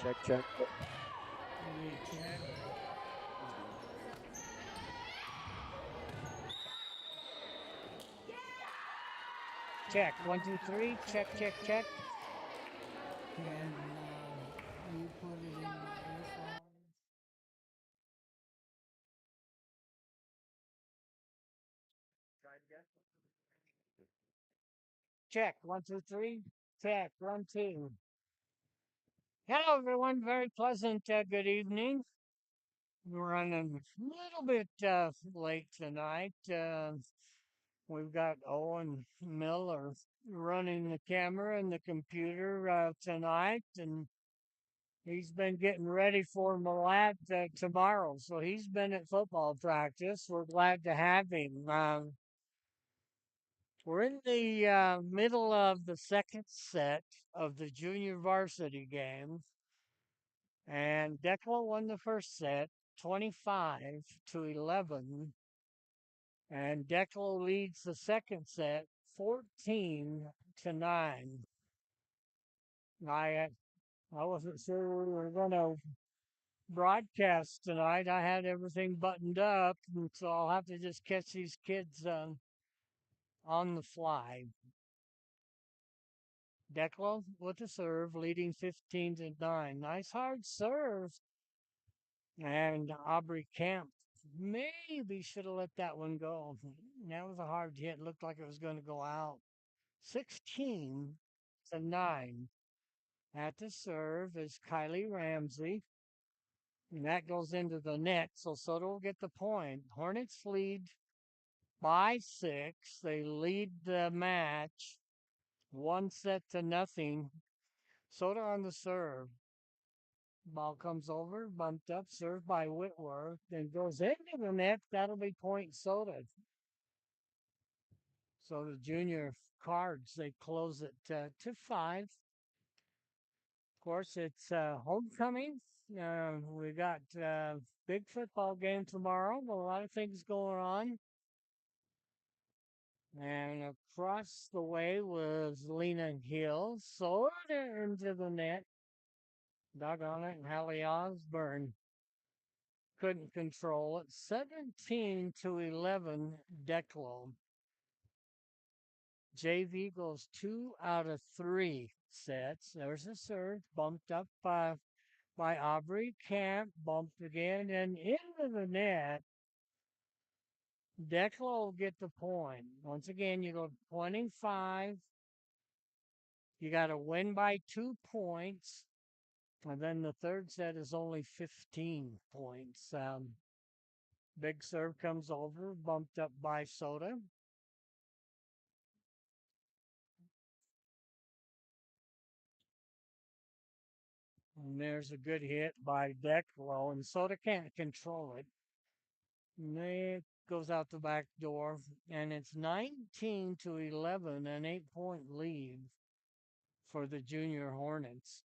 Check, check. Maybe check. Check. 1, 2, 3. Check, check, check. Can you put it in my earphones? Check. 1, 2, 3. Check. 1, 2. Hello, everyone. Very pleasant good evening. We're running a little bit late tonight. We've got Owen Miller running the camera and the computer tonight, and he's been getting ready for Milat tomorrow. So he's been at football practice. We're glad to have him. We're in the middle of the second set of the junior varsity game, and Declo won the first set 25-11, and Declo leads the second set 14-9. I I wasn't sure we were going to broadcast tonight. I had everything buttoned up, and so I'll have to just catch these kids on the fly. Declo with the serve, leading 15-9. Nice hard serve. And Aubrey Camp maybe should have let that one go. That was a hard hit. Looked like it was going to go out. 16-9. At the serve is Kylie Ramsey. And that goes into the net. So Soto will get the point. Hornets lead by 6. They lead the match 1-0. Soto on the serve. Ball comes over, bumped up, served by Whitworth, then goes into the net. That'll be point Soda. So the junior cards, they close it to 5. Of course, it's homecoming. We got big football game tomorrow. A lot of things going on. And across the way was Lena Hill. Soda into the net. Doggone it. And Hallie Osborne couldn't control it. 17-11 Declo. JV goes 2 out of 3 sets. There's a serve bumped up by Aubrey Camp, bumped again and into the net. Declo will get the point. Once again, you go 25. You got to win by 2 points. And then the third set is only 15 points. Big serve comes over, bumped up by Soda. And there's a good hit by Declo, and Soda can't control it. And it goes out the back door, and it's 19-11, an 8-point lead for the junior Hornets.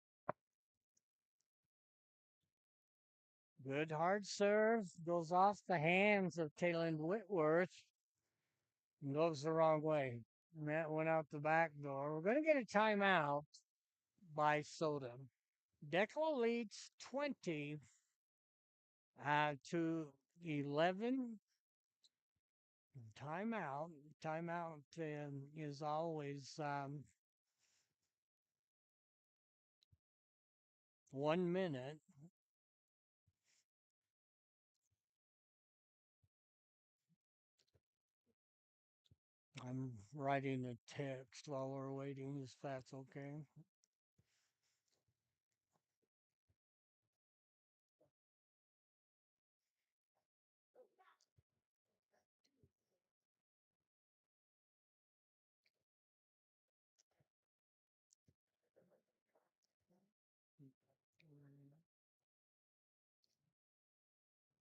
Good hard serve goes off the hands of Taylor Whitworth and goes the wrong way. And that went out the back door. We're going to get a timeout by Soda. Declo leads 20 to 11. Timeout. Timeout is always 1 minute. I'm writing a text while we're waiting, if that's okay.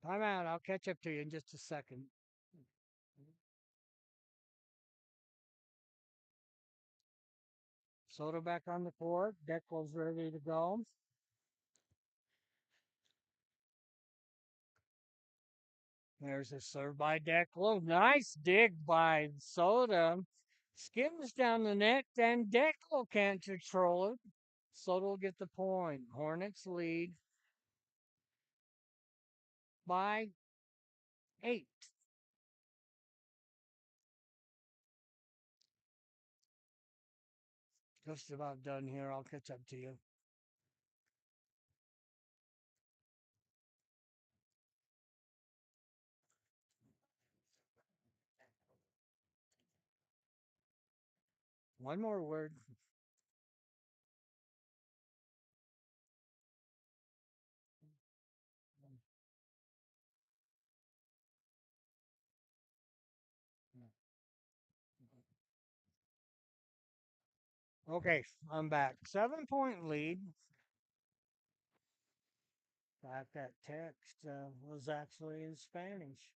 Timeout. I'll catch up to you in just a second. Soda back on the court. Declo's ready to go. There's a serve by Declo. Nice dig by Soda. Skims down the net, and Declo can't control it. Soto will get the point. Hornets lead by 8. Just about done here. I'll catch up to you. One more word. Okay, I'm back. 7 point lead. That text was actually in Spanish.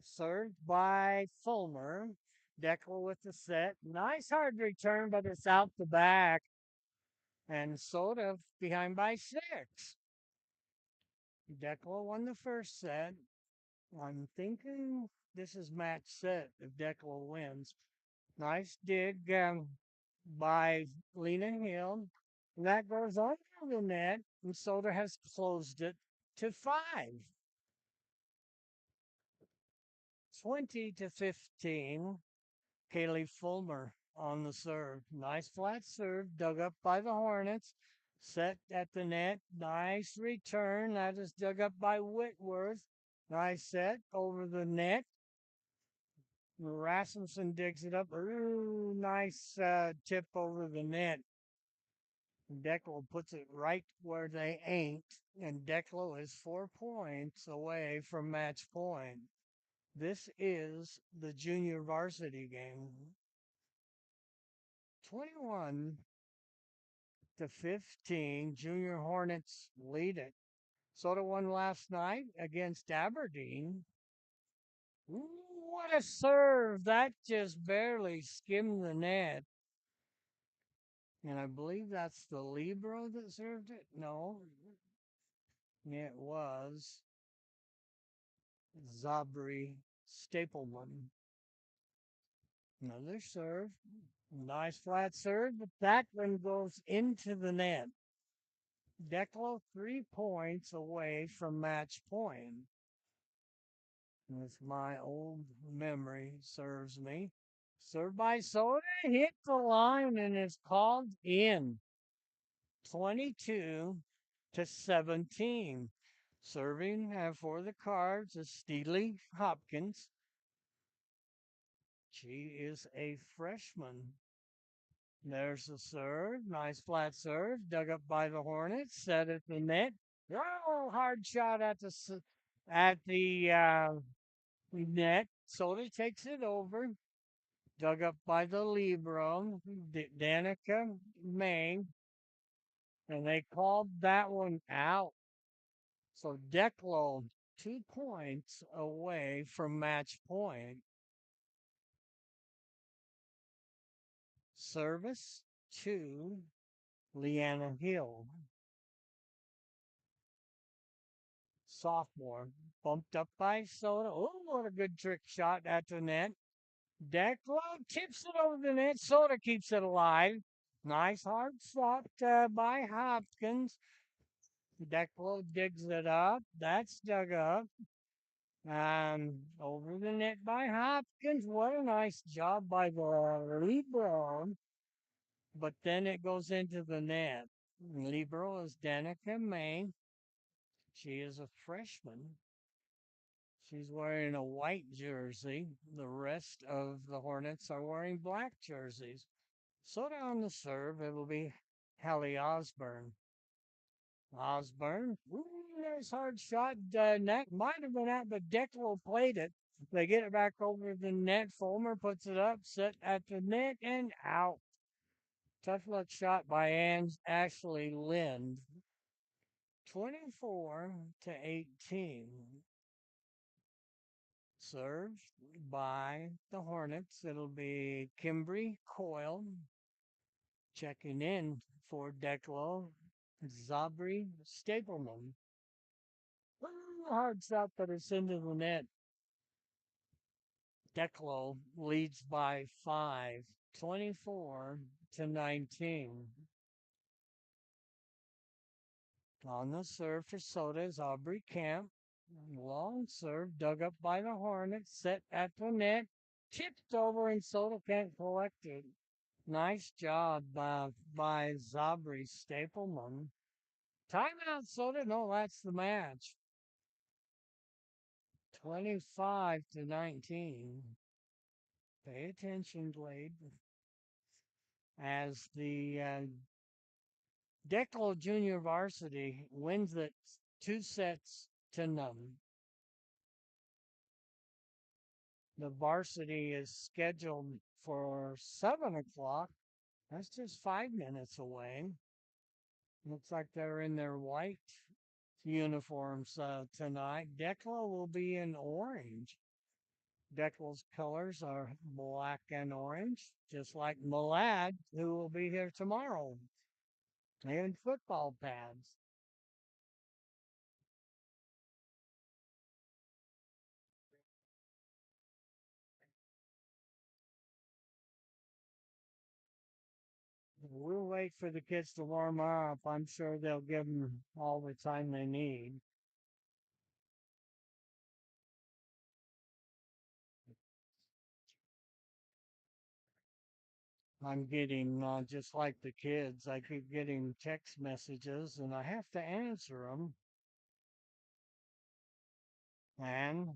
Served by Fulmer. Declo with the set. Nice hard return, but it's out the back. And Soda behind by 6. Declo won the first set. I'm thinking this is match set if Declo wins. Nice dig by Lena Hill. And that goes under the net, and Soda has closed it to 5. 20-15. Kaylee Fulmer on the serve. Nice flat serve, dug up by the Hornets. Set at the net. Nice return. That is dug up by Whitworth. Nice set over the net. Rasmussen digs it up. Ooh, nice tip over the net. Declo puts it right where they ain't, and Declo is 4 points away from match point. This is the junior varsity game. 21-15, Junior Hornets lead it. Soda won last night against Aberdeen. Ooh, what a serve! That just barely skimmed the net. And I believe that's the Libro that served it. No, it was Zabri Stapleman. Another serve. Nice flat serve, but that one goes into the net. Declo 3 points away from match point. If my old memory serves me. Served by Soda, hit the line and is called in. 22-17. Serving for the Cards is Steely Hopkins. She is a freshman. There's the serve. Nice flat serve. Dug up by the Hornets. Set at the net. Oh, hard shot at the net. Soda takes it over. Dug up by the Libro. Danica May. And they called that one out. So Declo 2 points away from match point. Service to Leanna Hill. Sophomore. Bumped up by Soda. Oh, what a good trick shot at the net. Declo tips it over the net. Soda keeps it alive. Nice hard shot by Hopkins. Declo digs it up. That's dug up. Over the net by Hopkins. What a nice job by the Libro. But then it goes into the net. Libro is Danica May. She is a freshman. She's wearing a white jersey. The rest of the Hornets are wearing black jerseys. So down the serve, it'll be Hallie Osborne. Osborne, ooh, nice hard shot. Net might have been out, but Declo played it. They get it back over the net. Fulmer puts it up, set at the net, and out. Tough luck shot by Ashley Lind. 24-18. Served by the Hornets. It'll be Kimbry Coyle checking in for Declo. Zabri Stapleman. Hard shot, but it's into the net. Declo leads by 5, 24-19. On the serve for Soda is Aubrey Camp. Long serve dug up by the Hornets, set at the net, tipped over, and Soda can't collect it. Nice job by Zabri Stapleman. Timeout, Soda. No, that's the match. 25-19. Pay attention, Glade, as the Declo Junior Varsity wins it 2-0. The varsity is scheduled for 7 o'clock. That's just 5 minutes away. Looks like they're in their white uniforms tonight. Declo will be in orange. Declo's colors are black and orange, just like Malad, who will be here tomorrow, in football pads. We'll wait for the kids to warm up. I'm sure they'll give them all the time they need. I'm getting, just like the kids, I keep getting text messages and I have to answer them. And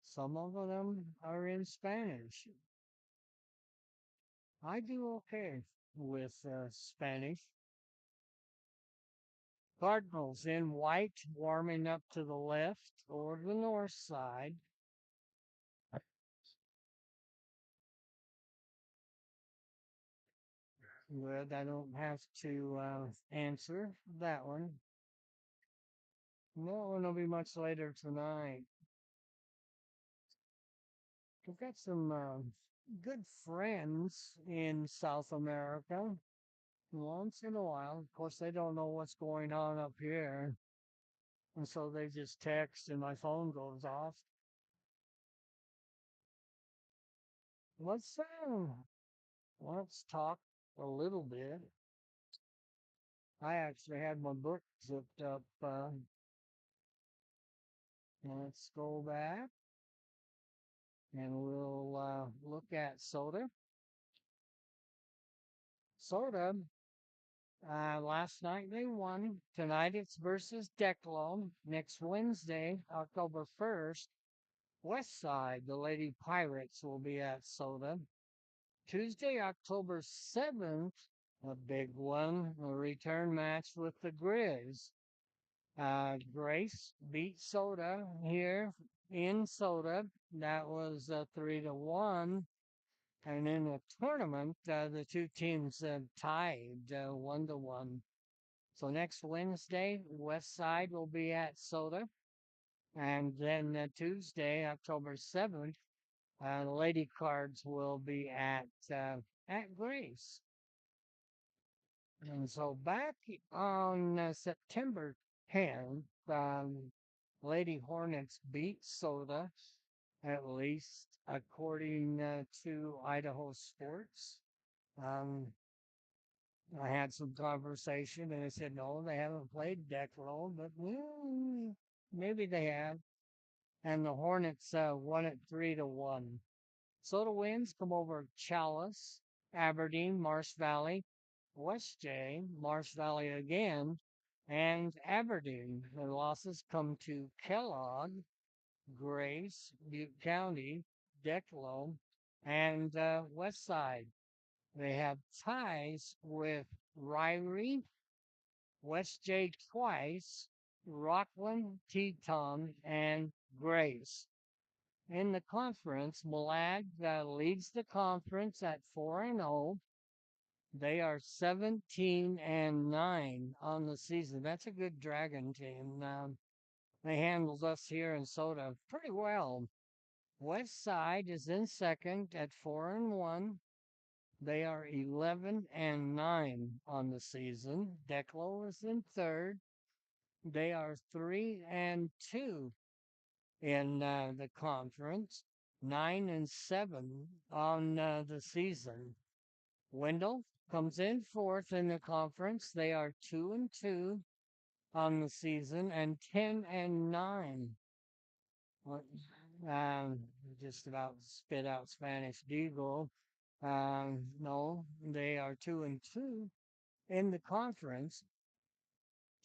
some of them are in Spanish. I do okay with Spanish. Cardinals in white, warming up to the left or the north side. Good, I don't have to answer that one. No one will be much later tonight. We've got some good friends in South America. Once in a while, of course, they don't know what's going on up here. And so they just text and my phone goes off. Let's uh, let's talk a little bit. I actually had my book zipped up. Let's go back and we'll look at Soda. Soda, last night they won. Tonight it's versus Declo. Next Wednesday, October 1st, West Side, the Lady Pirates will be at Soda. Tuesday, October 7th, a big one, a return match with the Grizz. Grace beat Soda here in Soda. That was 3-1. And in the tournament, the two teams tied 1-1. So next Wednesday, West Side will be at Soda. And then Tuesday, October 7th, the Lady Cards will be at Grace. And so back on September 10th, Lady Hornets beat Soda, at least according to Idaho Sports. Um, I had some conversation and they said, no, they haven't played Declo, but maybe they have. And the Hornets won it 3-1. Soda wins come over Chalice, Aberdeen, Marsh Valley, West J, Marsh Valley again, and Aberdeen. The losses come to Kellogg, Grace, Butte County, Declo, and West Side. They have ties with Ryrie, West J twice, Rockland, Teton, and Grace. In the conference, Malad leads the conference at 4-0. They are 17-9 on the season. That's a good Dragon team. They handled us here in Soda pretty well. West Side is in second at 4-1. They are 11-9 on the season. Declo is in third. They are 3-2 in the conference, 9-7 on the season. Wendell comes in fourth in the conference. They are 2-2. on the season, and 10-9. What, Um, just about spit out Spanish Deagle. No, they are 2-2 in the conference,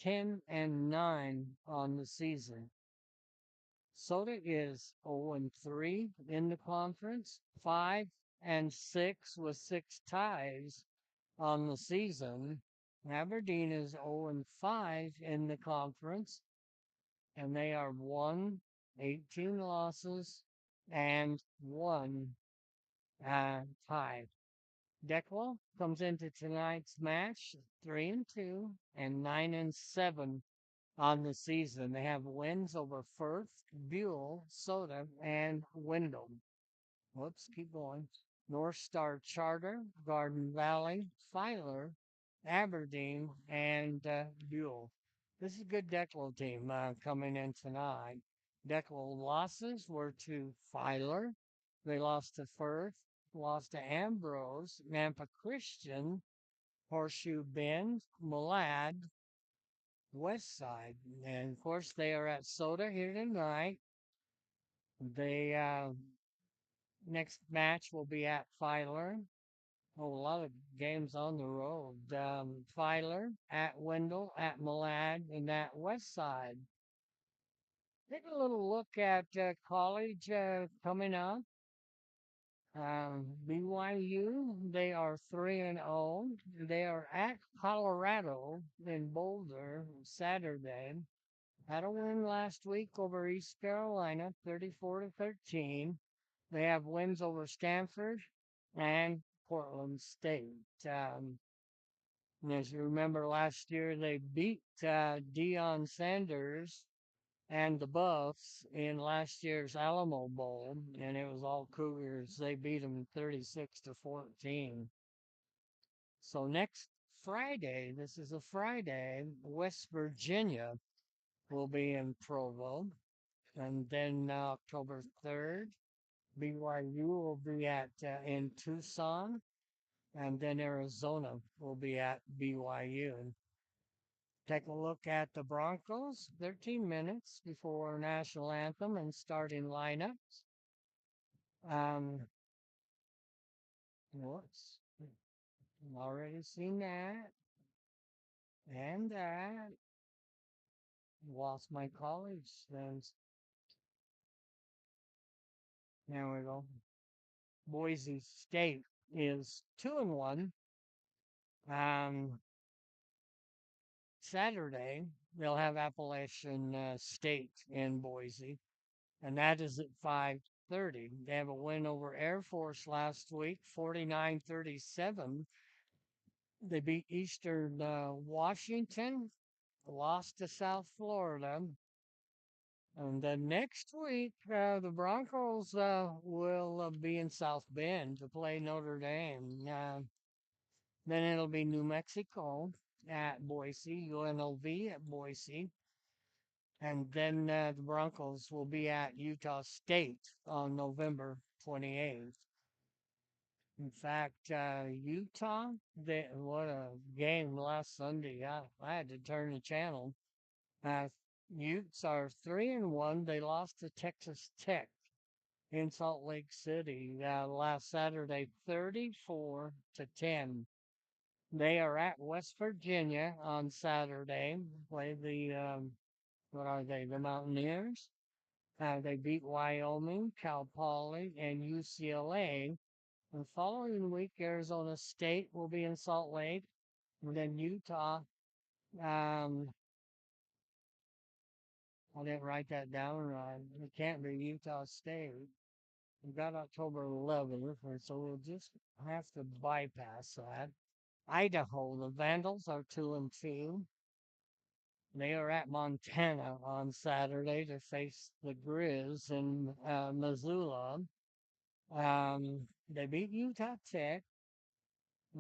10-9 on the season. Soda is 0-3 in the conference, 5-6 with 6 ties on the season. Aberdeen is 0-5 in the conference, and they are 18 losses and 1 tie. Declo comes into tonight's match 3-2 and 9-7 on the season. They have wins over Firth, Buell, Soda, and Wyndham. Whoops, keep going. North Star Charter, Garden Valley, Filer, Aberdeen, and Buell. This is a good Declo team coming in tonight. Declo losses were to Filer. They lost to Firth, lost to Ambrose, Nampa Christian, Horseshoe Bend, Malad, West Side. And of course, they are at Soda here tonight. They next match will be at Filer. Oh, a lot of games on the road. Filer at Wendell, at Malad, and at West Side. Take a little look at college coming up. BYU, they are 3-0. They are at Colorado in Boulder Saturday. Had a win last week over East Carolina, 34-13. They have wins over Stanford and Portland State. And as you remember last year, they beat Deion Sanders and the Buffs in last year's Alamo Bowl, and it was all Cougars. They beat them 36-14. So next Friday, this is a Friday, West Virginia will be in Provo. And then October 3rd, BYU will be at in Tucson, and then Arizona will be at BYU. Take a look at the Broncos, 13 minutes before national anthem and starting lineups. Um, whoops, already seen that and that. Lost my college. Then there we go. Boise State is 2-1. Um, Saturday, they'll have Appalachian State in Boise, and that is at 5:30. They have a win over Air Force last week, 49-37. They beat Eastern Washington, lost to South Florida. And then next week, the Broncos will be in South Bend to play Notre Dame. Then it'll be New Mexico at Boise, UNLV at Boise. And then the Broncos will be at Utah State on November 28th. In fact, Utah, what a game last Sunday. I had to turn the channel. Uh, Utes are 3-1. They lost to Texas Tech in Salt Lake City last Saturday, 34-10. They are at West Virginia on Saturday. Play the what are they? The Mountaineers. They beat Wyoming, Cal Poly, and UCLA. The following week, Arizona State will be in Salt Lake. And then Utah. Um, I didn't write that down right. It can't be Utah State. We got October 11th, so we'll just have to bypass that. Idaho, the Vandals are 2-2. They are at Montana on Saturday to face the Grizz in Missoula. They beat Utah Tech.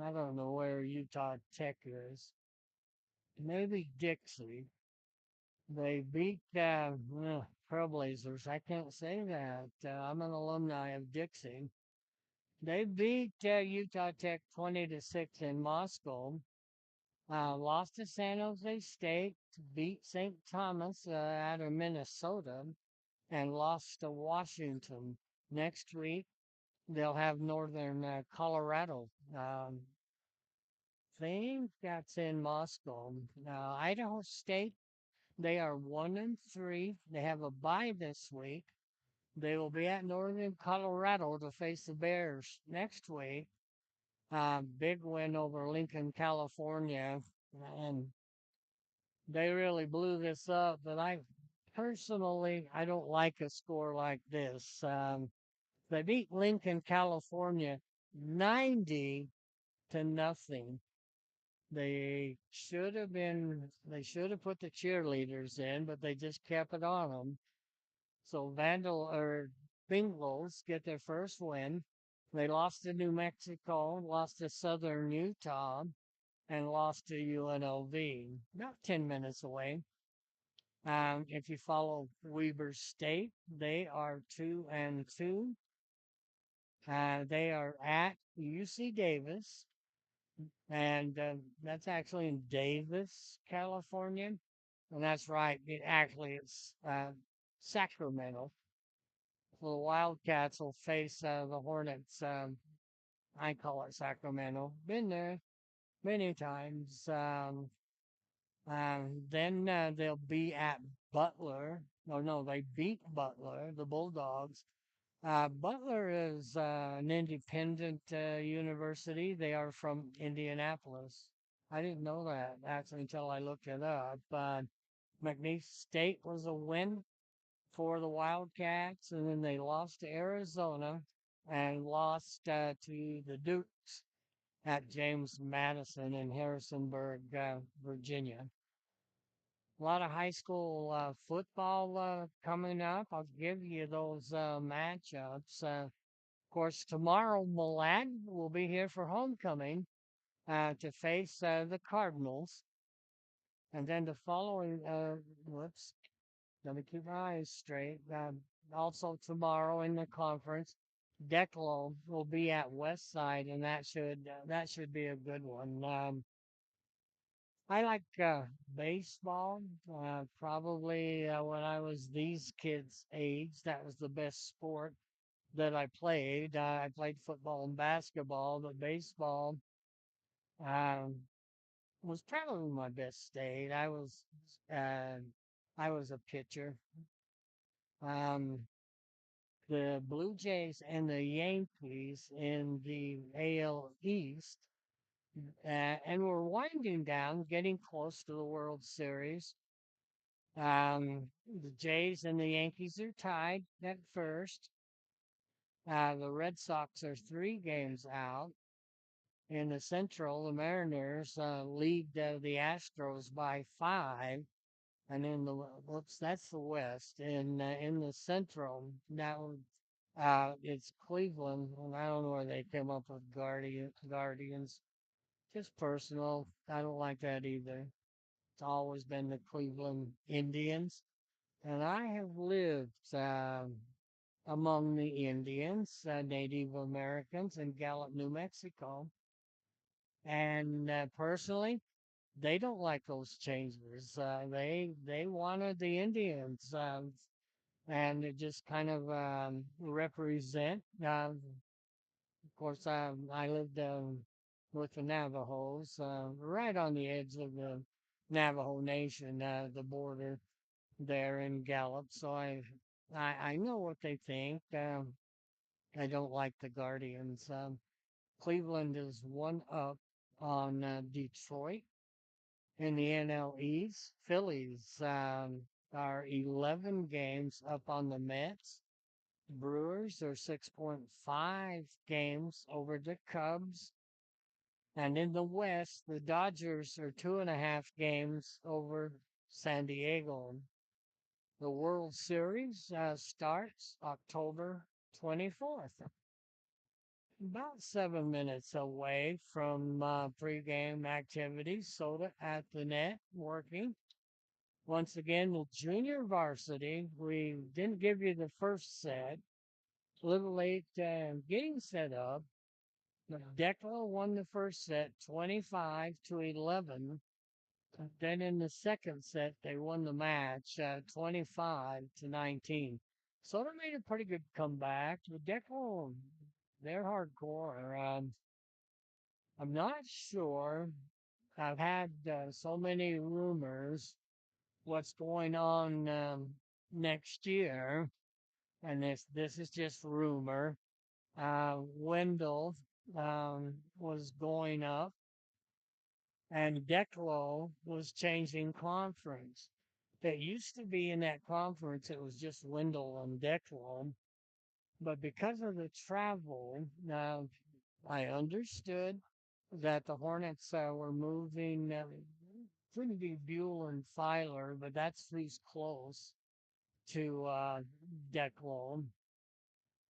I don't know where Utah Tech is. Maybe Dixie. They beat Trailblazers. I can't say that. I'm an alumni of Dixie. They beat Utah Tech 20-6 in Moscow. Lost to San Jose State, beat St. Thomas out of Minnesota, and lost to Washington. Next week, they'll have Northern Colorado. Think that's in Moscow. Idaho State, they are 1-3. They have a bye this week. They will be at Northern Colorado to face the Bears next week. Big win over Lincoln, California, and they really blew this up. But I personally, I don't like a score like this. They beat Lincoln, California, 90-0. They should have put the cheerleaders in, but they just kept it on them. So Bengals get their first win. They lost to New Mexico, lost to Southern Utah, and lost to UNLV, about 10 minutes away. If you follow Weber State, they are 2-2. They are at UC Davis, and that's actually in Davis, California. And that's right. It's Sacramento. So the Wildcats will face the Hornets. I call it Sacramento. Been there many times. Then they'll be at Butler. Oh, no, they beat Butler, the Bulldogs. Butler is an independent university. They are from Indianapolis. I didn't know that actually until I looked it up. McNeese State was a win for the Wildcats, and then they lost to Arizona and lost to the Dukes at James Madison in Harrisonburg, Virginia. A lot of high school football coming up. I'll give you those matchups. Of course, tomorrow Milan will be here for homecoming to face the Cardinals. And then the following, whoops, let me keep my eyes straight. Also tomorrow in the conference, Declo will be at West Side, and that should be a good one. I like baseball. Probably when I was these kids' age, that was the best sport that I played. I played football and basketball, but baseball um, was probably my best state. Uh, I was a pitcher. Um, the Blue Jays and the Yankees in the AL East, and we're winding down, getting close to the World Series. The Jays and the Yankees are tied at first. The Red Sox are 3 games out. In the Central, the Mariners lead the Astros by 5. And in the whoops, that's the West. In the Central, it's Cleveland, and I don't know where they came up with Guardians. Just personal. I don't like that either. It's always been the Cleveland Indians, and I have lived among the Indians, Native Americans in Gallup, New Mexico, and personally, they don't like those changes. They wanted the Indians, and it just kind of represent. Of course, I lived with the Navajos, right on the edge of the Navajo Nation, the border there in Gallup. So I know what they think. I don't like the Guardians. Cleveland is one up on Detroit in the NL East. Phillies are 11 games up on the Mets. Brewers are 6.5 games over the Cubs. And in the West, the Dodgers are 2.5 games over San Diego. The World Series starts October 24th. About 7 minutes away from pregame activities, soda at the net working. Once again, the junior varsity, we didn't give you the first set. A little late getting set up. Declo won the first set 25-11. Then in the second set, they won the match 25-19. So they made a pretty good comeback. The Declo, they're hardcore. I'm not sure. I've had so many rumors what's going on next year, and this is just rumor. Wendell was going up, and Declo was changing conference. That used to be in that conference, it was just Wendell and Declo, but because of the travel, now I understood that the Hornets were moving. Couldn't be Buell and Filer, but that's who's close to Declo.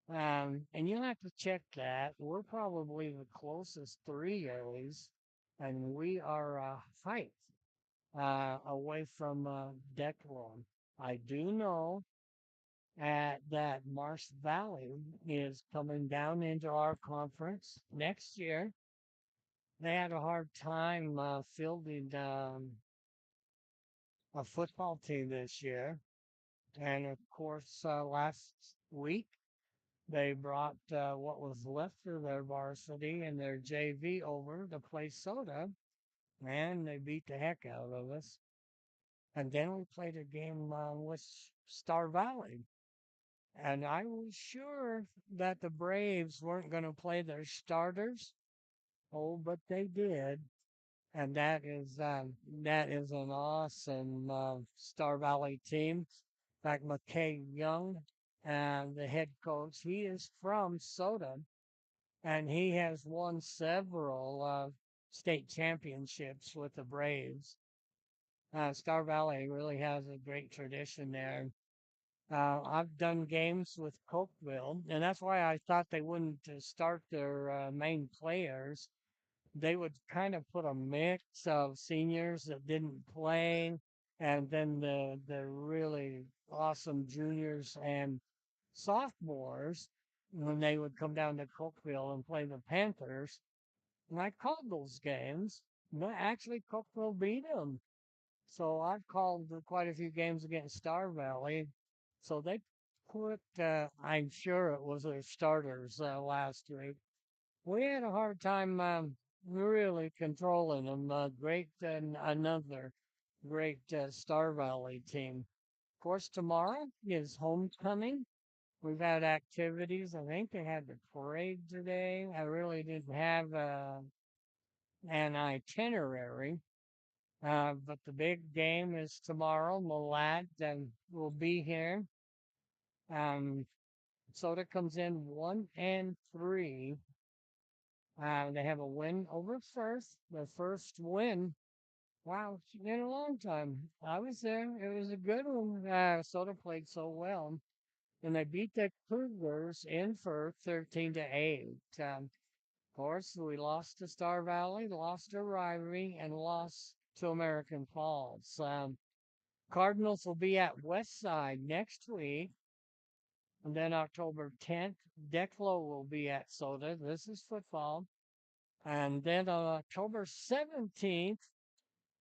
And you'll have to check that. We're probably the closest three A's, and we are a height away from Declan. I do know that Marsh Valley is coming down into our conference next year. They had a hard time fielding a football team this year. And of course, last week, they brought what was left of their varsity and their JV over to play Soda, and they beat the heck out of us. And then we played a game with Star Valley. And I was sure that the Braves weren't going to play their starters. Oh, but they did. And that is an awesome Star Valley team. Like McKay Young, the head coach, he is from Soda, and he has won several state championships with the Braves. Star Valley really has a great tradition there. I've done games with Cokeville, and that's why I thought they wouldn't start their main players. They would kind of put a mix of seniors that didn't play, and then the really awesome juniors and sophomores when they would come down to Cokeville and play the Panthers. And I called those games. No, actually, Cokeville beat them. So I've called quite a few games against Star Valley. So they put, I'm sure it was their starters last week. We had a hard time really controlling them. Great, another great Star Valley team. Of course, tomorrow is homecoming. We've had activities. I think they had the parade today. I really didn't have an itinerary. But the big game is tomorrow. Malad will be here. Um, Soda comes in 1-3. They have a win over first. The first win. Wow, it's been a long time. I was there. It was a good one. Soda played so well. And they beat the Cougars in for 13-8. Of course, we lost to Star Valley, lost to Rivalry, and lost to American Falls. Cardinals will be at Westside next week. And then October 10th, Declo will be at Soda. This is football. And then on October 17th,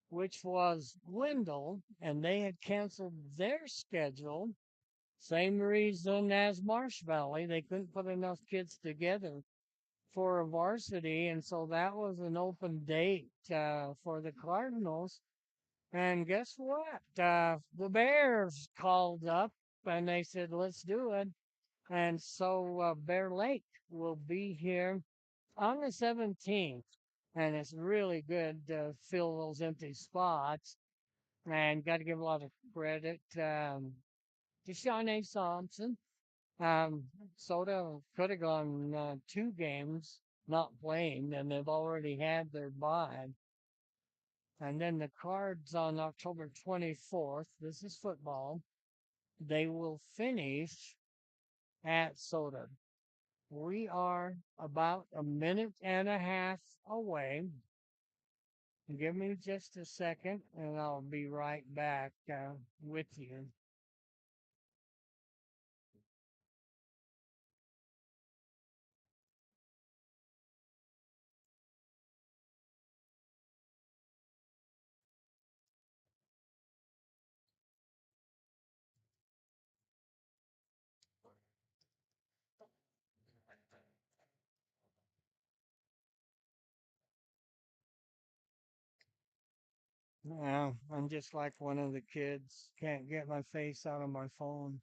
which was Wendell, and they had canceled their schedule. Same reason as Marsh Valley. They couldn't put enough kids together for a varsity. And so that was an open date for the Cardinals. And guess what? The Bears called up and they said, let's do it. And so Bear Lake will be here on the 17th. And it's really good to fill those empty spots. And got to give a lot of credit to Shawnee Thompson. Um, Soda could have gone 2 games not playing, and they've already had their bye. And then the Cards on October 24th, this is football, they will finish at Soda. We are about a minute and a half away. Give me just a second, and I'll be right back with you. Yeah, I'm just like one of the kids. Can't get my face out of my phone.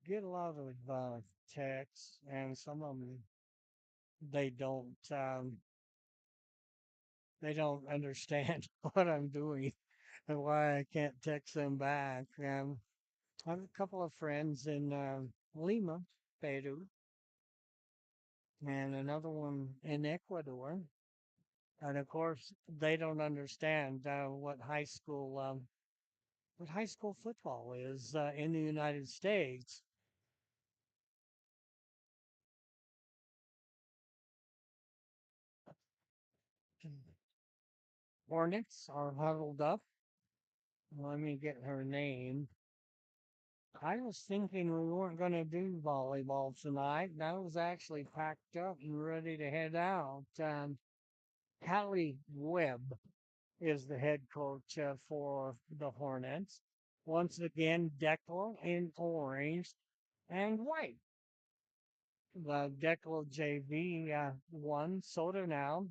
Get a lot of texts, and some of them they don't they don't understand what I'm doing and why I can't text them back. I have a couple of friends in Lima, Peru, and another one in Ecuador. And of course, they don't understand what high school football is in the United States. Hornets are huddled up. Let me get her name. I was thinking we weren't going to do volleyball tonight, and I was actually packed up and ready to head out. Callie Webb is the head coach for the Hornets. Once again, Declo in orange and white. The Declo JV won, so do now,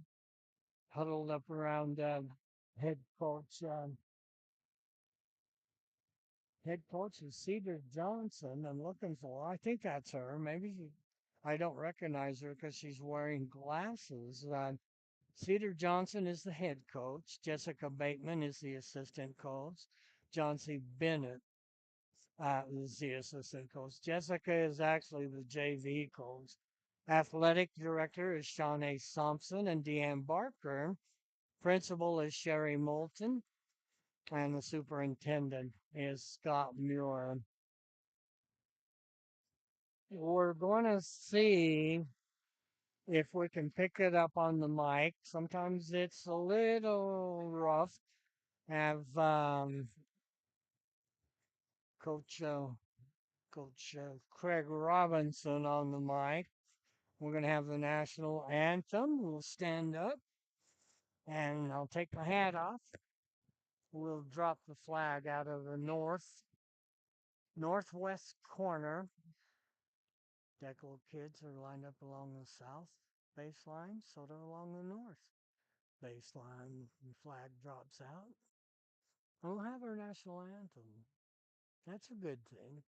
huddled up around head coach. Head coach is Cedar Johnson. I'm looking for. I think that's her. I don't recognize her because she's wearing glasses. Cedar Johnson is the head coach. Jessica Bateman is the assistant coach. John C. Bennett is the assistant coach. Jessica is actually the JV coach. Athletic director is Sean A. Thompson and Deanne Barker. Principal is Sherry Moulton. And the superintendent is Scott Muir. We're going to see if we can pick it up on the mic. Sometimes it's a little rough. Have Coach Craig Robinson on the mic. We're going to have the national anthem. We'll stand up and I'll take my hat off. We'll drop the flag out of the northwest corner. Declo kids are lined up along the south baseline, so they're along the north baseline. The flag drops out. And we'll have our national anthem. That's a good thing.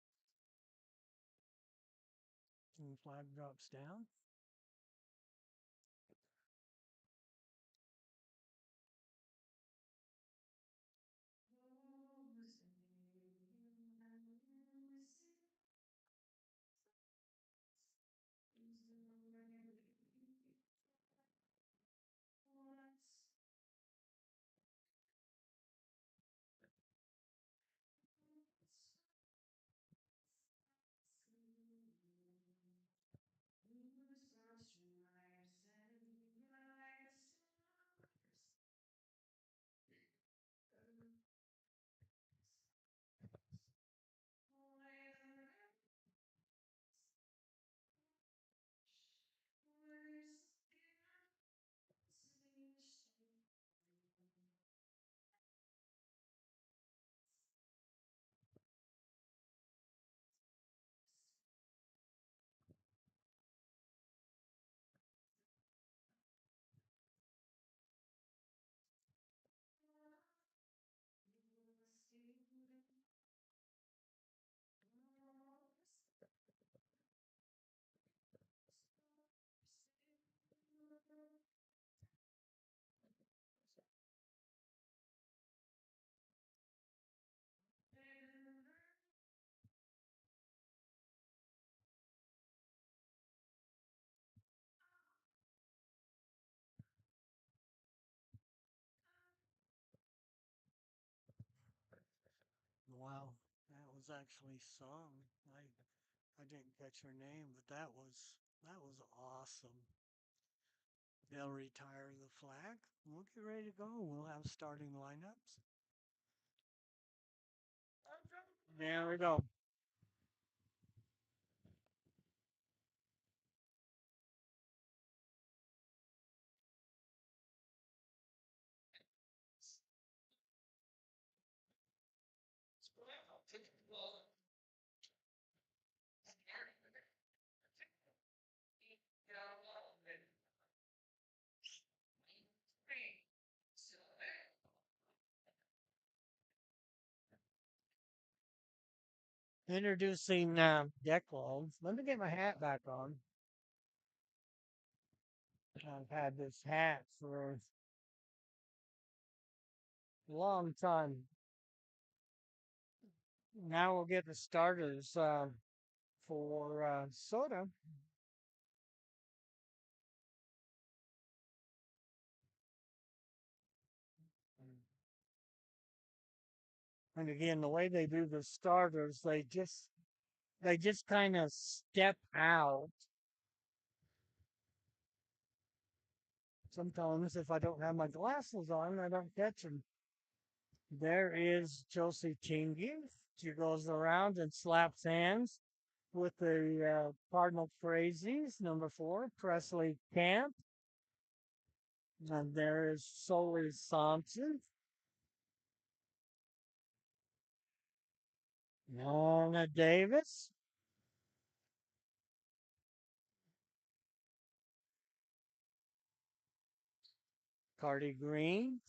And the flag drops down. Wow, that was actually sung. I didn't catch her name, but that was awesome. They'll retire the flag. We'll get ready to go. We'll have starting lineups. There we go. Introducing Declo. Let me get my hat back on. I've had this hat for a long time. Now we'll get the starters for soda. And again, the way they do the starters, they just kind of step out. Sometimes if I don't have my glasses on, I don't catch them. There is Josie Chingy. She goes around and slaps hands with the Cardinal Crazies, number 4, Presley Camp. And there is Solly Thompson. Nona Davis. Cardi Green.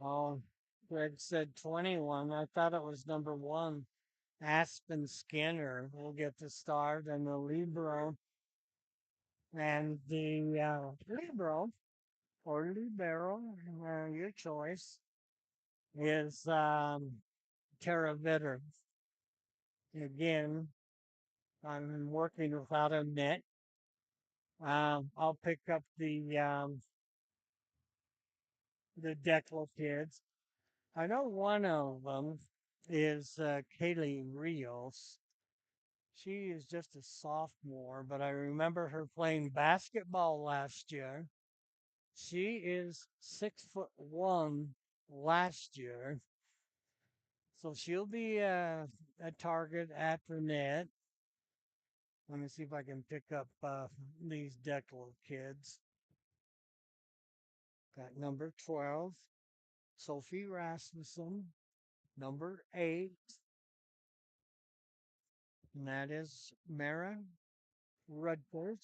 Oh, Greg said 21. I thought it was number 1. Aspen Skinner will get the start, and the Libero. And the Libero, or Libero, your choice, is Tara Vitter. Again, I'm working without a net. I'll pick up the Declo kids. I know one of them is Kaylee Rios. She is just a sophomore, but I remember her playing basketball last year. She is 6'1" last year, so she'll be a target at the net. Let me see if I can pick up these Declo kids. Got number 12, Sophie Rasmussen. Number 8, and that is Mara Rudford.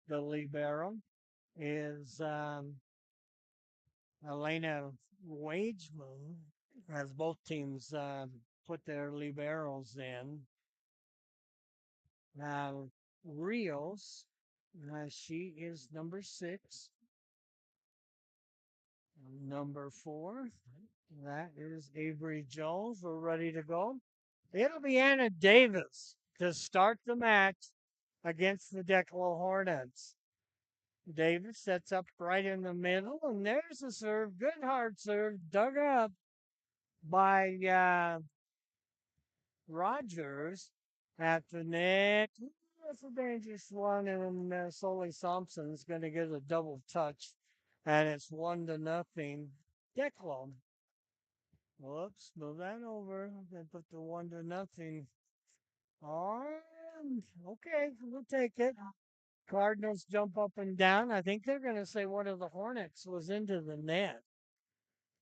The libero is Elena Wageman, as both teams put their liberos in. Now, Rios, she is number 6. Number 4, that is Avery Jones. We're ready to go. It'll be Anna Davis to start the match against the Declo Hornets. Davis sets up right in the middle, and there's a serve. Good hard serve, dug up by Rogers at the net. That's a dangerous one, and Solly Thompson's going to get a double touch, and it's 1-0. Declo. Whoops, move that over. Then put the 1-0 on. Okay, we'll take it. Cardinals jump up and down. I think they're going to say one of the Hornets was into the net.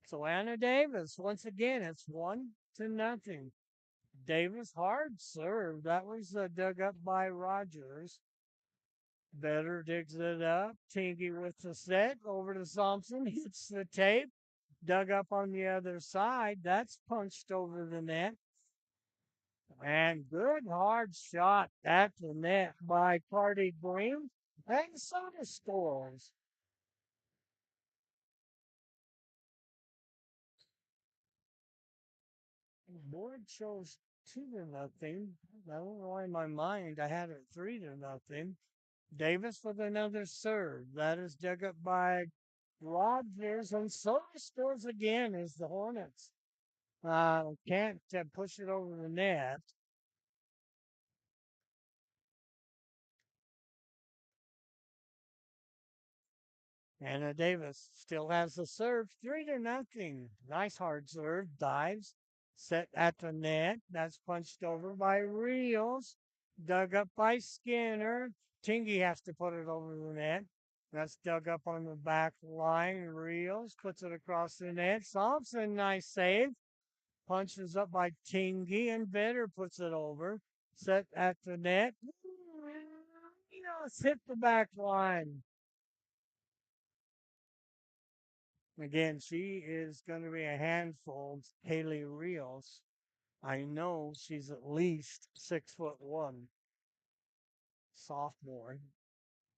So Anna Davis, once again, it's 1-0. Davis hard serve. That was dug up by Rogers. Better digs it up. Tinky with the set over to Thompson. Hits the tape. Dug up on the other side. That's punched over the net. And good hard shot at the net by Cardi Green. And Soda scores. The board shows 2-0. I don't know why in my mind I had it 3-0. Davis with another serve. That is dug up by Rogers, and Soda scores again as the Hornets can't push it over the net. Anna Davis still has the serve, 3-0. Nice hard serve, dives, set at the net. That's punched over by Reels, dug up by Skinner. Tingy has to put it over the net. That's dug up on the back line. Reels puts it across the net. Thompson, nice save. Punches up by Tingy, and Vetter puts it over. Set at the net. It's hit the back line. Again, she is going to be a handful. Haley Rios. I know she's at least 6'1", sophomore.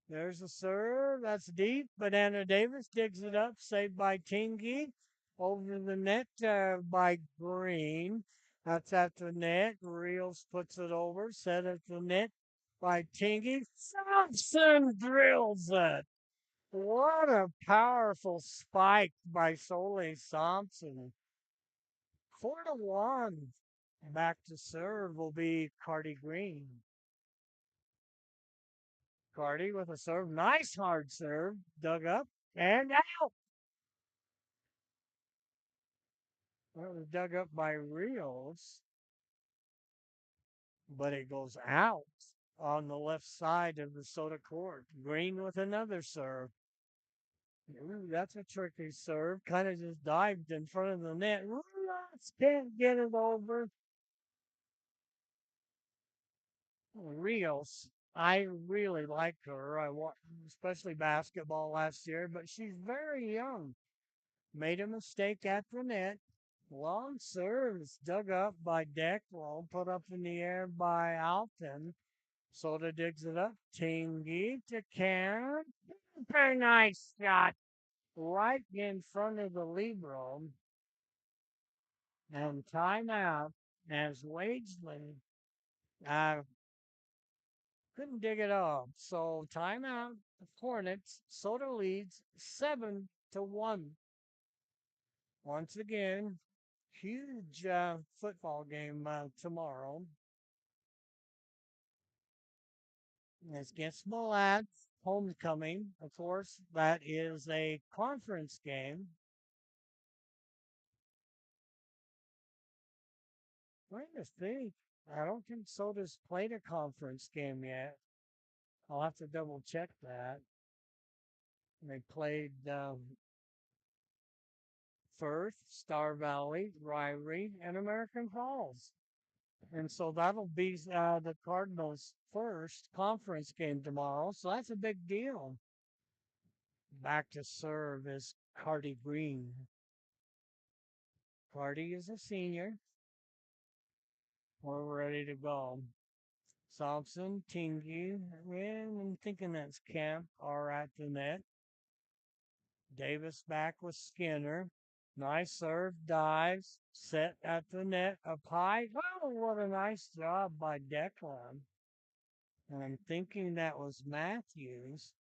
There's a serve. That's deep. Banana Davis digs it up. Saved by Tingy. Over the net by Green. That's at the net. Reels puts it over. Set at the net by Tingy. Thompson drills it. What a powerful spike by Soleil Thompson. 4-1. Back to serve will be Cardi Green. Cardi with a serve. Nice hard serve. Dug up and out. Well, it was dug up by Rios, but it goes out on the left side of the Soda court. Green with another serve. Ooh, that's a tricky serve. Kind of just dived in front of the net. Rios can't get it over. Rios, I really like her. I watched, especially basketball last year, but she's very young. Made a mistake at the net. Long serves dug up by Declo, put up in the air by Alton. Soda digs it up. Tingy to Karen. Very nice shot. Right in front of the libero. And timeout as Wagesley uh, couldn't dig it off. So timeout. The Hornets. Soda leads 7-1. Once again, huge football game tomorrow. It's against Milan, homecoming. Of course, that is a conference game. Trying to think. I don't think Soda's played a conference game yet. I'll have to double check that. They played Firth, Star Valley, Ryrie, and American Falls. And so that'll be the Cardinals' first conference game tomorrow. So that's a big deal. Back to serve is Cardi Green. Cardi is a senior. We're ready to go. Thompson, Tingy, and I'm thinking that's Camp are at the net. Davis back with Skinner. Nice serve, dives, set at the net, up high. Oh, what a nice job by Declan. And I'm thinking that was Matthews.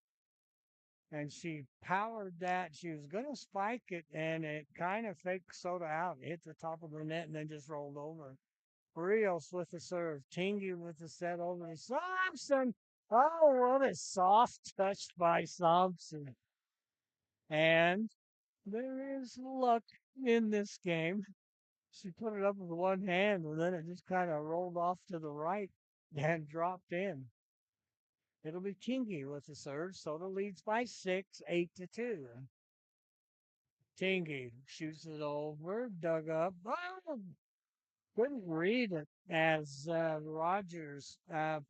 And she powered that. She was going to spike it, and it kind of faked Soda out. It hit the top of the net and then just rolled over. Rios with the serve. Tingy with the set over to Thompson. Oh, what a soft touch by Thompson. And there is luck in this game. She put it up with one hand and then it just kind of rolled off to the right and dropped in. It'll be Tingy with the serve. Soda leads by 6, 8-2. Tingy shoots it over, dug up. Oh, couldn't read it as Rogers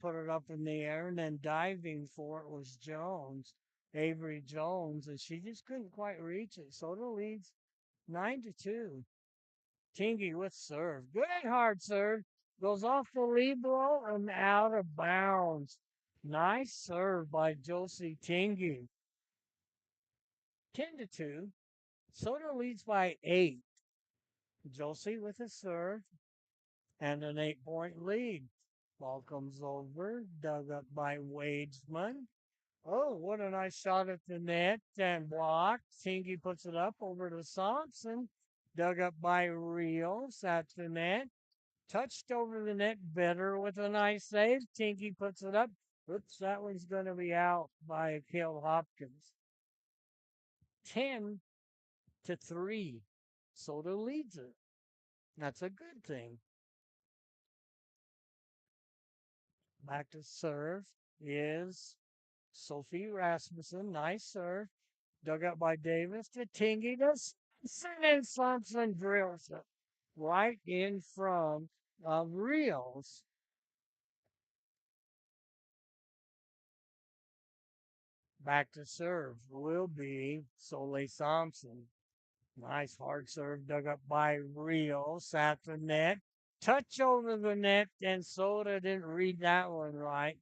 put it up in the air, and then diving for it was Jones, Avery Jones, and she just couldn't quite reach it. Soda leads 9-2. Tingy with serve. Good hard serve. Goes off the libero and out of bounds. Nice serve by Josie Tingy. 10-2. Soda leads by 8. Josie with a serve and an 8-point lead. Ball comes over, dug up by Wadesman. Oh, what a nice shot at the net and blocked. Tingy puts it up over to Thompson. Dug up by Rios at the net. Touched over the net better with a nice save. Tinky puts it up. Oops, that one's going to be out by Cale Hopkins. 10-3. Soda leads it. That's a good thing. Back to serve is Sophie Rasmussen. Nice serve. Dug up by Davis to Tingy. And Thompson drills it right in front of Rios. Back to serve will be Soleil Thompson. Nice hard serve dug up by Rios at the net. Touch over the net, and Soda didn't read that one right.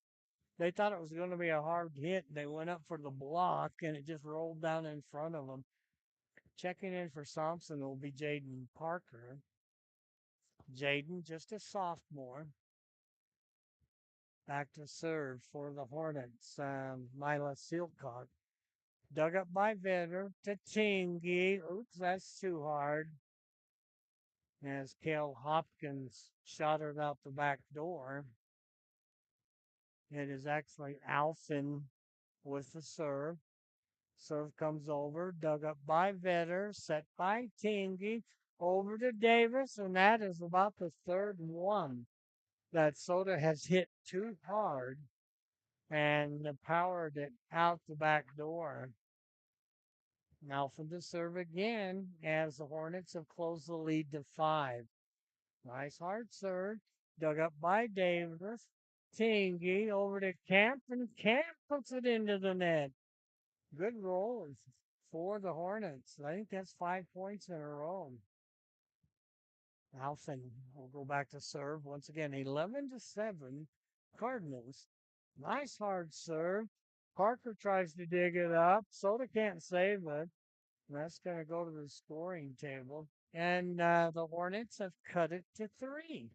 They thought it was going to be a hard hit. They went up for the block, and it just rolled down in front of them. Checking in for Thompson will be Jaden Parker. Jaden, just a sophomore. Back to serve for the Hornets. Mila Silcock. Dug up by Vetter to Tingy. Oops, that's too hard. As Kale Hopkins shot it out the back door. It is actually Alfin with the serve. Serve comes over, dug up by Vetter, set by Tingy, over to Davis, and that is about the third one that Soda has hit too hard and powered it out the back door. Now for the serve again, as the Hornets have closed the lead to 5. Nice hard serve, dug up by Davis. Tingy over to Camp, and Camp puts it into the net. Good roll for the Hornets. I think that's 5 points in a row. Alfin will go back to serve once again. 11-7, Cardinals. Nice hard serve. Parker tries to dig it up. Soda can't save it. That's going to go to the scoring table. And the Hornets have cut it to 3.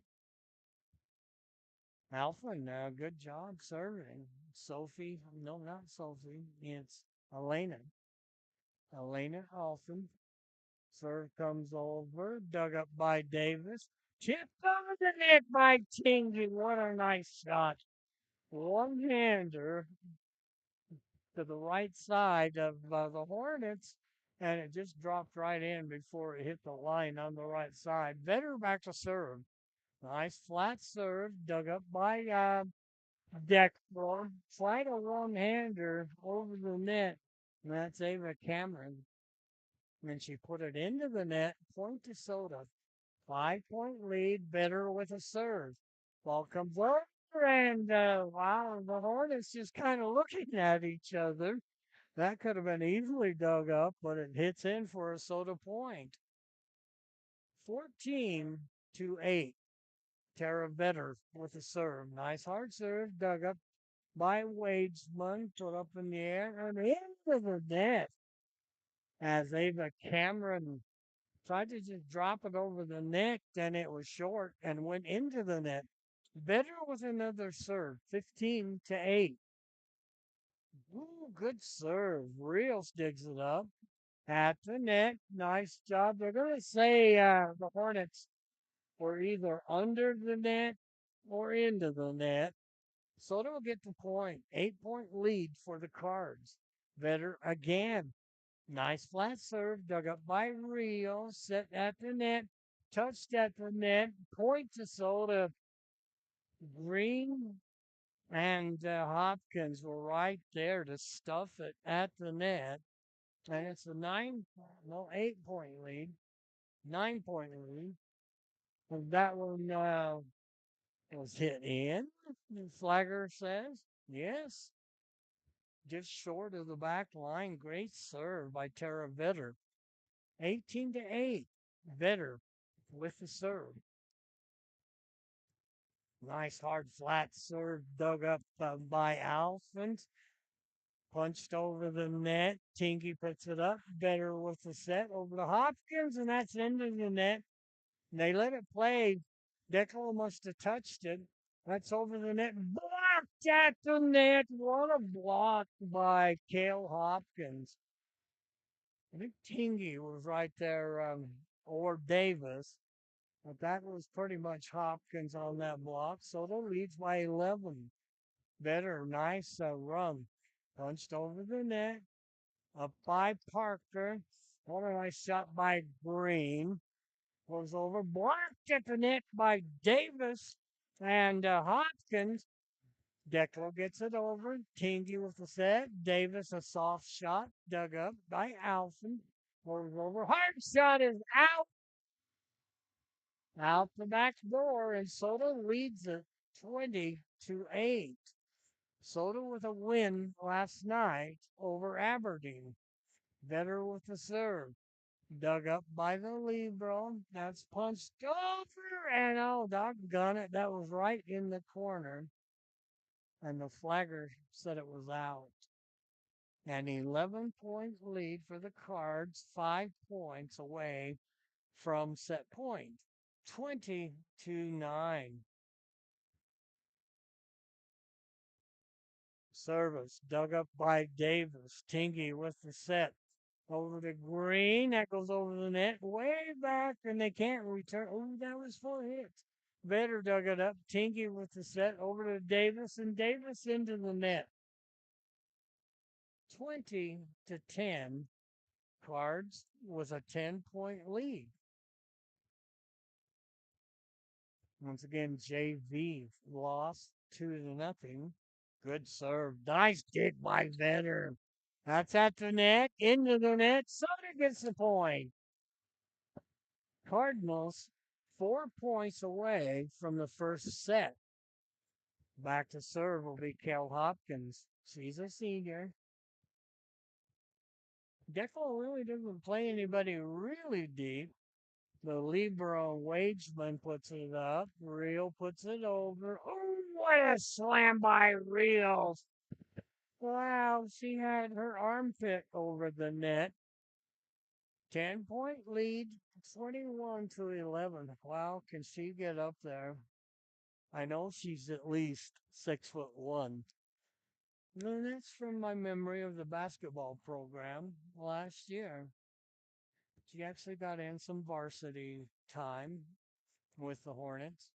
Alfin, good job serving. Sophie, no, not Sophie. It's Elena. Elena Alfin. Serve comes over, dug up by Davis. Tipped over the net by Tingy. What a nice shot. One hander to the right side of the Hornets, and it just dropped right in before it hit the line on the right side. Vetter back to serve. Nice flat serve, dug up by Declo. Slide a one hander over the net. And that's Ava Cameron. And she put it into the net. Point to Soda. 5 point lead, Better with a serve. Ball comes over, and wow, the Hornets just kind of looking at each other. That could have been easily dug up, but it hits in for a Soda point. 14-8. Tara Better with a serve. Nice hard serve, dug up by Wadesman, put up in the air and into the net as Ava Cameron tried to just drop it over the net, and it was short and went into the net. Better with another serve, 15-8. Ooh, good serve. Reels digs it up at the net. Nice job. They're going to say the Hornets were either under the net or into the net. So they'll get the point. 8 point lead for the Cards. Better again. Nice flat serve, dug up by Rio, set at the net, touched at the net, point to Soda. Green and Hopkins were right there to stuff it at the net. And it's a 8 point lead, 9 point lead. And that one was hit in, the flagger says. Yes, just short of the back line. Great serve by Tara Vetter. 18-8. Vetter with the serve. Nice hard flat serve dug up by Alphins. Punched over the net. Tinky puts it up. Vetter with the set over to Hopkins, and that's into the net. They let it play. Declo must have touched it. That's over the net. Blocked at the net. What a block by Cale Hopkins. I think Tingy was right there, or Davis. But that was pretty much Hopkins on that block. Soto leads by 11. Better, nice run. Punched over the net. Up by Parker. What a nice shot by Green. Goes over. Blocked at the net by Davis. And Hopkins. Declo gets it over. Tingy with the set. Davis, a soft shot. Dug up by Alfin. Goes over. Hard shot is out the back door, and Soto leads it 20-8. Soto with a win last night over Aberdeen. Better with the serve. Dug up by the libero. That's punched over, and oh, doggone it, that was right in the corner. And the flagger said it was out. An 11-point lead for the Cards, 5 points away from set point. 20-9. Service dug up by Davis. Tingy with the set. Over to Green. That goes over the net. Way back, and they can't return. Oh, that was 4 hits. Vetter dug it up. Tingy with the set. Over to Davis, and Davis into the net. 20-10. Cards with a 10-point lead. Once again, JV lost 2-0. Good serve. Nice dig by Vetter. That's at the net, into the net. Soda gets the point. Cardinals 4 points away from the first set. Back to serve will be Kel Hopkins. She's a senior. Declo really doesn't play anybody really deep. The libero Wageman puts it up. Real puts it over. Oh, what a slam by Real. Wow, she had her armpit over the net. 10-point lead, 21-11. Wow, can she get up there? I know she's at least 6'1". And that's from my memory of the basketball program last year. She actually got in some varsity time with the Hornets.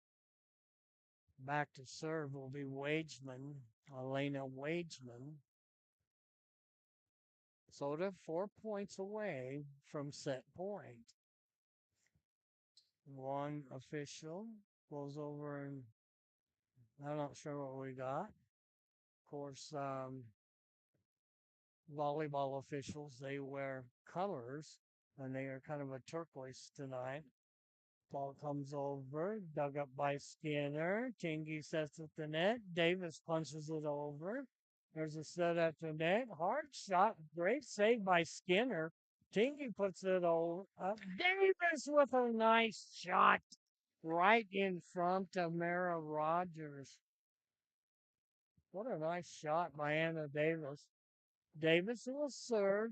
Back to serve will be Wageman, Elena Wageman. Soda 4 points away from set point. One official goes over and I'm not sure what we got. Of course, volleyball officials, they wear colors and they are kind of a turquoise tonight. Ball comes over, dug up by Skinner. Tingy sets at the net. Davis punches it over. There's a set at the net. Hard shot. Great save by Skinner. Tingy puts it over. Davis with a nice shot right in front of Mara Rogers. What a nice shot by Anna Davis. Davis will serve.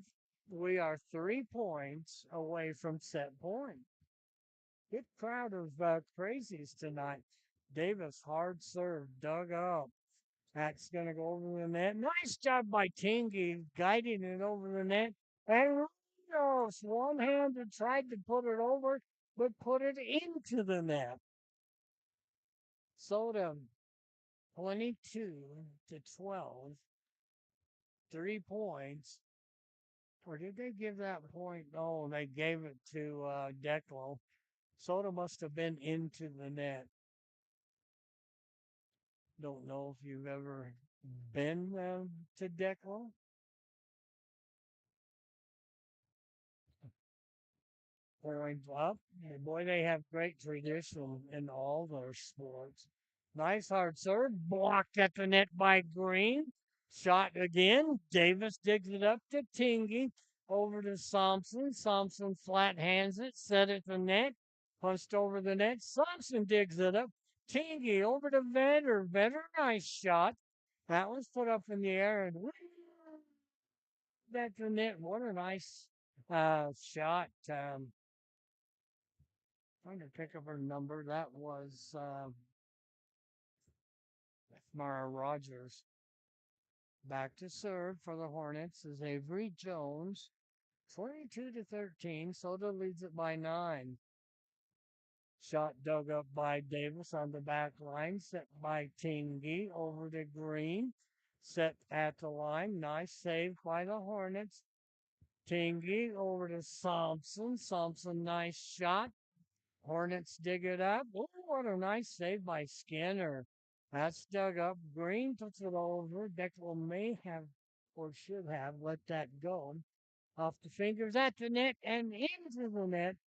We are 3 points away from set point. Good crowd of crazies tonight. Davis, hard serve, dug up. That's going to go over the net. Nice job by Tingy, guiding it over the net. And Rios, one-handed, tried to put it over, but put it into the net. Soda, 22-12. 3 points. Or did they give that point? Oh, they gave it to Declo. Soda must have been into the net. Don't know if you've ever been to Declo. Points up. And boy, they have great tradition in all their sports. Nice hard serve. Blocked at the net by Green. Shot again. Davis digs it up to Tingy. Over to Thompson. Thompson flat hands it. Set at the net. Punched over the net. Thompson digs it up. Tingy over to Vetter. Vetter, nice shot. That was put up in the air and at the net. What a nice shot. Trying to pick up her number. That was Mara Rogers. Back to serve for the Hornets is Avery Jones. 22-13. Soda leads it by 9. Shot dug up by Davis on the back line. Set by Tingy over to Green. Set at the line. Nice save by the Hornets. Tingy over to Thompson. Thompson, nice shot. Hornets dig it up. Oh, what a nice save by Skinner. That's dug up. Green puts it over. Declo may have or should have let that go. Off the fingers at the net and into the net.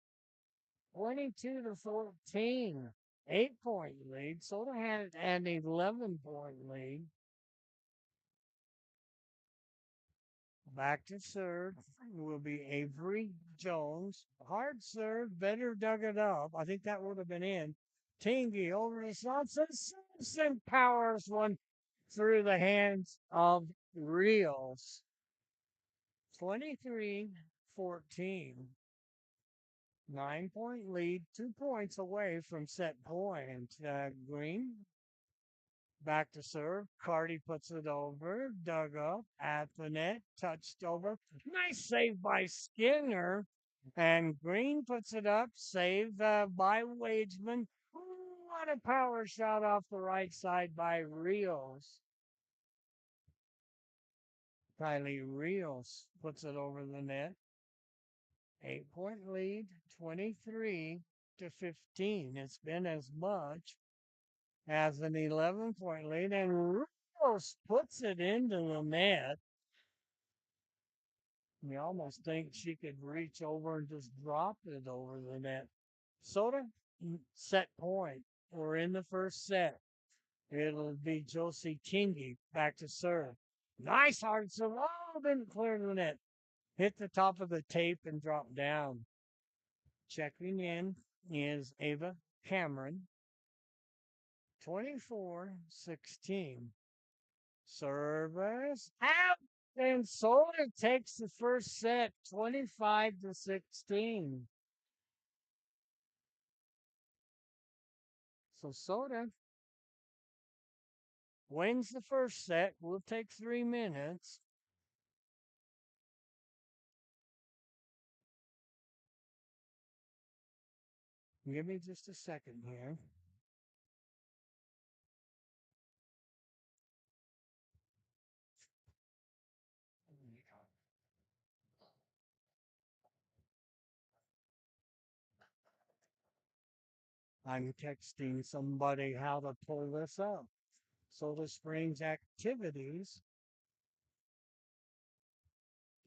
22-14. 8-point lead. Soda had an 11-point lead. Back to serve will be Avery Jones. Hard serve, better dug it up. I think that would have been in. Tingy over to Swanson. Simpson powers one through the hands of Reels. 23-14. 9-point lead, 2 points away from set point. Green back to serve. Cardi puts it over. Dug up at the net. Touched over. Nice save by Skinner. And Green puts it up. Save by Wageman. What a power shot off the right side by Rios. Kylie Rios puts it over the net. 8-point lead, 23-15. It's been as much as an 11-point lead, and Rios puts it into the net. You almost think she could reach over and just drop it over the net. Soda, set point. We're in the first set. It'll be Josie Kingy back to serve. Nice hard serve. Oh, didn't clear the net. Hit the top of the tape and drop down. Checking in is Ava Cameron. 24-16. Service out. And Soda takes the first set 25-16. So Soda wins the first set. Will take 3 minutes. Give me just a second here. I'm texting somebody how to pull this up. Soda Springs activities,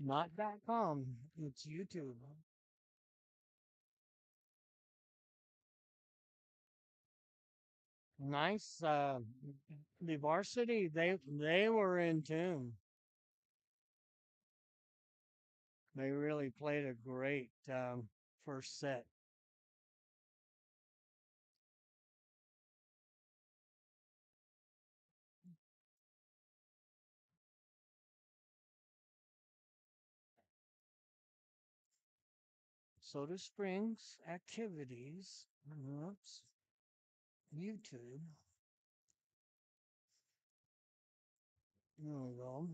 not.com. It's YouTube. Nice. The varsity, they were in tune. They really played a great first set. Soda Springs activities. Oops. YouTube. There we go.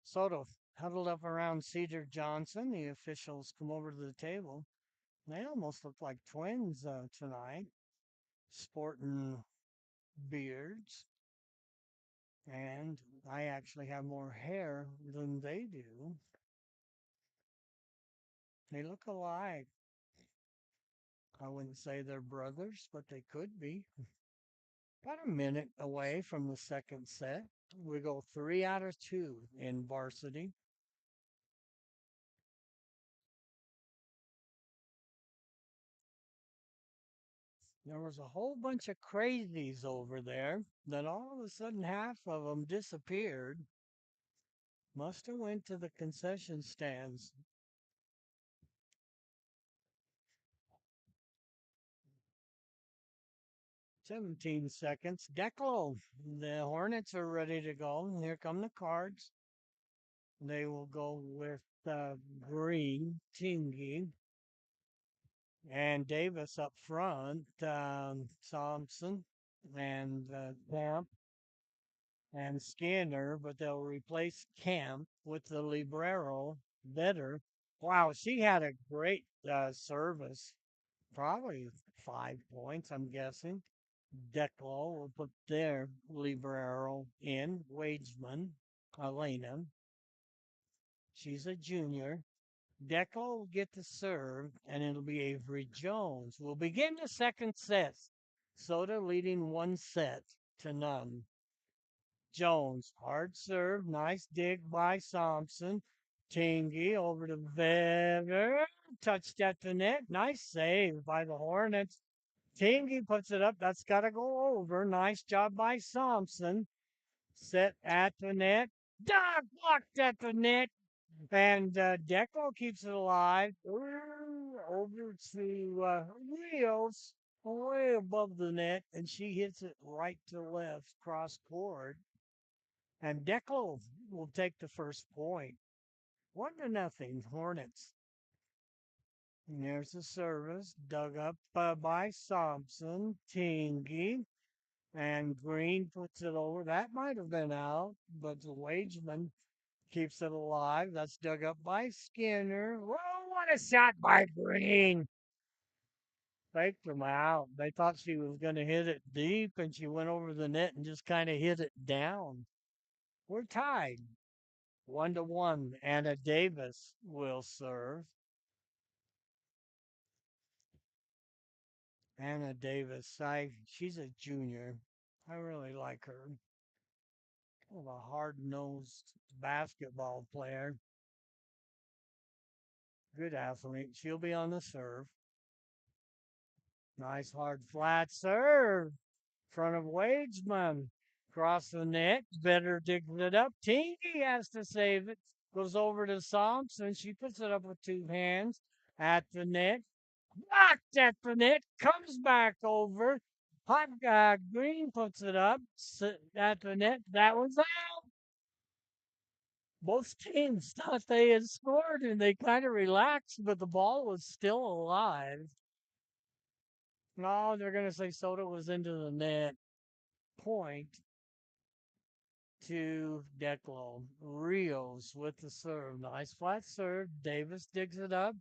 Soto huddled up around Cedar Johnson. The officials come over to the table. They almost look like twins tonight, sporting beards. And I actually have more hair than they do. They look alike. I wouldn't say they're brothers, but they could be. About a minute away from the second set. We go 3 out of 2 in varsity. There was a whole bunch of crazies over there. Then all of a sudden, half of them disappeared. Must have went to the concession stands. 17 seconds. Declo. The Hornets are ready to go. Here come the cards. They will go with Green, Tingy, and Davis up front. Thompson and Camp and Skinner, but they'll replace Camp with the Librero better. Wow, she had a great service. Probably 5 points, I'm guessing. Declo will put their Librero in. Wageman, Elena. She's a junior. Declo will get the serve, and it'll be Avery Jones. We'll begin the second set. Soda leading one set to none. Jones, hard serve, nice dig by Thompson. Tingy over to Vetter, touched at the net. Nice save by the Hornets. Tingy puts it up. That's got to go over. Nice job by Thompson. Set at the net. Dog blocked at the net. And Declo keeps it alive. Over to Rios, way above the net. And she hits it right to left, cross court. And Declo will take the first point. 1-0, Hornets. And there's the service dug up by Thompson, Tingy, and Green puts it over. That might have been out, but the Wageman keeps it alive. That's dug up by Skinner. Whoa, what a shot by Green! Faked him out. They thought she was going to hit it deep, and she went over the net and just kind of hit it down. We're tied 1-1. Anna Davis will serve. Anna Davis, she's a junior. I really like her. Kind of a hard-nosed basketball player. Good athlete. She'll be on the serve. Nice hard flat serve. Front of Wageman. Cross the net. Better digs it up. Tingy has to save it. Goes over to Thompson. She puts it up with two hands at the net. Blocked at the net. Comes back over. Hot Green puts it up at the net. That was out. Both teams thought they had scored and they kind of relaxed, but the ball was still alive. No, they're going to say Soto was into the net. Point to Declo. Rios with the serve. Nice flat serve. Davis digs it up.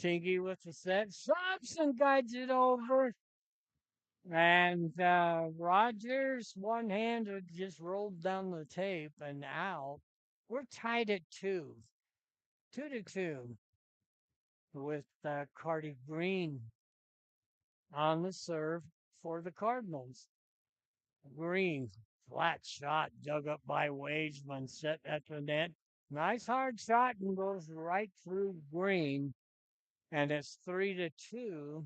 Tingy with the set. Thompson guides it over. And Rogers, one handed, just rolled down the tape and out. We're tied at 2-2, with Cardi Green on the serve for the Cardinals. Green, flat shot dug up by Wageman, set at the net. Nice hard shot and goes right through Green. And it's 3-2.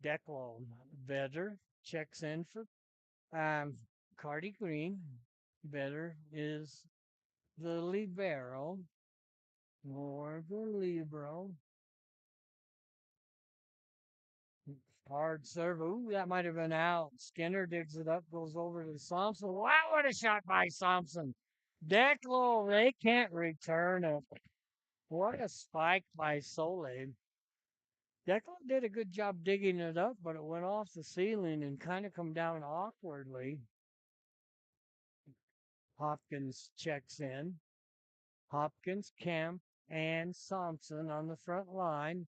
Declo Vetter checks in for Cardi Green. Vetter is the libero, or the libero. Hard serve. Ooh, that might have been out. Skinner digs it up, goes over to Thompson. Wow, what a shot by Thompson. Declo, they can't return it. What a spike by Soleil. Declo did a good job digging it up, but it went off the ceiling and kind of come down awkwardly. Hopkins checks in. Hopkins, Kemp, and Thompson on the front line.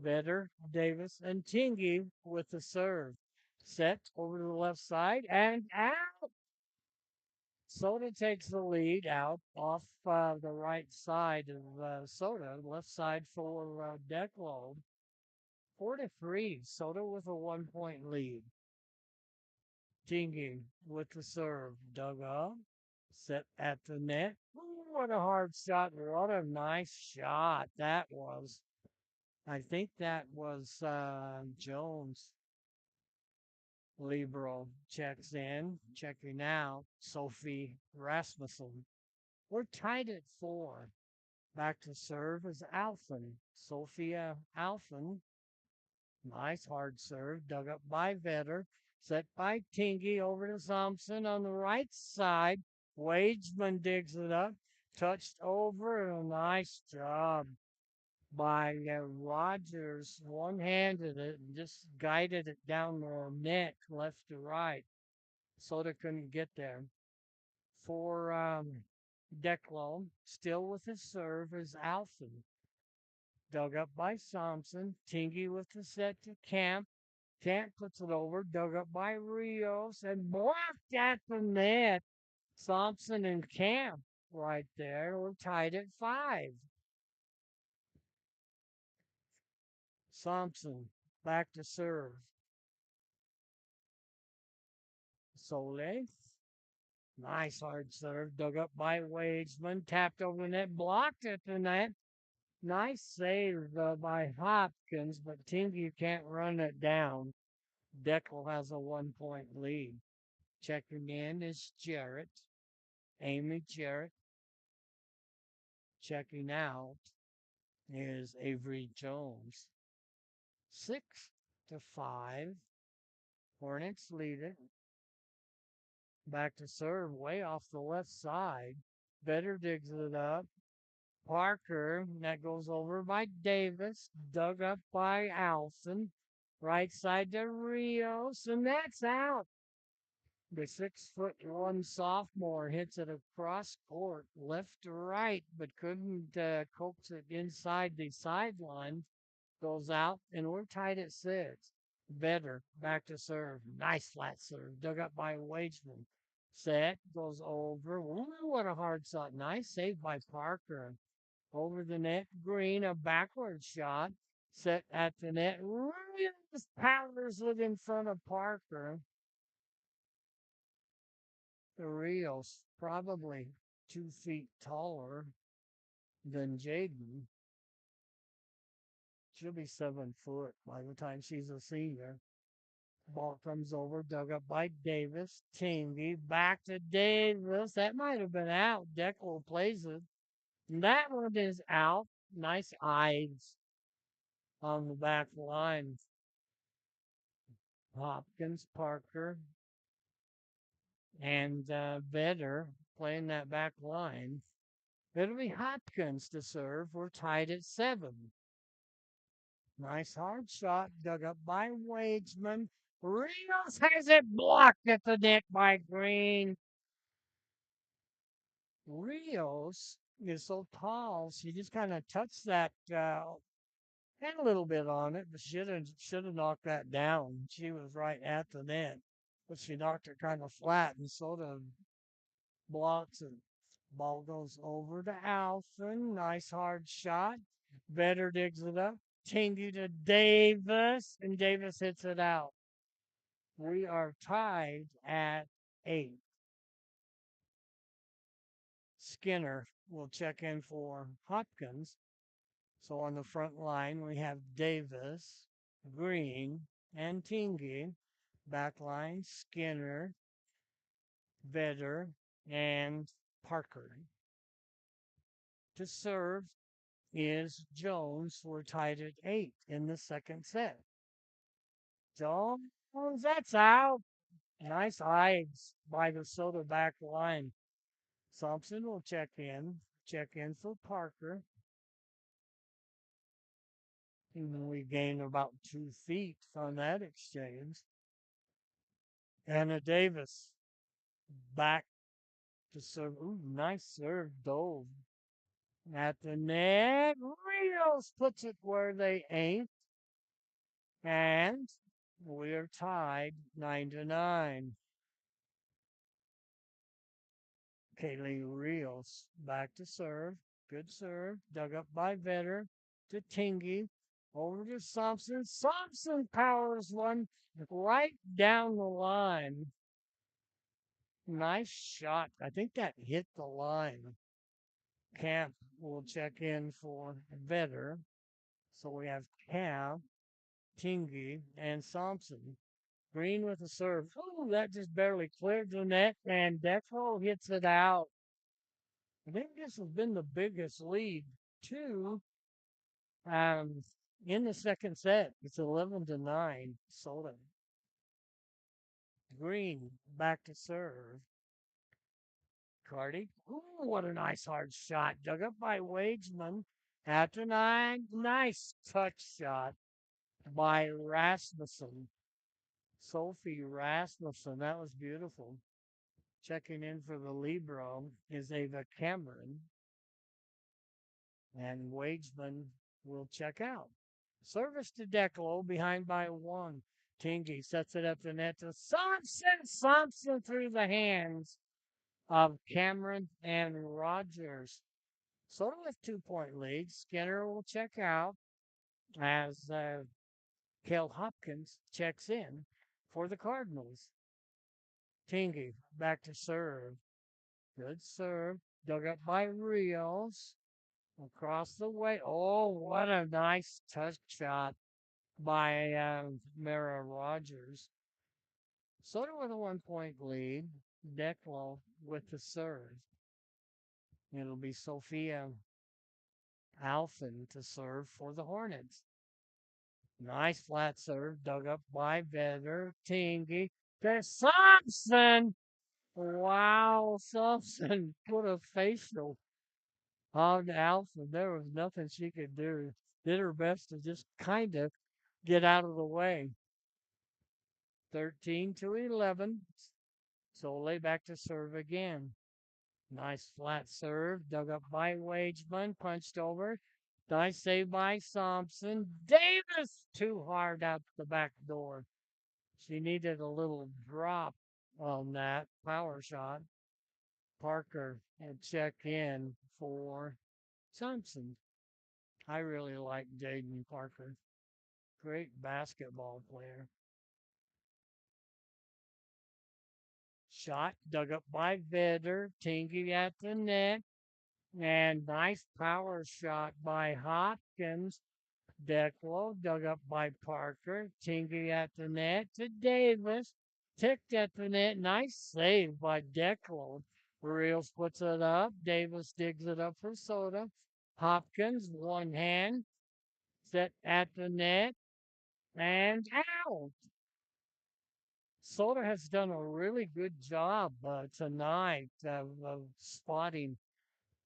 Vetter, Davis, and Tingy with the serve. Set over to the left side and out. Soda takes the lead out off the right side of Soda, left side for Declo. 4-3. Soda with a 1 point lead. Tingy with the serve. Dug up. Set at the net. Ooh, what a hard shot. What a nice shot that was. I think that was Jones. Libero checks in, checking out. Sophie Rasmussen. We're tied at 4. Back to serve is Alphen. Sophia Alphen. Nice hard serve, dug up by Vetter. Set by Tingy over to Thompson on the right side. Wageman digs it up. Touched over. A nice job by Rogers. One-handed it and just guided it down the net, left to right. Soda couldn't get there. For Declo, still with his serve, is Alphen. Dug up by Thompson. Tingy with the set to Camp. Camp puts it over. Dug up by Rios and blocked at the net. Thompson and Camp right there. We're tied at 5. Thompson back to serve. Soule. Nice hard serve. Dug up by Wagesman. Tapped over the net. Blocked at the net. Nice save by Hopkins, but Tingy can't run it down. Declo has a 1 point lead. Checking in is Jarrett. Amy Jarrett. Checking out is Avery Jones. 6-5. Hornets lead it. Back to serve, way off the left side. Better digs it up. Parker, that goes over by Davis. Dug up by Alson. Right side to Rios, and that's out. The 6'1" sophomore hits it across court, left to right, but couldn't coax it inside the sideline. Goes out, and we're tied at 6. Better back to serve. Nice flat serve. Dug up by Wageman. Set goes over. Ooh, what a hard shot. Nice save by Parker. Over the net. Green, a backward shot. Set at the net. Rios powers it in front of Parker. The Rios probably 2 feet taller than Jaden. She'll be 7 foot by the time she's a senior. Ball comes over, dug up by Davis. Tingy back to Davis. That might have been out. Declo plays it. That one is out. Nice eyes on the back line. Hopkins, Parker, and Vedder playing that back line. It'll be Hopkins to serve. We're tied at 7. Nice hard shot dug up by Wageman. Rios has it blocked at the net by Green. Rios is so tall, she just kind of touched that, had a little bit on it, but should have knocked that down. She was right at the net, but she knocked it kind of flat and sort of blocks it. Ball goes over to Alfred. Nice hard shot. Vedder digs it up. Tingy to Davis, and Davis hits it out. We are tied at 8. Skinner will check in for Hopkins. So on the front line, we have Davis, Green, and Tingy. Back line, Skinner, Vedder, and Parker. To serve is Jones. We're tied at 8 in the second set. Jones, that's out. Nice eyes by the Soda back line. Thompson will check in. Check in for Parker. And we gained about 2 feet on that exchange. Anna Davis back to serve. Ooh, nice serve, Dove. At the net, Rios puts it where they ain't. And we're tied 9-9. Kaylee Rios back to serve. Good serve. Dug up by Vetter to Tingy. Over to Thompson. Thompson powers one right down the line. Nice shot. I think that hit the line. Camp will check in for Vetter. So we have Camp, Tingy, and Thompson. Green with the serve. Oh, that just barely cleared the net, and Declo hits it out. I think this has been the biggest lead, too, um, in the second set. It's 11-9. Soda. Green back to serve. Cardi. Ooh, what a nice hard shot. Dug up by Wageman. After 9. Nice touch shot by Rasmussen. Sophie Rasmussen. That was beautiful. Checking in for the Libro is Ava Cameron. And Wageman will check out. Service to Declo, behind by 1. Tingy sets it up the net to Thompson. Thompson through the hands of Cameron and Rogers. Sort of with 2 point lead. Skinner will check out. as Kel Hopkins checks in for the Cardinals. Tingy back to serve. Good serve. Dug up by Rios. Across the way. Oh, what a nice touch shot by Mara Rogers. Soto with a 1 point lead. Declo with the serve. It'll be Sophia Alphen to serve for the Hornets. Nice flat serve, dug up by Vetter. Tingy to Thompson. Wow, Thompson put a facial on Alphen. There was nothing she could do. Did her best to just kind of get out of the way. 13-11. So lay back to serve again. Nice flat serve, dug up by Wageman, punched over. Nice save by Thompson. Davis too hard out the back door. She needed a little drop on that power shot. Parker had check in for Thompson. I really like Jaden Parker. Great basketball player. Shot dug up by Vetter. Tingy at the net. And nice power shot by Hopkins. Declo dug up by Parker. Tingy at the net to Davis. Ticked at the net. Nice save by Declo. Reels puts it up. Davis digs it up for Soda. Hopkins, one hand, set at the net, and out. Soda has done a really good job tonight of spotting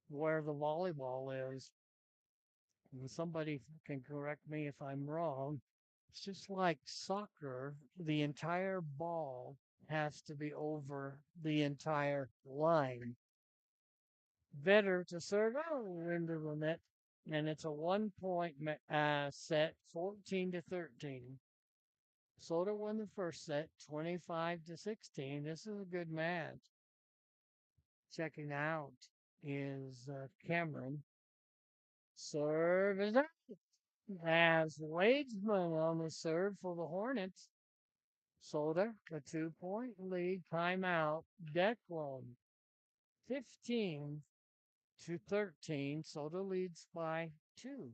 where the volleyball is. And somebody can correct me if I'm wrong. It's just like soccer, the entire ball has to be over the entire line. Better to serve into the net, and it's a 1 point set, 14-13. Soda won the first set, 25-16. This is a good match. Checking out is Cameron. Serve is up as Waitsman on the serve for the Hornets. Soda, a 2 point lead, timeout. Declo, 15-13. Soda leads by 2.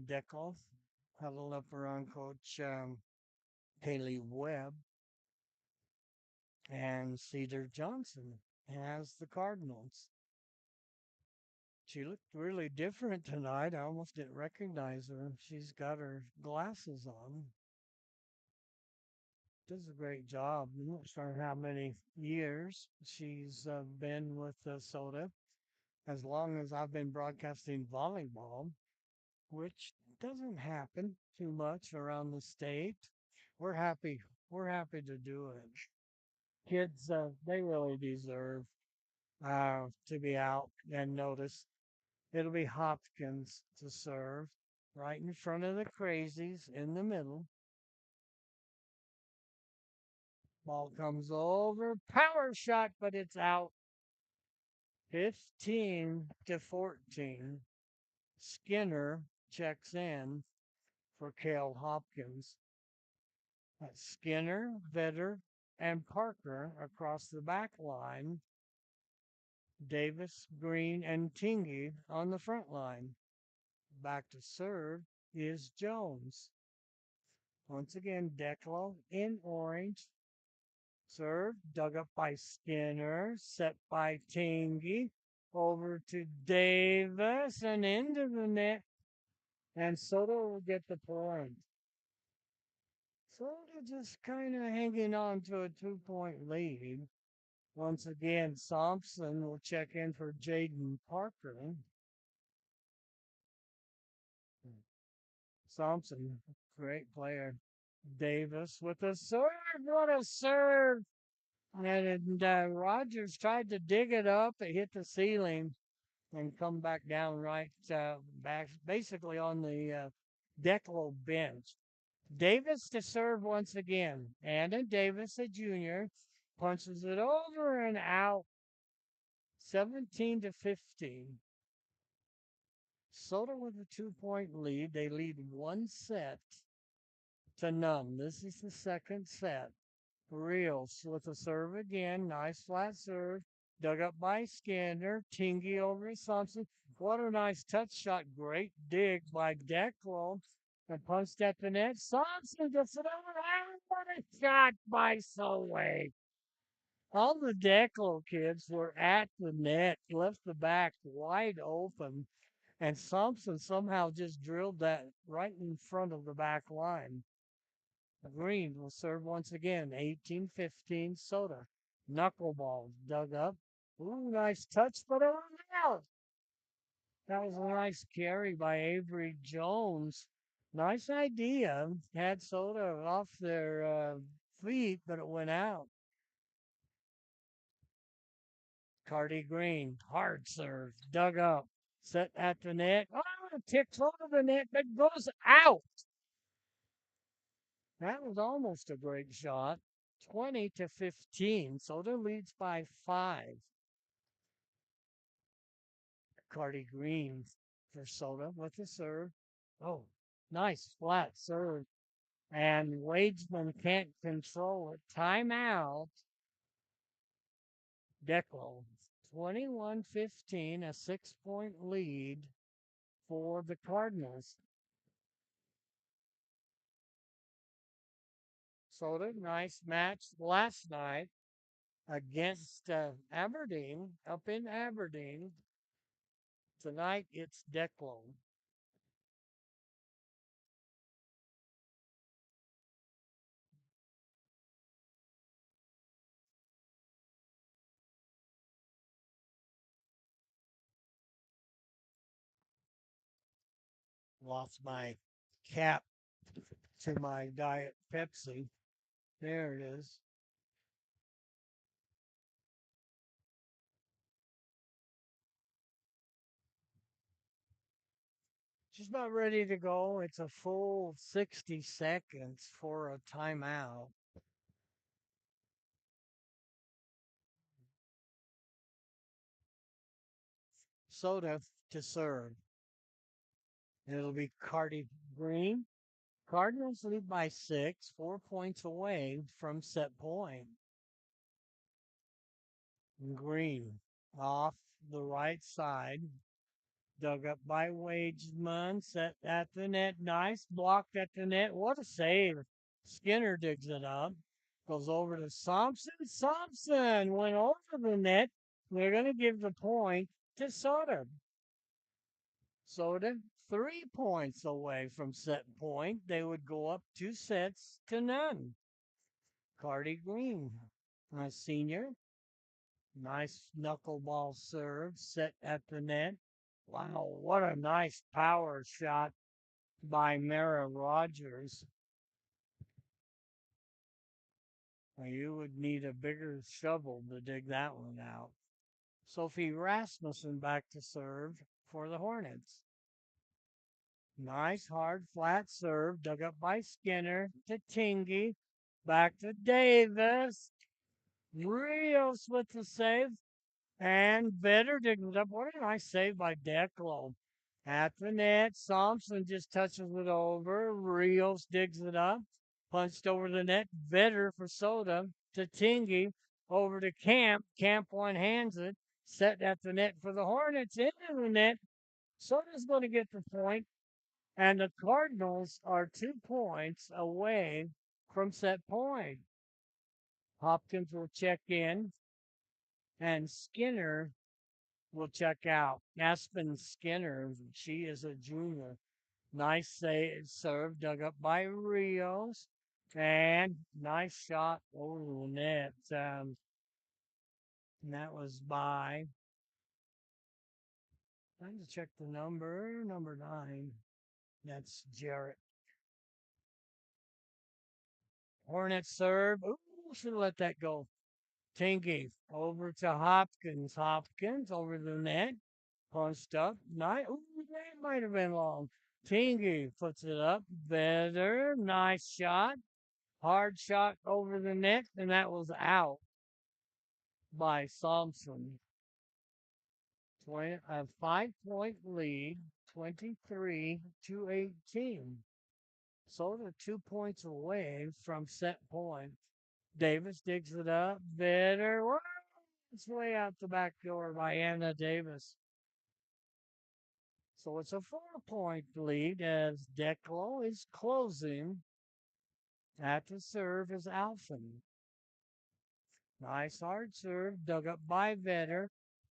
Declo huddled up around Coach Haley Webb and Cedar Johnson as the Cardinals. She looked really different tonight. I almost didn't recognize her. She's got her glasses on. Does a great job. I'm not sure how many years she's been with Soda. As long as I've been broadcasting volleyball, which doesn't happen too much around the state. We're happy. We're happy to do it. Kids, they really deserve to be out and noticed. It'll be Hopkins to serve right in front of the crazies in the middle. Ball comes over, power shot, but it's out. 15-14. Skinner checks in for Cale Hopkins. That's Skinner, Vetter, and Parker across the back line. Davis, Green, and Tingy on the front line. Back to serve is Jones. Once again, Declo in orange. Serve dug up by Skinner, set by Tingy. Over to Davis and into the net. And Soto will get the point. Soto just kind of hanging on to a 2 point lead. Once again, Thompson will check in for Jaden Parker. Thompson, great player. Davis with a serve. What a serve! And Rogers tried to dig it up. It hit the ceiling. and come back down right back, basically on the Declo bench. Davis to serve once again. Andon Davis, a junior, punches it over and out, 17-15. Soda with a 2 point lead. They lead one set to none. This is the second set. Reels with a serve again. Nice flat serve. Dug up by Skinner. Tingy over to Thompson. What a nice touch shot. Great dig by Declo. And punched at the net. Thompson gets it over. And what a shot by Solway. All the Declo kids were at the net, left the back wide open. And Thompson somehow just drilled that right in front of the back line. Green will serve once again, 18-15 Soda. Knuckleball dug up. Ooh, nice touch, but it was out. That was a nice carry by Avery Jones. Nice idea. Had Soda off their feet, but it went out. Cardi Green, hard serve, dug up, set at the net. Oh, it ticks over the net, but goes out. That was almost a great shot. 20-15. Soda leads by 5. Cardi Green for Soda with the serve. Oh, nice flat serve. And Wageman can't control it. Timeout. Declo. 21-15, a 6 point lead for the Cardinals. Soda, nice match last night against Aberdeen, up in Aberdeen. Tonight it's Declo. Lost my cap to my Diet Pepsi. There it is. Just about ready to go. It's a full 60 seconds for a timeout. Soda to serve. It'll be Cardi Green. Cardinals lead by 6, 4 points away from set point. Green off the right side. Dug up by Wageman, set at the net. Nice, blocked at the net. What a save. Skinner digs it up. Goes over to Thompson. Thompson went over the net. They're going to give the point to Soda. Soda, 3 points away from set point. They would go up 2 sets to none. Cardi Green, my senior. Nice knuckleball serve set at the net. Wow, what a nice power shot by Mara Rogers. You would need a bigger shovel to dig that one out. Sophie Rasmussen back to serve for the Hornets. Nice hard flat serve dug up by Skinner to Tingy. Back to Davis. Rios with the save. And Vetter digging it up. What a nice save by Declo. At the net, Thompson just touches it over. Rios digs it up. Punched over the net. Vetter for Soda to Tingy. Over to Camp. Camp one hands it. Set at the net for the Hornets. Into the net. Soda's going to get the point. And the Cardinals are 2 points away from set point. Hopkins will check in. And Skinner will check out. Aspen Skinner, she is a junior. Nice save, serve dug up by Rios. And nice shot over the net. And that was by, I have to check the number 9. That's Jarrett. Hornet serve. Ooh, should have let that go. Tinky over to Hopkins. Hopkins over the net. Punched up. Nice. Ooh, that might have been long. Tingy puts it up. Better. Nice shot. Hard shot over the net, and that was out by Thompson. a 5 point lead, 23 to 18. So they're 2 points away from set point. Davis digs it up. Better. It's way out the back door by Anna Davis. So it's a 4 point lead as Declo is closing at the serve is Alphen. Nice hard serve, dug up by Vetter.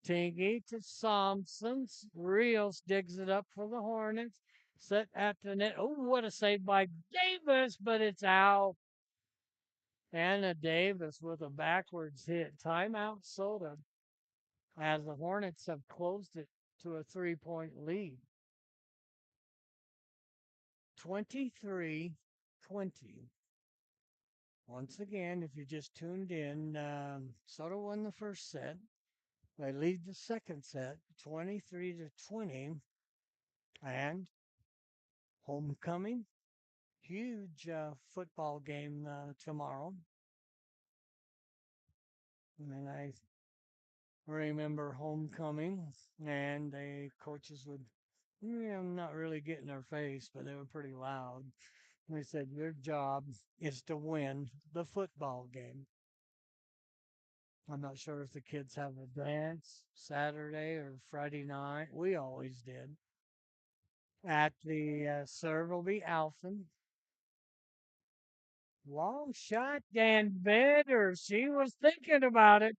Tingy to Thompson. Rios digs it up for the Hornets. Set at the net. Oh, what a save by Davis, but it's out. Anna Davis with a backwards hit. Timeout Soda as the Hornets have closed it to a 3 point lead. 23-20. Once again, if you just tuned in, Soda won the first set. They lead the second set 23-20. And homecoming, huge football game tomorrow. And I remember homecoming, and the coaches would, not really get in their face, but they were pretty loud. They said, your job is to win the football game. I'm not sure if the kids have a dance Saturday or Friday night. We always did. At the serve will be Alphen. Long shot, Dan Better. She was thinking about it,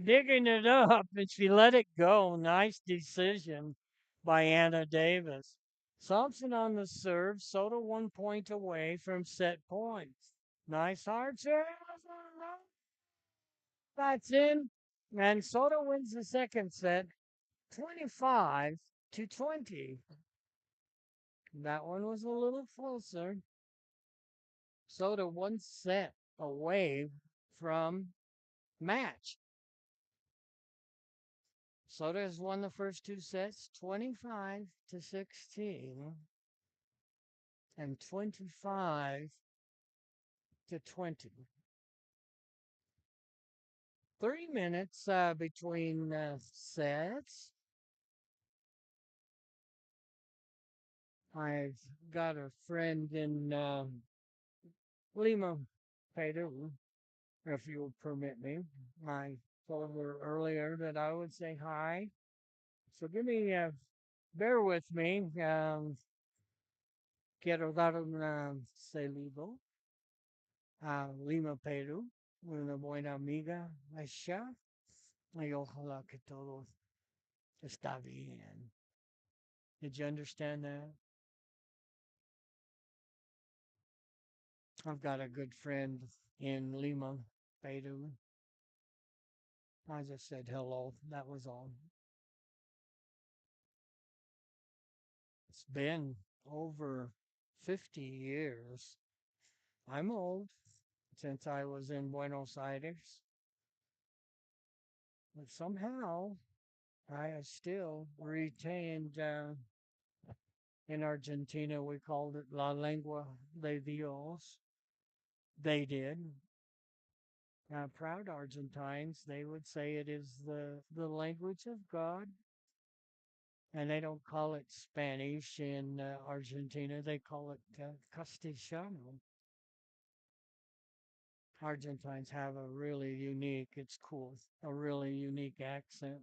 digging it up, and she let it go. Nice decision by Anna Davis. Thompson on the serve. Soda 1 point away from set points. Nice hard serve. That's in. And Soda wins the second set 25-20. That one was a little closer. Soda 1 set away from match. Soda has won the first 2 sets 25-16 and 25-20. 3 minutes between sets. I've got a friend in Lima, Peru, if you'll permit me. I told her earlier that I would say hi. So bear with me. Quiero dar un saludo a Lima, Perú, una buena amiga allá. Y ojalá que todo está bien. Did you understand that? I've got a good friend in Lima, Peru. I just said hello. That was all. It's been over 50 years. I'm old since I was in Buenos Aires, but somehow I have still retained. In Argentina, we called it La Lengua de Dios. They did. Proud Argentines, they would say it is the language of God. And they don't call it Spanish in Argentina, they call it Castellano. Argentines have a really unique, it's cool, a really unique accent.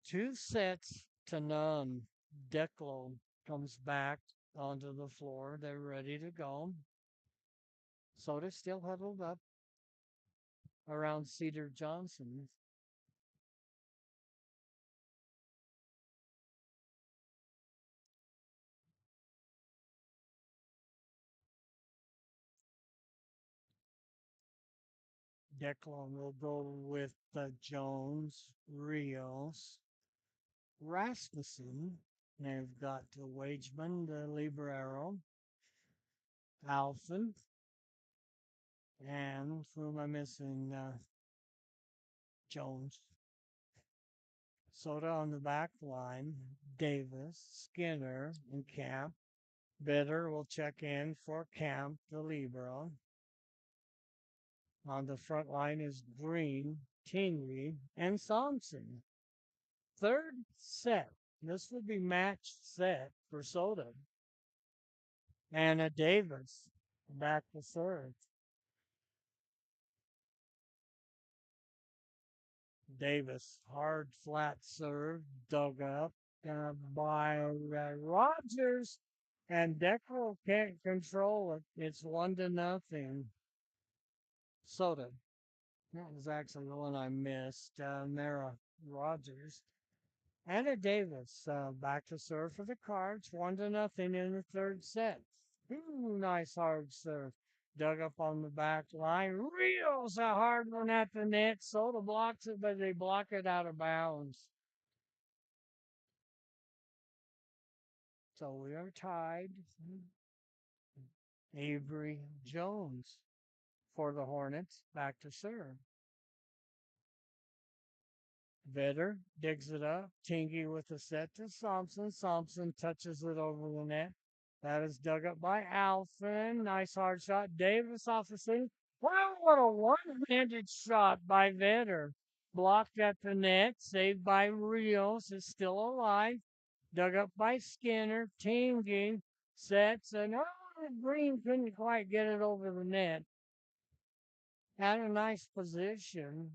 2 sets to none. Declo comes back onto the floor. They're ready to go. Soda's still huddled up around Cedar Johnson. Declan will go with Jones, Rios, Rasmussen. They've got Wageman, the Librero, Alphen, and who am I missing? Jones. Soda on the back line, Davis, Skinner, and Camp. Bitter will check in for Camp, the libero. On the front line is Green, Tingley, and Thompson. Third set. This would be match set for Soda. Anna Davis back to serve. Davis, hard flat serve, dug up by Rogers, and Declo can't control it. It's 1-0. Soda. That was actually the one I missed. Mara Rogers. Anna Davis back to serve for the Cards, 1-0 in the third set. Ooh, nice hard serve. Dug up on the back line. Reels a hard one at the net. Soda blocks it, but they block it out of bounds. So we are tied. Avery Jones for the Hornets back to serve. Vetter digs it up. Tingy with the set to Thompson. Thompson touches it over the net. That is dug up by Alfin. Nice hard shot. Davis off the seam. Wow, what a one-handed shot by Vetter. Blocked at the net. Saved by Rios. Is still alive. Dug up by Skinner. Tingy sets. And oh, Green couldn't quite get it over the net. Had a nice position,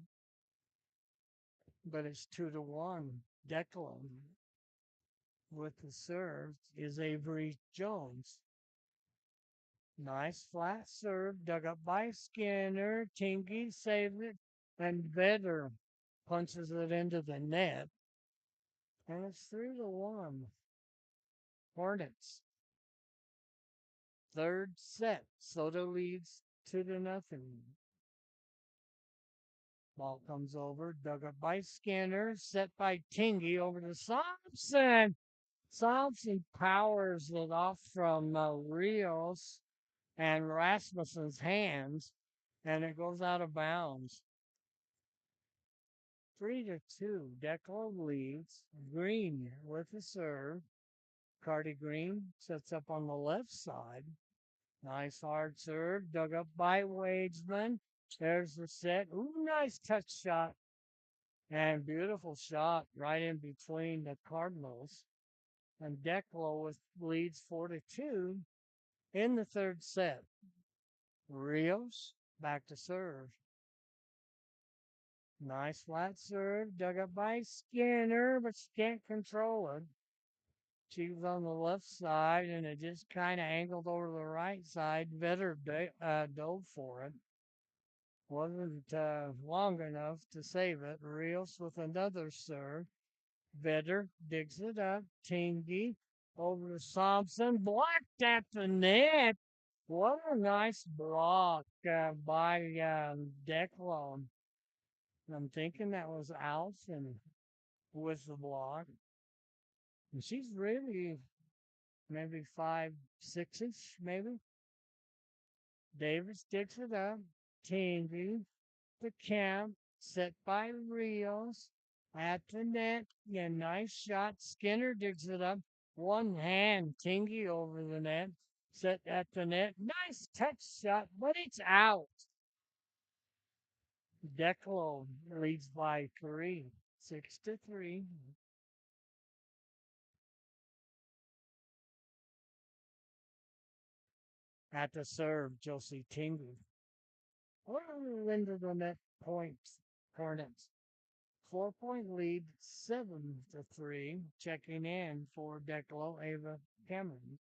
but it's 2-1. Declo with the serve is Avery Jones. Nice flat serve, dug up by Skinner. Tinky saved it, and Vetter punches it into the net. And it's 3-1. Hornets. Third set. Soda leads 2-0. Ball comes over, dug up by Skinner, set by Tingy over to Thompson. Thompson powers it off from Rios and Rasmussen's hands, and it goes out of bounds. 3-2. Declo leads. Green with the serve. Cardi Green sets up on the left side. Nice hard serve, dug up by Wadesman. There's the set. Ooh, nice touch shot. And beautiful shot right in between the Cardinals. And Declo leads 4-2 in the third set. Rios back to serve. Nice flat serve, dug up by Skinner, but she can't control it. She was on the left side, and it just kind of angled over to the right side. Vetter dove for it. Wasn't long enough to save it. Rios with another serve. Vetter digs it up. Tingy over to Thompson. Blocked at the net. What a nice block by Declo. I'm thinking that was Alfin with the block. And she's really maybe 5'6", maybe. Davis digs it up. Tingy, the Camp, set by Rios. At the net, yeah, nice shot. Skinner digs it up. One hand, Tingy over the net. Set at the net. Nice touch shot, but it's out. Declo leads by 3, 6-3. At the serve, Josie Tingy. Into the net points. Hornets. 4-point lead, 7-3. Checking in for Declo, Ava Cameron.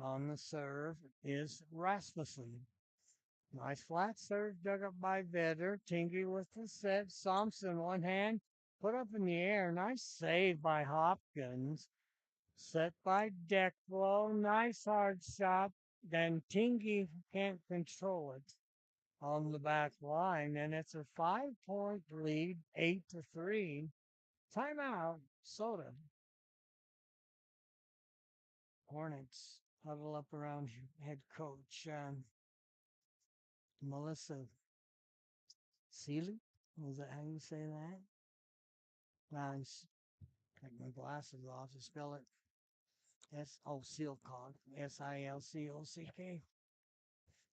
On the serve is Rasmussen. Nice flat serve dug up by Vetter. Tingy with the set. Thompson, one hand, put up in the air. Nice save by Hopkins. Set by Declo. Nice hard shot. Then Tingy can't control it on the back line. And it's a 5-point lead, 8-3. Timeout, Soda. Hornets huddle up around head coach Melissa Sealy? Was that how you say that? Nice. Take my glasses off to spell it. Silcock. Silcock.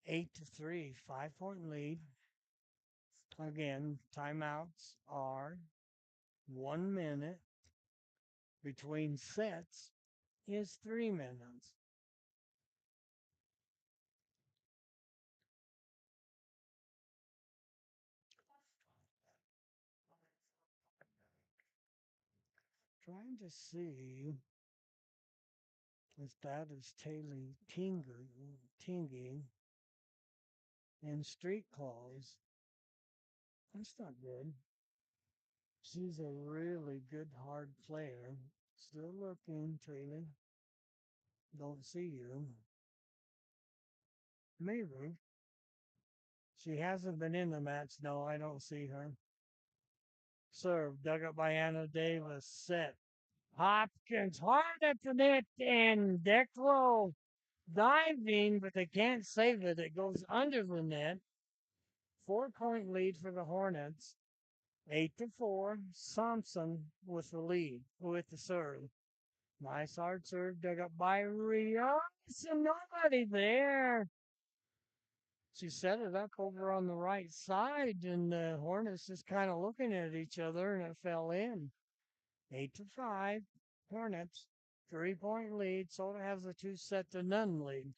8-3, 5 point lead. Again, timeouts are 1 minute. Between sets is 3 minutes. Trying to see if that is Taylor Tinging in street clothes. That's not good. She's a really good hard player. Still looking, Taylor. Don't see you. Maybe. She hasn't been in the match. No, I don't see her. Serve. Dug up by Anna Davis. Set. Hopkins hard at the net and Declo diving, but they can't save it. It goes under the net. 4 point lead for the Hornets. 8-4. Thompson with the lead, with the serve. Nice hard serve dug up by Rios and nobody there. She set it up over on the right side, and the Hornets just kind of looking at each other, and it fell in. 8-5. Hornets, 3 point lead. Soda has a 2-set-to-none lead.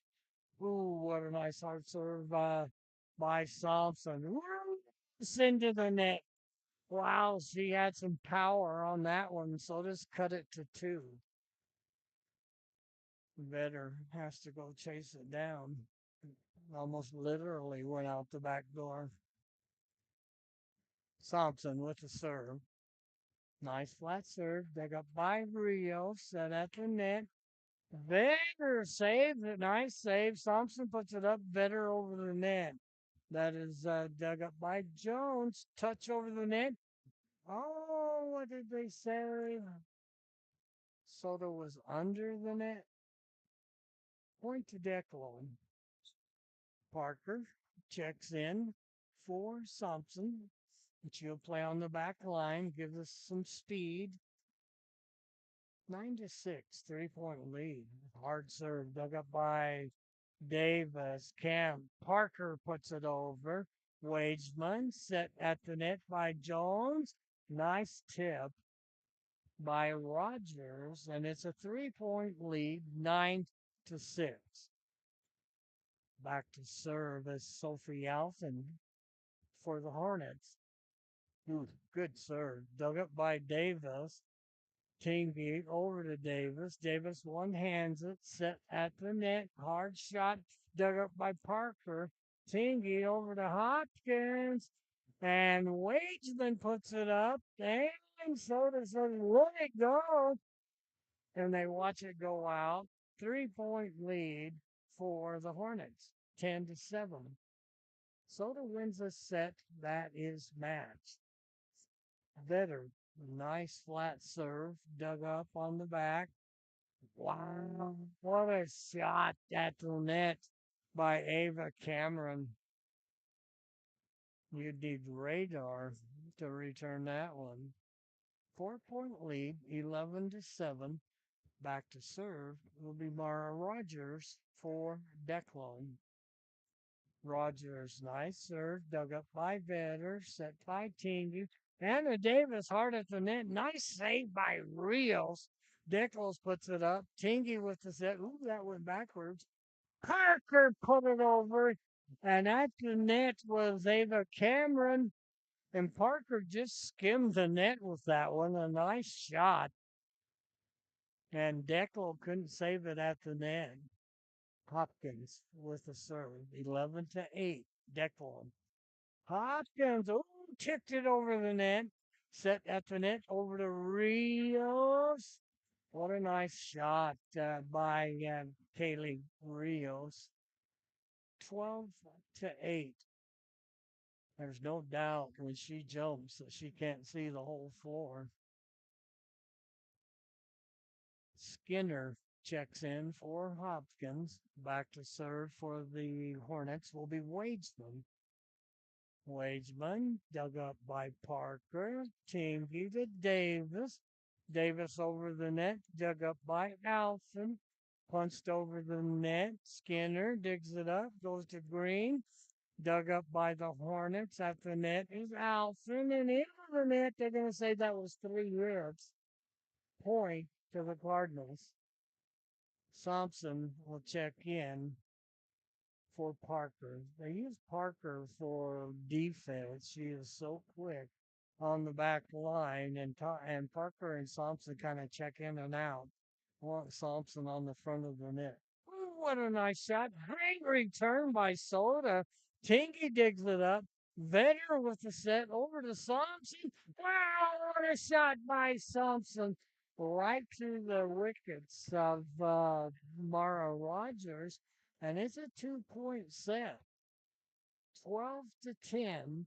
Ooh, what a nice hard serve by Thompson. Into the net. Wow, she had some power on that one, so just cut it to 2. Vetter has to go chase it down. Almost literally went out the back door. Thompson with the serve. Nice flat serve. Dug up by Rio. Set at the net. Vetter saves it. Nice save. Thompson puts it up. Vetter over the net. That is dug up by Jones. Touch over the net. Oh, what did they say? Soto was under the net. Point to Declo. Parker checks in for Thompson. She'll play on the back line, gives us some speed. 9-6, 3 point lead. Hard serve dug up by Davis. Cam Parker puts it over. Wageman set at the net by Jones. Nice tip by Rogers, and it's a 3 point lead, 9-6. Back to serve as Sophie Alphen for the Hornets. Ooh, good serve. Dug up by Davis. Kingeet over to Davis. Davis one hands it, set at the net. Hard shot dug up by Parker. Kingeet over to Hopkins. And Wageman puts it up. And so does let it go. And they watch it go out. 3 point lead for the Hornets. 10-7. Soda wins a set that is matched. Vetter, nice flat serve, dug up on the back. Wow, what a shot at the net by Ava Cameron. You need radar to return that one. 4 point lead, 11-7. Back to serve will be Mara Rogers for Declo. Rogers, nice serve, dug up by Vetter, set by Tingy. Anna Davis hard at the net. Nice save by Rios. Dickles puts it up. Tingy with the set. Ooh, that went backwards. Parker put it over. And at the net was Ava Cameron. And Parker just skimmed the net with that one. A nice shot. And Deckel couldn't save it at the net. Hopkins with the serve. 11-8. Deckel. Hopkins, oh, tipped it over the net. Set at the net over to Rios. What a nice shot by Kaylee Rios. 12-8. There's no doubt when she jumps that she can't see the whole floor. Skinner checks in for Hopkins. Back to serve for the Hornets will be Wageman. Wageman, dug up by Parker. Tingy to Davis. Davis over the net, dug up by Alfin. Punched over the net. Skinner digs it up, goes to Green. Dug up by the Hornets. At the net is Alfin. And into the net, they're going to say that was 3 yards. Point to the Cardinals. Thompson will check in for Parker. They use Parker for defense. She is so quick on the back line, and Parker and Thompson kind of check in and out. Want Thompson on the front of the net. Ooh, what a nice shot. Great return by Soda. Tingy digs it up. Vedder with the set over to Thompson. Wow, what a shot by Thompson. Right to the wickets of Mara Rogers. And it's a 2-point set. 12-10.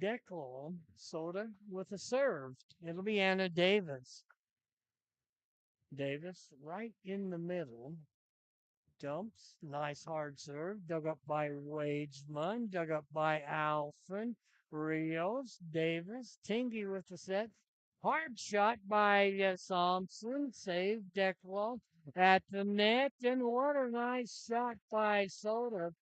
Declo, Soda with a serve. It'll be Anna Davis. Davis right in the middle. Dumps. Nice hard serve. Dug up by Wageman. Dug up by Alfred. Rios. Davis. Tingy with the set. Hard shot by Thompson. Saved Declo at the net. And what a nice shot by Soda.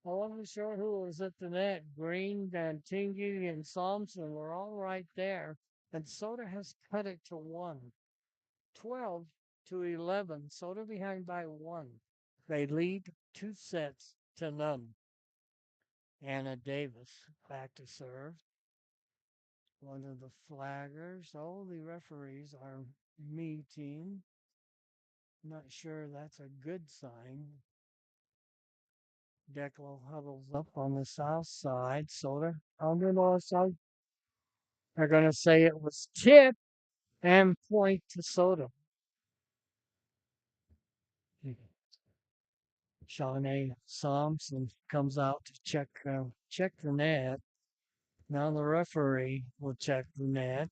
I wasn't sure who was at the net. Green and Tingy and Thompson were all right there. And Soda has cut it to 12-11. Soda behind by 1. They lead 2-0. Anna Davis back to serve. One of the flaggers. All the referees are meeting. Not sure that's a good sign. Declo huddles up on the south side. Soda on the north side. They're going to say it was tipped and point to Soda. Shawnee Thompson comes out to check the net. Now the referee will check the net.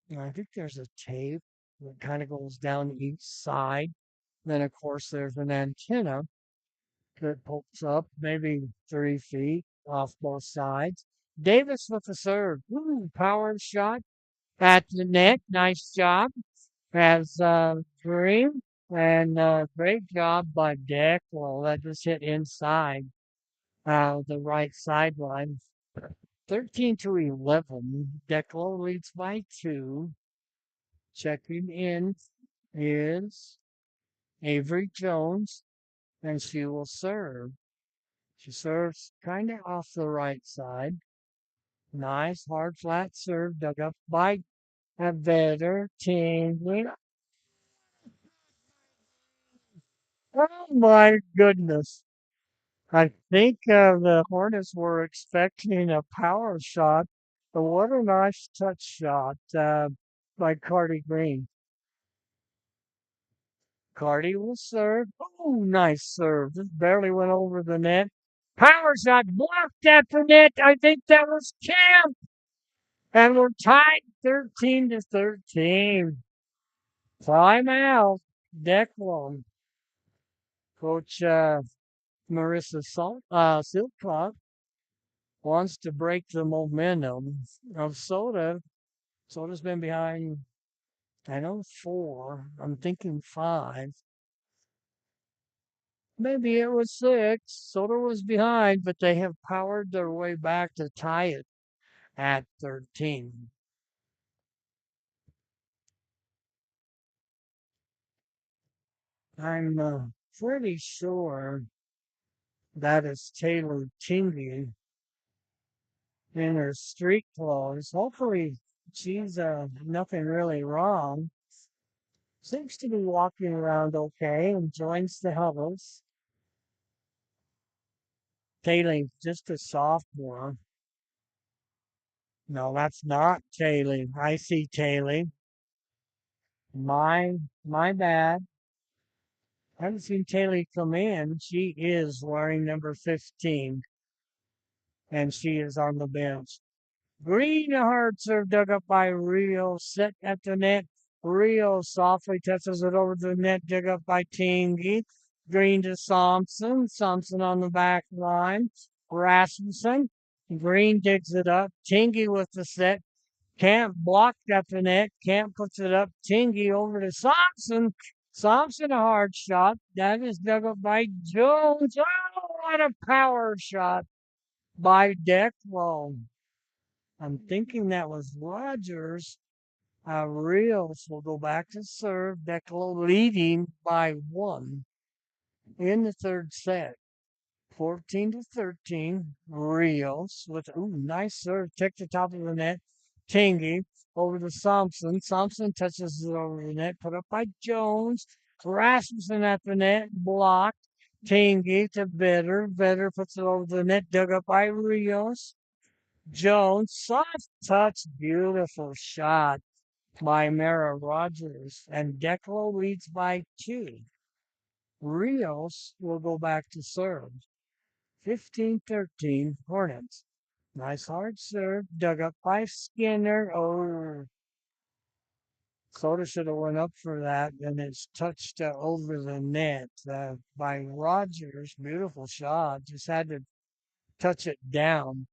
And I think there's a tape that kind of goes down each side. Then, of course, there's an antenna that pokes up maybe 3 feet off both sides. Davis with the serve. Ooh, power shot at the net. Nice job. As Green. And great job by Declo. That just hit inside the right sideline. 13-11. Declo leads by 2. Checking in is Avery Jones, and she will serve. She serves kind of off the right side. Nice, hard, flat serve dug up by a better team. Oh my goodness. I think the Hornets were expecting a power shot, but what a nice touch shot by Cardi Green. Cardi will serve. Oh, nice serve. Just barely went over the net. Power shot blocked at the net. I think that was Camp. And we're tied 13-13. Timeout. Declan. Coach Marissa Silcock wants to break the momentum of Soda. Soda's been behind, I know, 4. I'm thinking 5. Maybe it was 6. Soda was behind, but they have powered their way back to tie it at 13. I'm pretty sure that is Taylor Tingley in her street clothes. Hopefully, she's nothing really wrong. Seems to be walking around okay and joins the huddles. Taylor, just a sophomore. No, that's not Taylor. I see Taylor. My bad. I haven't seen Taylor come in. She is wearing number 15, and she is on the bench. Green, a hard serve dug up by Rio, set at the net. Rio softly touches it over the net, dug up by Tingy. Green to Thompson. Thompson on the back line. Rasmussen. Green digs it up. Tingy with the set. Camp blocked at the net. Camp puts it up. Tingy over to Thompson. Thompson a hard shot. That is dug up by Jones. Oh, what a power shot by Declo. I'm thinking that was Rogers. Rios will go back to serve. Declo leading by one in the third set. 14-13. Rios with nice serve. Take the top of the net. Tingy over to Thompson. Thompson touches it over the net. Put up by Jones. Rasmussen at the net. Blocked. Tingy to Vetter. Vetter puts it over the net. Dug up by Rios. Jones. Soft touch. Beautiful shot by Mara Rogers. And Declo leads by two. Rios will go back to serve. 15-13 Hornets. Nice hard serve, dug up by Skinner. Oh, Soda should have went up for that, and it's touched over the net by Rogers. Beautiful shot. Just had to touch it down.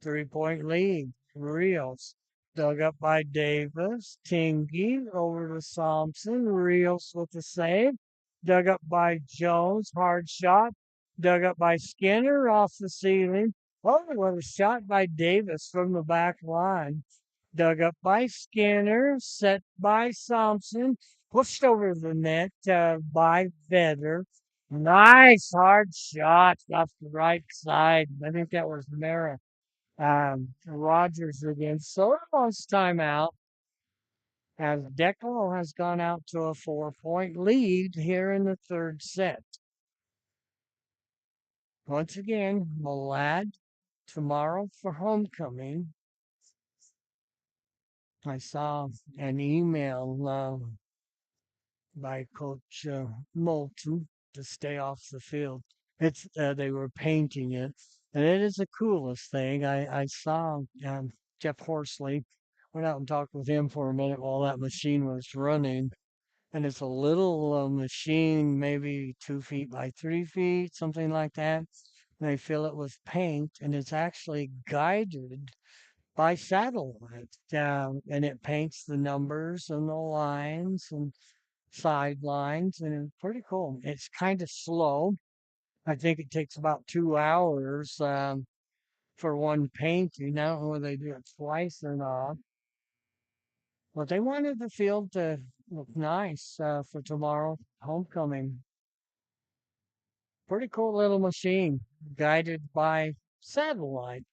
3-point lead. Rios. Dug up by Davis. Tingy over to Thompson. Rios with the save. Dug up by Jones. Hard shot. Dug up by Skinner off the ceiling. Oh, what a shot by Davis from the back line. Dug up by Skinner. Set by Thompson. Pushed over the net by Vetter. Nice hard shot off the right side. I think that was Merritt. Rogers again. Soda wants timeout as Declo has gone out to a 4-point lead here in the third set. Once again, Malad tomorrow for homecoming. I saw an email by Coach Moulton to stay off the field. It's they were painting it, and it is the coolest thing. I saw Jeff Horsley. Went out and talked with him for a minute while that machine was running, and it's a little machine, maybe 2 feet by 3 feet, something like that. And they fill it with paint, and it's actually guided by satellite, and it paints the numbers and the lines and sidelines, and it's pretty cool. It's kind of slow. I think it takes about 2 hours for one painting. I don't know whether they do it twice or not, but they wanted the field to look nice for tomorrow homecoming. Pretty cool little machine guided by satellite.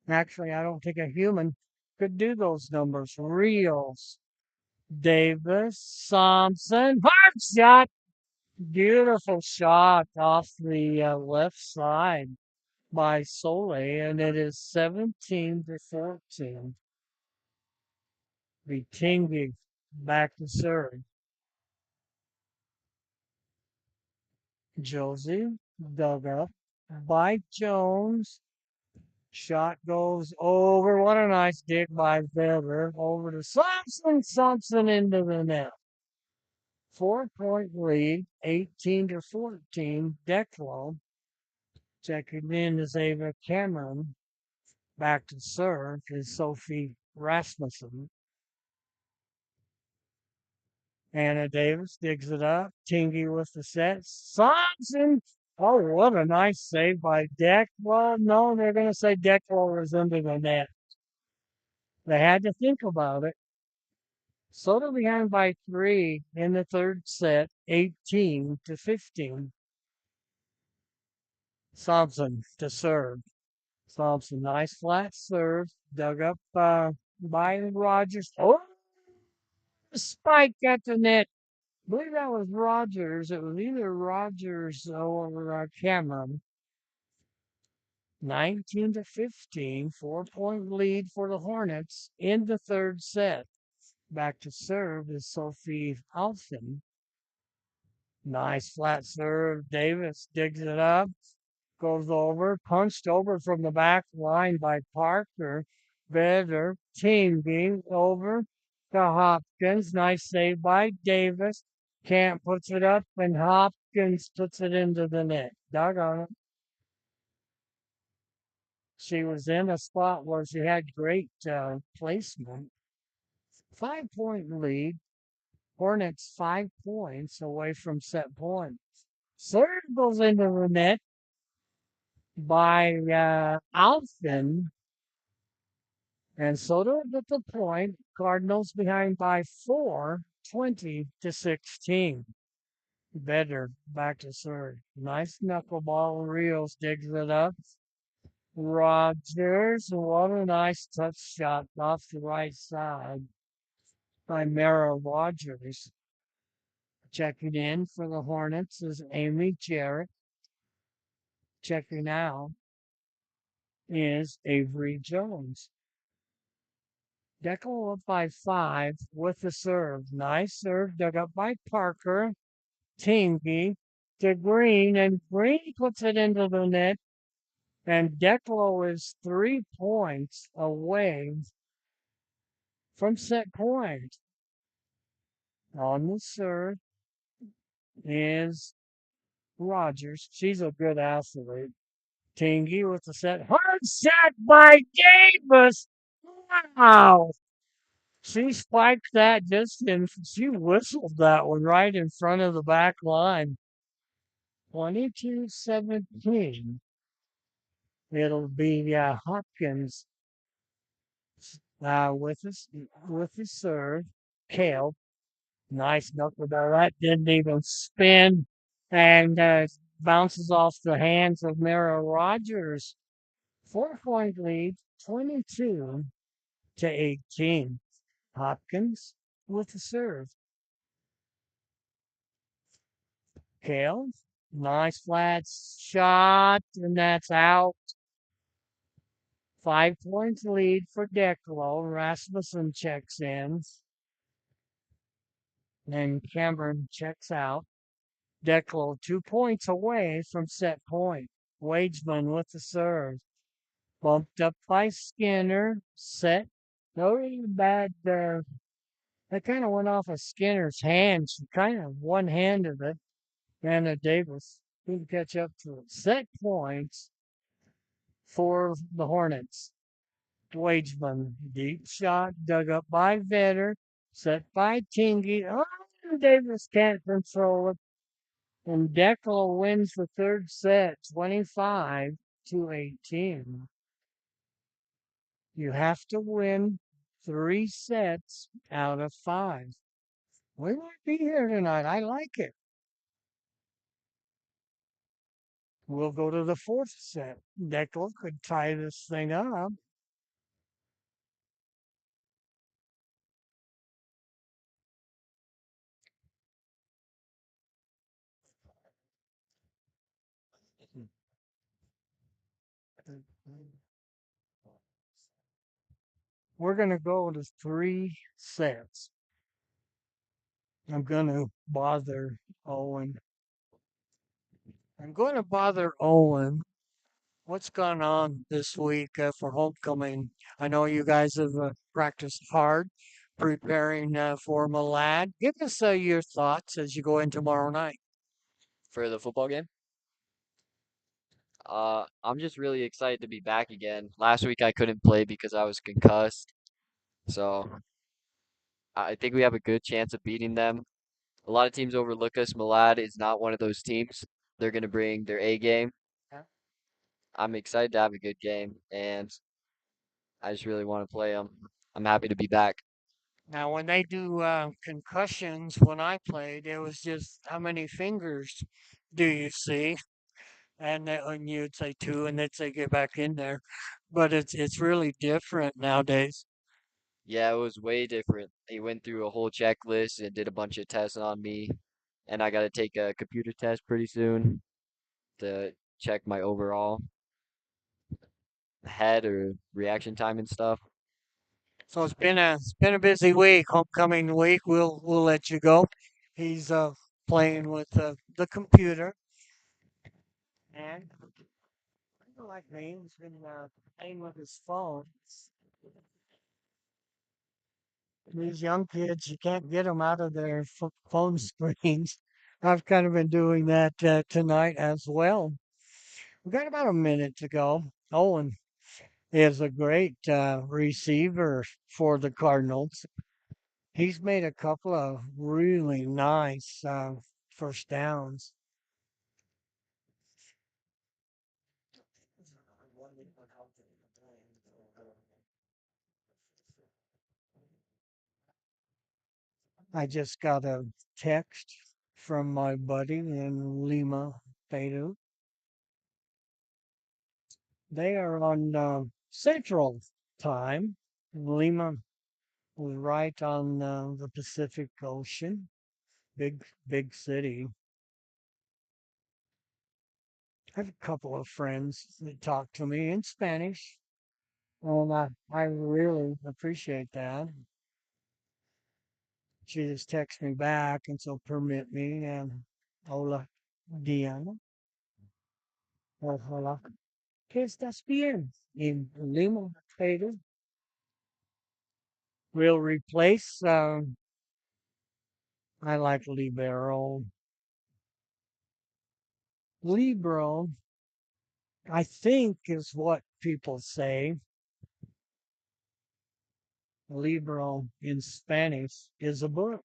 Actually, I don't think a human could do those numbers. Reels. Davis, Thompson, hard shot. Beautiful shot off the left side by Soleil, and it is 17-14. Vitingi back to serve. Josie dug up by Jones. Shot goes over. What a nice dig by Vetter. Over to Thompson. Thompson into the net. 4-point lead, 18-14. Declo checking in is Ava Cameron. Back to serve is Sophie Rasmussen. Anna Davis digs it up. Tingy with the set. Thompson. Oh, what a nice save by Deck. Well, no, they're going to say Declo was under the net. They had to think about it. Soda behind by three in the third set, 18-15. Thompson to serve. Thompson, nice flat serve, dug up by Rogers. Oh, spike at the net. I believe that was Rogers. It was either Rogers or Cameron. 19-15, 4-point lead for the Hornets in the third set. Back to serve is Sophie Alfin. Nice flat serve. Davis digs it up, goes over, punched over from the back line by Parker. Vetter, team being over to Hopkins. Nice save by Davis. Camp puts it up, and Hopkins puts it into the net. Doggone it. She was in a spot where she had great placement. 5 point lead. Hornets 5 points away from set point. Serve goes into the net by Alfin, and Soto at the point. Cardinals behind by 4, 20-16. Better back to serve. Nice knuckleball. Rios digs it up. Rogers, what a nice touch shot off the right side by Mara Rogers. Checking in for the Hornets is Amy Jarrett. Checking out is Avery Jones. Declo up by 5 with the serve. Nice serve dug up by Parker. Tingy to Green, and Green puts it into the net. And Declo is 3 points away from set point. On the serve is Rogers. She's a good athlete. Tingy with the set. Hard set by Davis. Wow. She spiked that just in. She whistled that one right in front of the back line. 22-17. It'll be Hopkins with the serve. Kale. Nice knuckleball. That didn't even spin and bounces off the hands of Mara Rogers. 4 point lead, 22-18. Hopkins with the serve. Kale, nice flat shot, and that's out. 5 points lead for Declo. Rasmussen checks in, and Cameron checks out. Declo 2 points away from set point. Wageman with the serve. Bumped up by Skinner. Set. No really bad. That kind of went off of Skinner's hand. She kind of one-handed it. Anna Davis couldn't catch up to it. Set points for the Hornets. Wageman. Deep shot. Dug up by Vetter. Set by Tingy. Oh, Davis can't control it. And Declo wins the third set, 25-18. You have to win 3 sets out of 5. We might be here tonight. I like it. We'll go to the fourth set. Declo could tie this thing up. We're going to go to 3 sets. I'm going to bother Owen. I'm going to bother Owen. What's gone on this week for homecoming? I know you guys have practiced hard preparing for Malad. Give us your thoughts as you go in tomorrow night. For the football game. I'm just really excited to be back again. Last week I couldn't play because I was concussed, so I think we have a good chance of beating them. A lot of teams overlook us. Malad is not one of those teams. They're gonna bring their A game. Yeah. I'm excited to have a good game, and I just really want to play them. I'm happy to be back. Now, when they do concussions, when I played, it was just how many fingers do you see? And you'd say two, and they'd say get back in there. But it's really different nowadays. Yeah, it was way different. He went through a whole checklist and did a bunch of tests on me, and I got to take a computer test pretty soon to check my overall head or reaction time and stuff. So it's been a busy week, homecoming week. We'll let you go. He's playing with the computer, and like me, he's been playing with his phone. These young kids, you can't get them out of their phone screens. I've kind of been doing that tonight as well. We've got about a minute to go. Owen is a great receiver for the Cardinals. He's made a couple of really nice first downs. I just got a text from my buddy in Lima, Peru. They are on Central Time. Lima was right on the Pacific Ocean. Big city. I have a couple of friends that talk to me in Spanish, and I really appreciate that. She just texts me back, and so permit me and hola, Diana. Hola, ¿qué estás bien? In Lima, Peru. We'll replace, I like libero. Libro, I think, is what people say. Libro in Spanish is a book.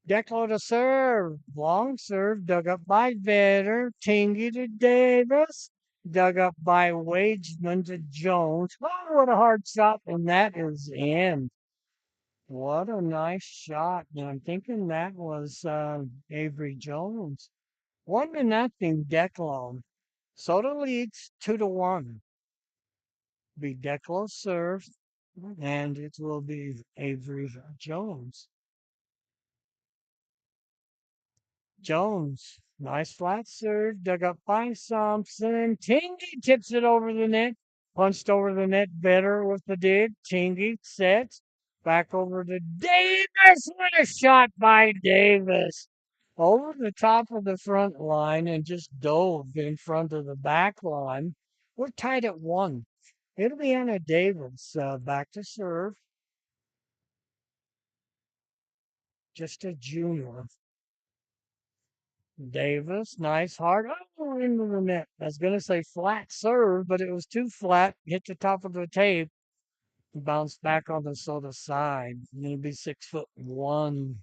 Declo to serve. Long serve. Dug up by Vetter. Tingy to Davis. Dug up by Wageman to Jones. Oh, what a hard shot. And that is in. What a nice shot. And I'm thinking that was Avery Jones. 1-0, Declo. Soda leads 2-1. Be Declo serve, and it will be Avery Jones. Jones, nice flat serve, dug up by Thompson. Tingy tips it over the net, punched over the net better with the dig. Tingy sets, back over to Davis. What a shot by Davis! Over the top of the front line and just dove in front of the back line. We're tied at 1. It'll be Anna Davis back to serve. Just a junior. Davis, nice hard. Oh, into the net. I was going to say flat serve, but it was too flat. Hit the top of the tape. Bounced back on the soda side. It'll be 6'1".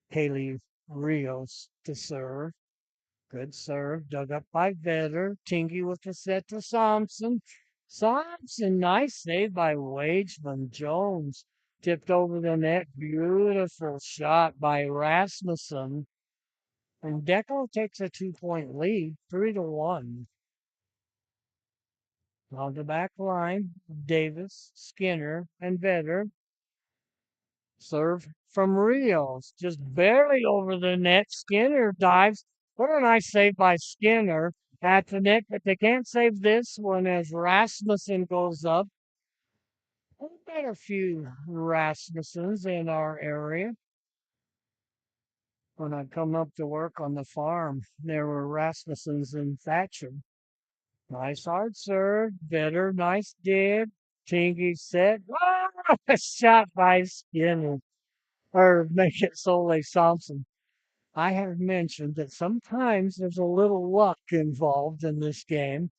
Haley Rios to serve. Good serve. Dug up by Vetter. Tingy with the set to Thompson. Thompson, nice save by Wageman. Jones tipped over the net. Beautiful shot by Rasmussen. And Declo takes a 2-point lead, 3-1. On the back line, Davis, Skinner, and Vetter. Serve from Rios, just barely over the net. Skinner dives. What a nice save by Skinner at the net, but they can't save this one as Rasmussen goes up. We've got a few Rasmussens in our area. When I come up to work on the farm, there were Rasmussens in Thatcher. Nice hard serve. Better. Nice dig. Tingy set. Ah, shot by Skinner. Or make it Soleil Thompson. I have mentioned that sometimes there's a little luck involved in this game.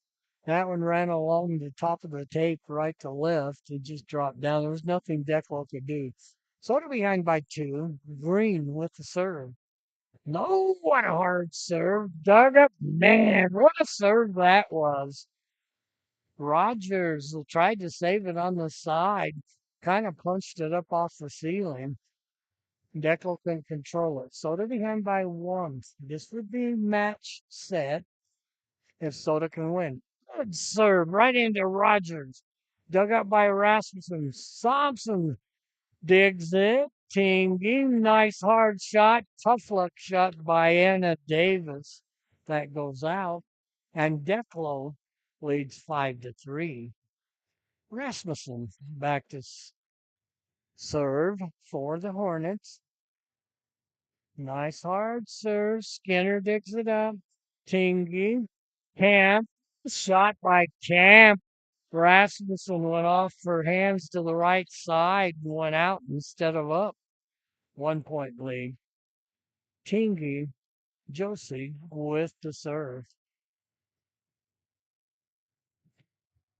That one ran along the top of the tape right to left. It just dropped down. There was nothing Declo could do. Sort of behind by 2. Green with the serve. No, what a hard serve. Dug up. Man, what a serve that was. Rogers tried to save it on the side, kind of punched it up off the ceiling. Declo can control it. Soda behind by 1. This would be match set if Soda can win. Good serve right into Rogers. Dug up by Rasmussen. Thompson digs it. Tingy, nice hard shot. Tough luck shot by Anna Davis. That goes out. And Declo leads 5-3. Rasmussen back to serve for the Hornets. Nice hard serve. Skinner digs it up. Tingy. Camp. Shot by Camp. Rasmussen went off for hands to the right side and went out instead of up. 1 point lead. Tingy Josie with the serve.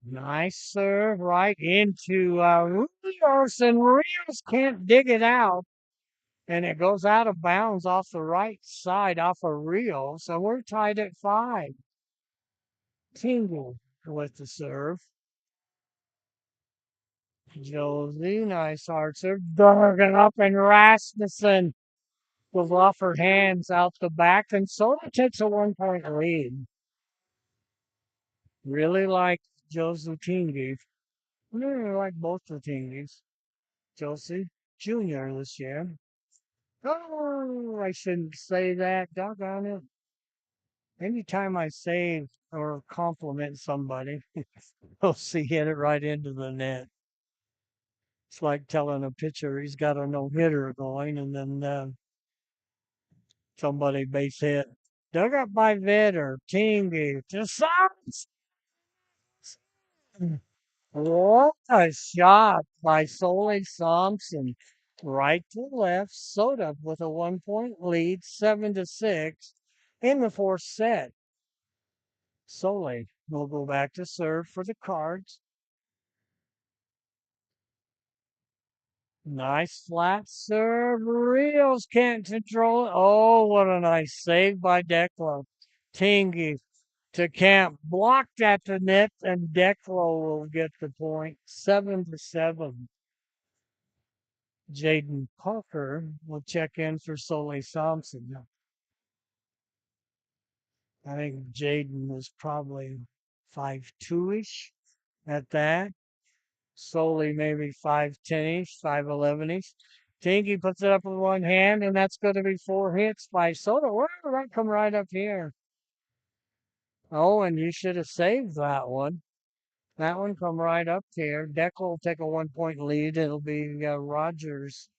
Nice serve right into Rios, and Rios can't dig it out. And it goes out of bounds off the right side off of Rios. So we're tied at 5. Tingle with the serve. Josie, nice hard serve. Dug it up, and Rasmussen was off her hands out the back, and Soda takes a 1 point lead. Really like Josie Tingy. Really like both the Tingies. Josie Jr. this year. Oh, I shouldn't say that. Doggone it. Anytime I say or compliment somebody, Josie hit it right into the net. It's like telling a pitcher he's got a no hitter going, and then somebody base hit. Dug up by Vetter. Tingy to Sox. What a shot by Soley Thompson. Right to left. Soda with a 1 point lead, 7-6 in the fourth set. Soley will go back to serve for the Cards. Nice flat serve. Rios can't control it. Oh, what a nice save by Declo. Tingy to Camp. Blocked at the net, and Declo will get the point. 7-7. Jaden Parker will check in for Soley Thompson. I think Jaden was probably 5'2" ish at that. Solely maybe 5'10" ish, 5'11" ish. Tinky puts it up with one hand, and that's going to be 4 hits by Soda. Where did that come right up here? Oh, and you should have saved that one. That one come right up here. Deckel will take a 1 point lead. It'll be Rogers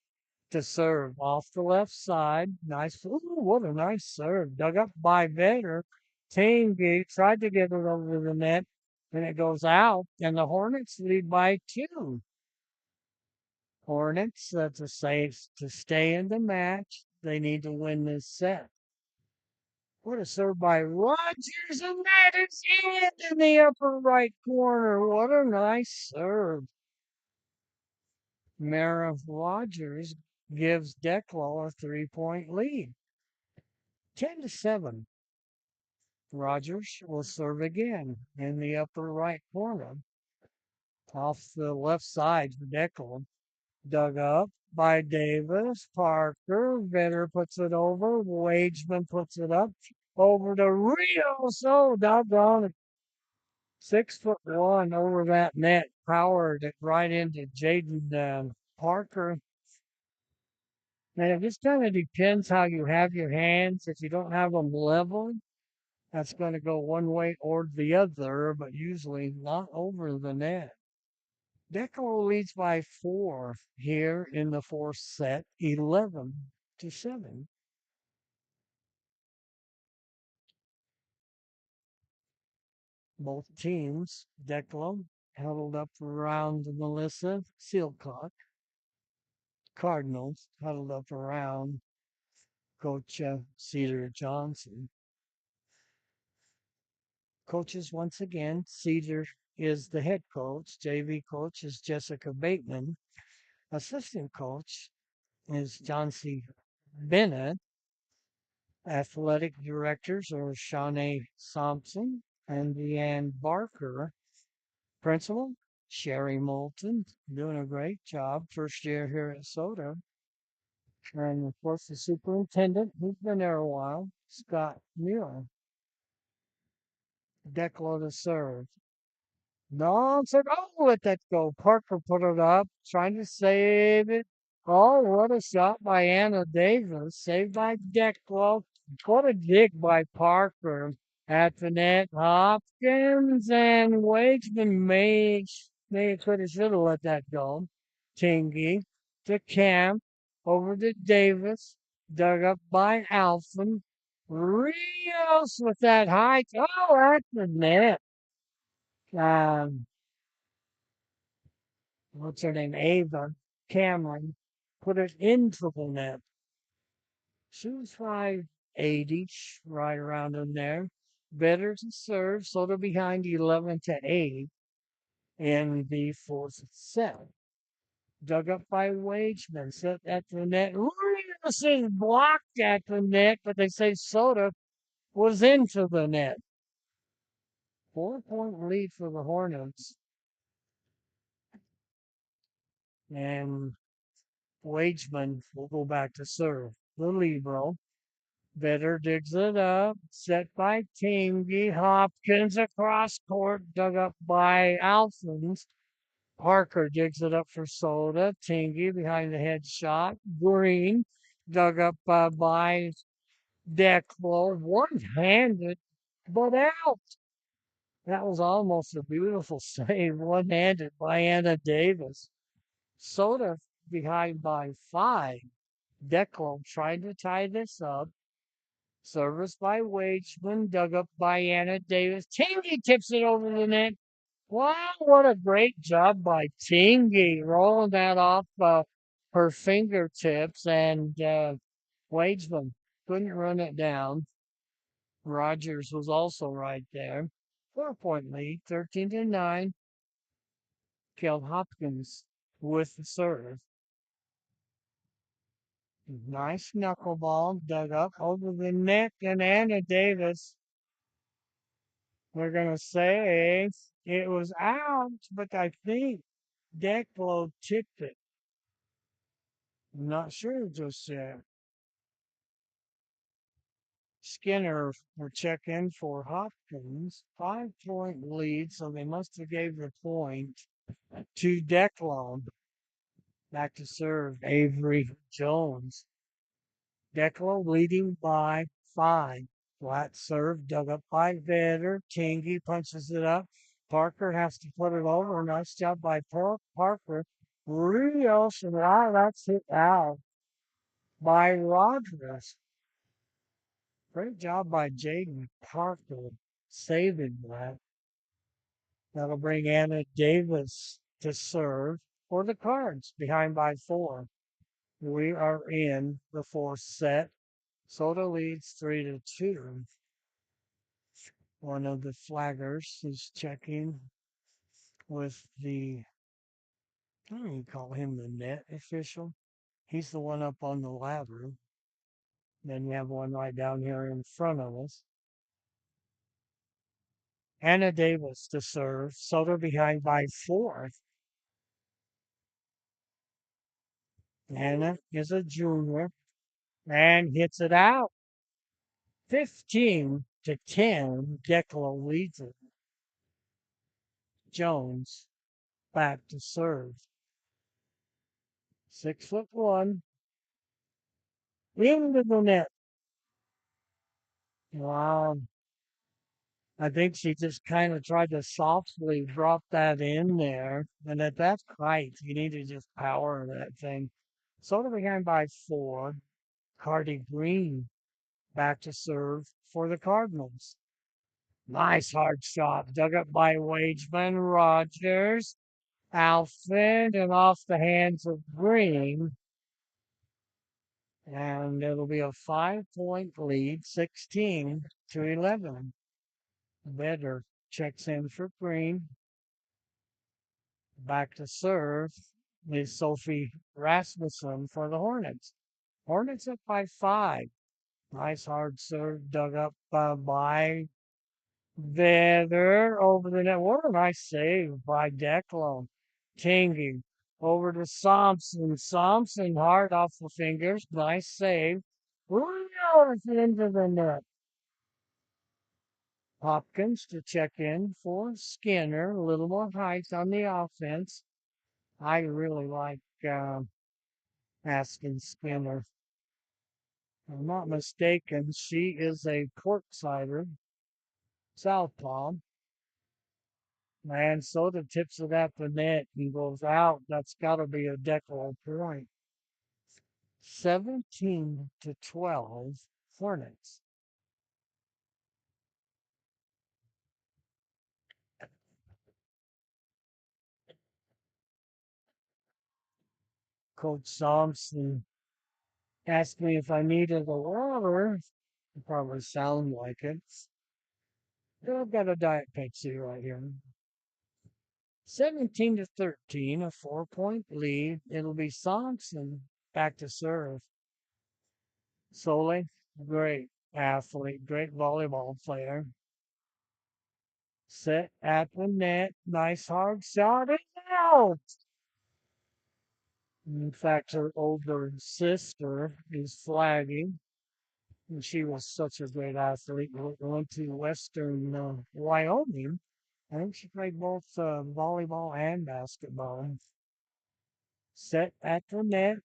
to serve off the left side. Nice. Ooh, what a nice serve. Dug up by Vader. Tingy tried to get it over the net, and it goes out. And the Hornets lead by 2. Hornets to save to stay in the match. They need to win this set. What a serve by Rogers, and that is it in the upper right corner. What a nice serve. Mara Rogers gives Declo a 3 point lead. 10-7. Rogers will serve again in the upper right corner. Off the left side for Declan. Dug up by Davis. Parker. Vetter puts it over. Wageman puts it up. Over to Rios. Oh, doggone it. 6'1" over that net. Powered it right into Jaden Parker. And it just kind of depends how you have your hands. If you don't have them level, that's going to go one way or the other, but usually not over the net. Declo leads by 4 here in the fourth set, 11-7. Both teams, Declo huddled up around Melissa Sealcock. Cardinals huddled up around Coach Cedar Johnson. Coaches once again, Cedar is the head coach. JV coach is Jessica Bateman. Assistant coach is John C. Bennett. Athletic directors are Shawnee Thompson and Deanne Barker. Principal, Sherry Moulton, doing a great job. First year here at Soda. And of course, the superintendent, who's been there a while, Scott Muir. Declo to serve. No, said, oh, let that go. Parker put it up, trying to save it. Oh, what a shot by Anna Davis. Saved by Declo. What a dig by Parker at the net. Hopkins and Wageman may could have should have let that go. Tingy to Camp. Over to Davis. Dug up by Alphen. Rios with that high. Oh, at the net. Um, what's her name? Ava Cameron put it into the net. She was 580, right around in there. Better to serve, so they're behind 11-8 in the fourth set. Dug up by Wageman, set at the net. Williams is blocked at the net, but they say Soda was into the net. 4-point lead for the Hornets. And Wageman will go back to serve. The libero. Better digs it up. Set by Tingy. Hopkins across court. Dug up by Alphons. Parker digs it up for Soda. Tingy behind the head shot. Green dug up by Declo. One-handed, but out. That was almost a beautiful save. One-handed by Anna Davis. Soda behind by 5. Declo trying to tie this up. Service by Wageman, dug up by Anna Davis. Tingy tips it over the net. Wow, what a great job by Tingy, rolling that off her fingertips. And Wageman couldn't run it down. Rogers was also right there. 4-point lead, 13-9. Kel Hopkins with the serve. Nice knuckleball dug up over the net, and Anna Davis, we're going to say it was out, but I think Declo tipped it. I'm not sure just yet. Skinner will check in for Hopkins. 5-point lead, so they must have gave the point to Declo. Back to serve Avery Jones. Declo leading by 5. Flat serve, dug up by Vetter. Tingy punches it up. Parker has to put it over. Nice job by Parker. Rios, and wow, that's hit out by Rogers. Great job by Jaden Parker saving that. That'll bring Anna Davis to serve for the Cards behind by 4. We are in the fourth set. Soda leads 3-2. One of the flaggers is checking with I don't even call him the net official. He's the one up on the ladder. Then you have one right down here in front of us. Anna Davis to serve. Soda behind by 4. Anna is a junior and hits it out. 15-10. Declo leads it. Jones back to serve. 6'1", into the net. Wow. I think she just kind of tried to softly drop that in there. And at that height, you need to just power that thing. Sort of behind by 4. Cardi Green back to serve for the Cardinals. Nice hard shot. Dug up by Wageman, Rogers, Alfred, and off the hands of Green. And it'll be a 5-point lead, 16-11. Better checks in for Green. Back to serve is Sophie Rasmussen for the Hornets. Hornets up by 5. Nice hard serve dug up by Vetter over the net. What a nice save by Declo. Tingy over to Thompson. Thompson hard off the fingers. Nice save. Rios into the net. Hopkins to check in for Skinner. A little more height on the offense. I really like Askin Skinner. If I'm not mistaken, she is a court-sider, southpaw. And Soda tips it at the net and goes out. That's got to be a Declo point. 17-12, Hornets. Coach Thompson asked me if I needed a water. It probably sound like it. I've got a Diet Pepsi right here. 17-13, a 4-point lead. It'll be Thompson back to serve. Solely, great athlete, great volleyball player. Set at the net. Nice hard shot. It's out. In fact, her older sister is flagging. And she was such a great athlete. Went to Western Wyoming. I think she played both volleyball and basketball. Set at the net.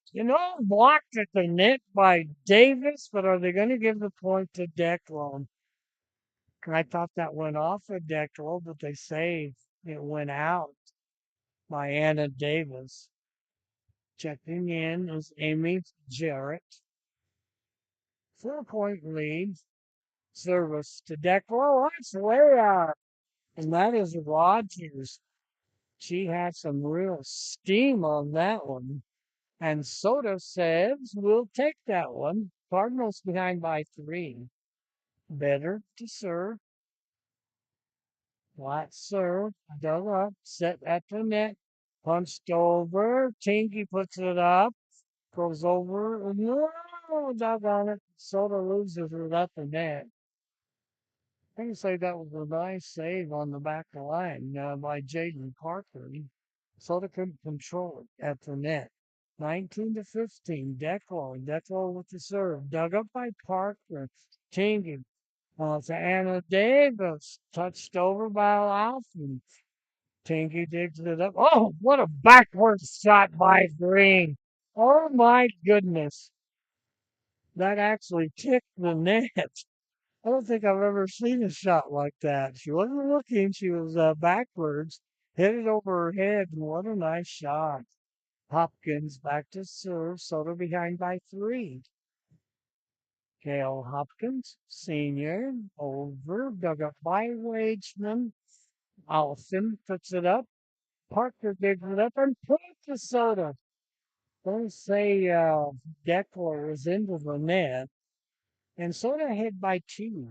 Blocked at the net by Davis, but are they going to give the point to Declo? I thought that went off of Declo, but they say it went out by Anna Davis. Checking in is Amy Jarrett. 4-point lead. Service to Declo. That's way out. And that is Rogers. She had some real steam on that one. And Soda says, we'll take that one. Cardinals behind by 3. Better to serve. Flat serve. Dug up. Set at the net. Punched over. Tinky puts it up. Goes over. No, dug on it. Soda loses it at the net. I can say that was a nice save on the back line by Jaden Parker. Soda couldn't control it at the net. 19-15. Declo with the serve. Dug up by Parker. Changing. To Anna Davis. Touched over by Laufman. Tinky digs it up. Oh, what a backward shot by Green. Oh my goodness. That actually kicked the net. I don't think I've ever seen a shot like that. She wasn't looking. She was backwards. Hit it over her head. And what a nice shot. Hopkins back to serve. Soda behind by 3. Kale Hopkins, senior, over, dug up by Wageman. Allison puts it up. Parker digs it up and puts the Soda. Don't say Declo was into the net. And Soda hit by 2.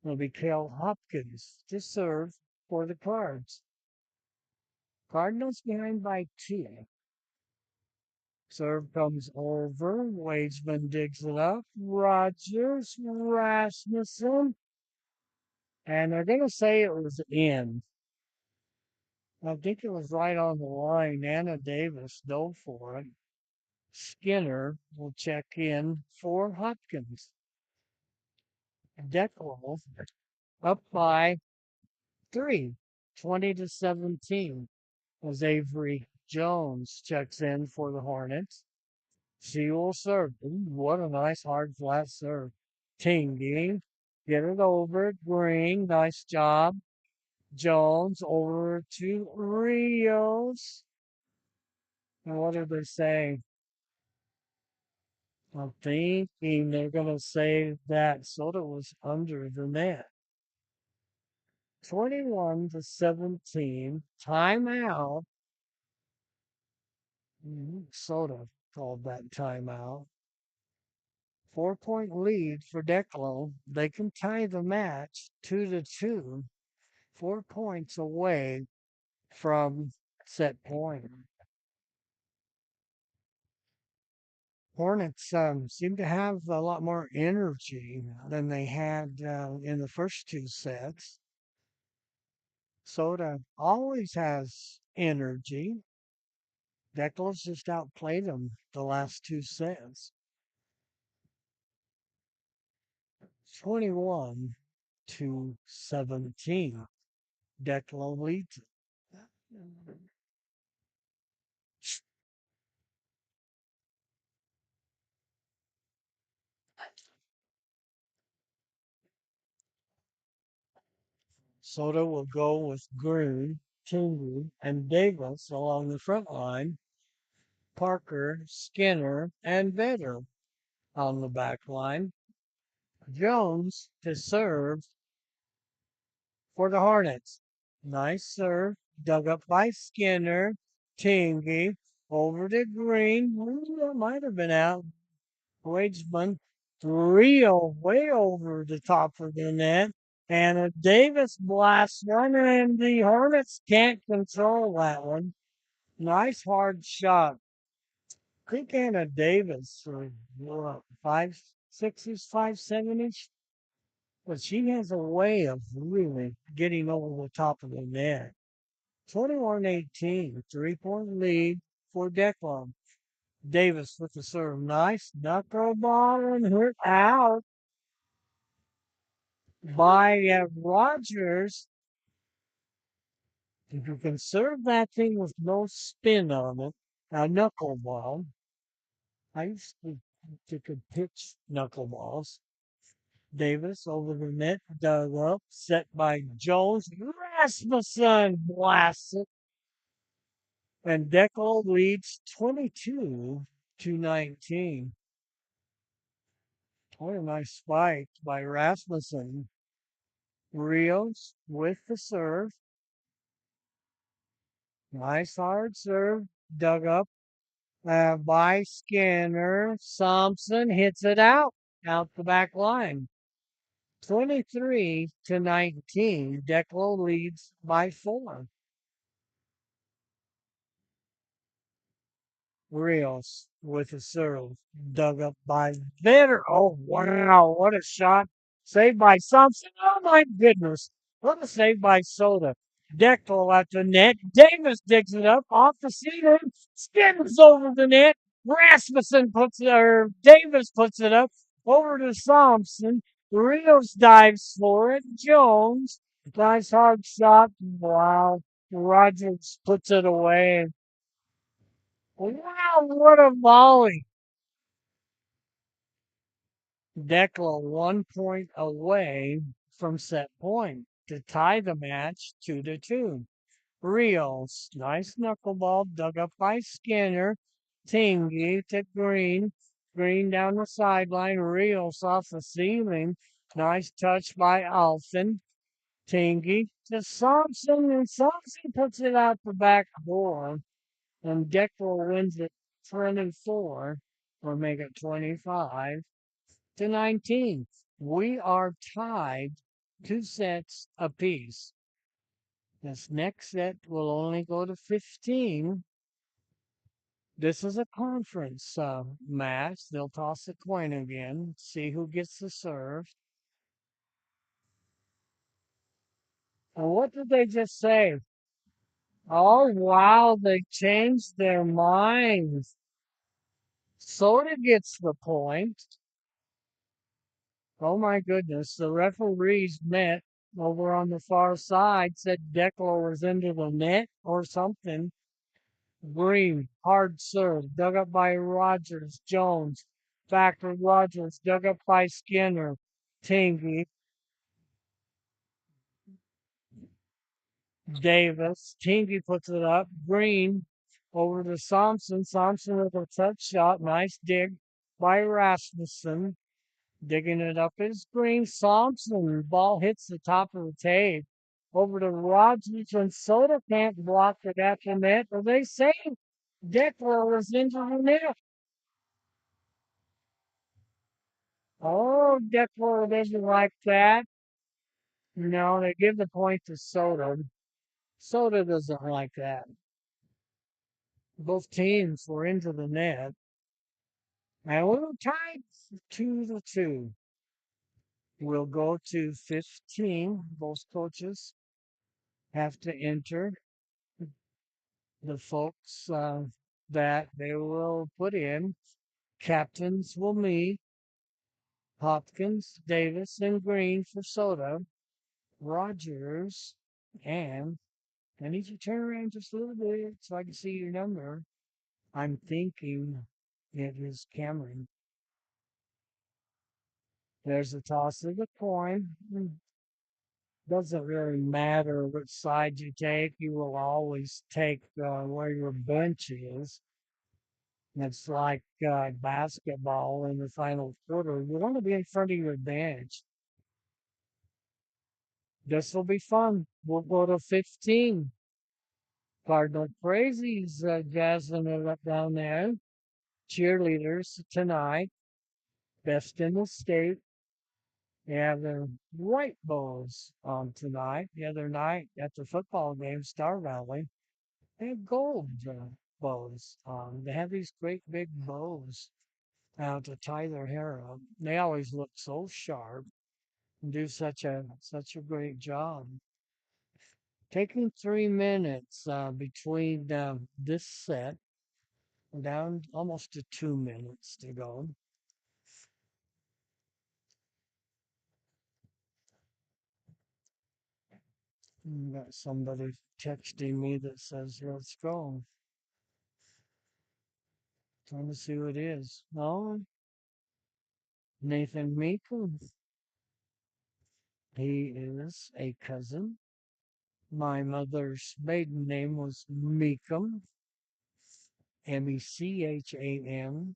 It'll be Kale Hopkins to serve for the Cards. Cardinals behind by 2. Serve comes over. Wageman digs it up. Rogers, Rasmussen. And they're going to say it was in. I think it was right on the line. Anna Davis dove for it. Skinner will check in for Hopkins. Declo up by 3, 20-17. As Avery Jones checks in for the Hornets. She will serve. Ooh, what a nice hard flat serve. Tingy. Get it over. Green. Nice job. Jones over to Rios. And what did they say? I'm thinking they're going to say that Soda was under the net. 21-17. Timeout. Soda called that timeout. 4-point lead for Declo. They can tie the match 2-2. 4 points away from set point. Hornets seem to have a lot more energy than they had in the first 2 sets. Soda always has energy. Declo's just outplayed them the last 2 sets. 21-17. Declo leads. Soda will go with Green, Tingley, and Davis along the front line. Parker, Skinner, and Vedder on the back line. Jones to serve for the Hornets. Nice serve. Dug up by Skinner. Tingy over to green. That might have been out. Waitsman, Rio way over the top of the net. And a Davis blast one, and the Hornets can't control that one. Nice hard shot. Quick Anna Davis for what, 5'6", 5'7", but she has a way of really getting over the top of the net. 21-18, 3-point lead for Declo. Davis with the serve. Nice knuckleball and hurt out by Rogers. If you can serve that thing with no spin on it, a knuckleball. I used to could pitch knuckleballs. Davis over the net, dug up, set by Jones. Rasmussen blasts it, and Declo leads 22-19. What a nice spike by Rasmussen. Rios with the serve. Nice hard serve. Dug up by Skinner. Thompson hits it out the back line. 23-19. Declo leads by 4. Rios with a serve. Dug up by Bitter. Oh, wow. What a shot. Saved by Thompson. Oh, my goodness. What a save by Soda. Deckel at the net. Davis digs it up off the ceiling. Spins over the net. Rasmussen puts it, or Davis puts it up over to Thompson. Rios dives for it. Jones. Nice hard shot. Wow. Rogers puts it away. Wow, what a volley. Declo 1 point away from set point to tie the match 2-2. Rios, nice knuckleball dug up by Skinner. Tingy to Green. Green down the sideline. Rios off the ceiling. Nice touch by Alfin. Tingy to Thompson, and Thompson puts it out the back door. And Declo wins it 24, or make it 25-19. We are tied 2 sets apiece. This next set will only go to 15. This is a conference match. They'll toss a coin again, see who gets the serve. And what did they just say? Oh, wow, they changed their minds. Soda gets the point. Oh my goodness, the referees met over on the far side, said Declo was into the net or something. Green, hard serve, dug up by Rogers. Jones, back to Rogers, dug up by Skinner. Tingy, Davis. Tingy puts it up. Green over to Thompson. Thompson with a touch shot. Nice dig by Rasmussen. Digging it up is Green. Thompson. Ball hits the top of the tape. Over to Rogers, and Soda can't block it at the net. Well, they say Declo was into the net. Oh, Declo doesn't like that. No, they give the point to Soda. Soda doesn't like that. Both teams were into the net. And we're tied 2-2. We'll go to 15. Both coaches have to enter the folks that they will put in. Captains will meet Hopkins, Davis, and Green for Soda. Rogers, and I need you to turn around just a little bit so I can see your number. I'm thinking it is Cameron. There's a toss of the coin. Doesn't really matter which side you take. You will always take where your bench is. It's like basketball in the final quarter. You want to be in front of your bench. This will be fun. We'll go to 15. Cardinal Crazy's jazzing it up down there. Cheerleaders tonight, best in the state. They have their white bows on tonight. The other night at the football game, Star Valley, they had gold bows on. They have these great big bows to tie their hair up. They always look so sharp and do such a great job. Taking 3 minutes between this set, down almost to 2 minutes to go. Got somebody texting me that says, let's go. Trying to see who it is. Oh, Nathan Meekum. He is a cousin. My mother's maiden name was Meekum, Mecham.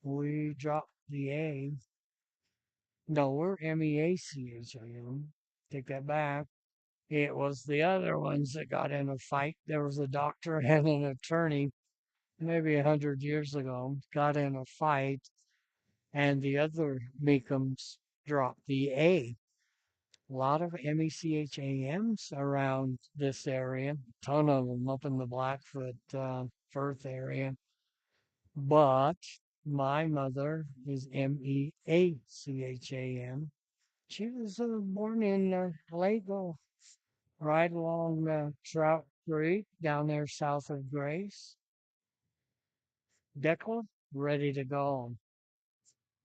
We dropped the A. No, we're Meacham. Take that back. It was the other ones that got in a fight. There was a doctor and an attorney maybe 100 years ago, got in a fight, and the other Meekums dropped the A. A lot of MECHAMs around this area, a ton of them up in the Blackfoot, Firth area. But my mother is MEACHAM. She was born in Lego, right along Trout Creek, down there south of Grace. Declo, ready to go.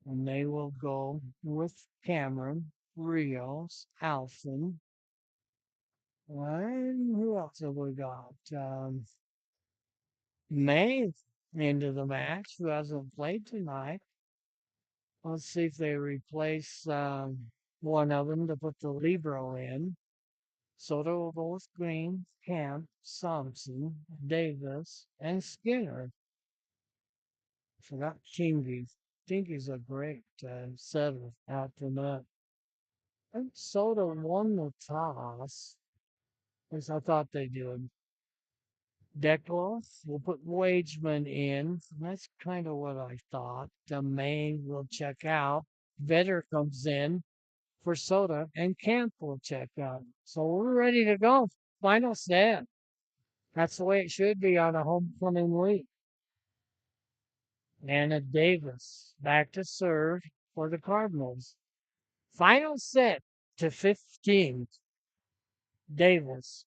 And they will go with Cameron, Rios, Alfin, and who else have we got? May into the match, who hasn't played tonight. Let's see if they replace one of them to put the Libro in. Soto will go with Green, Camp, Thompson, Davis, and Skinner. Forgot Kingy. Kingy's a great setter out the net. I think Soto won the toss, at least I thought they did. Declo will put Wageman in. That's kind of what I thought. The main will check out. Vetter comes in for Soda, and Camp will check out. So we're ready to go. Final set. That's the way it should be on a homecoming week. Anna Davis back to serve for the Cardinals. Final set to 15. Davis.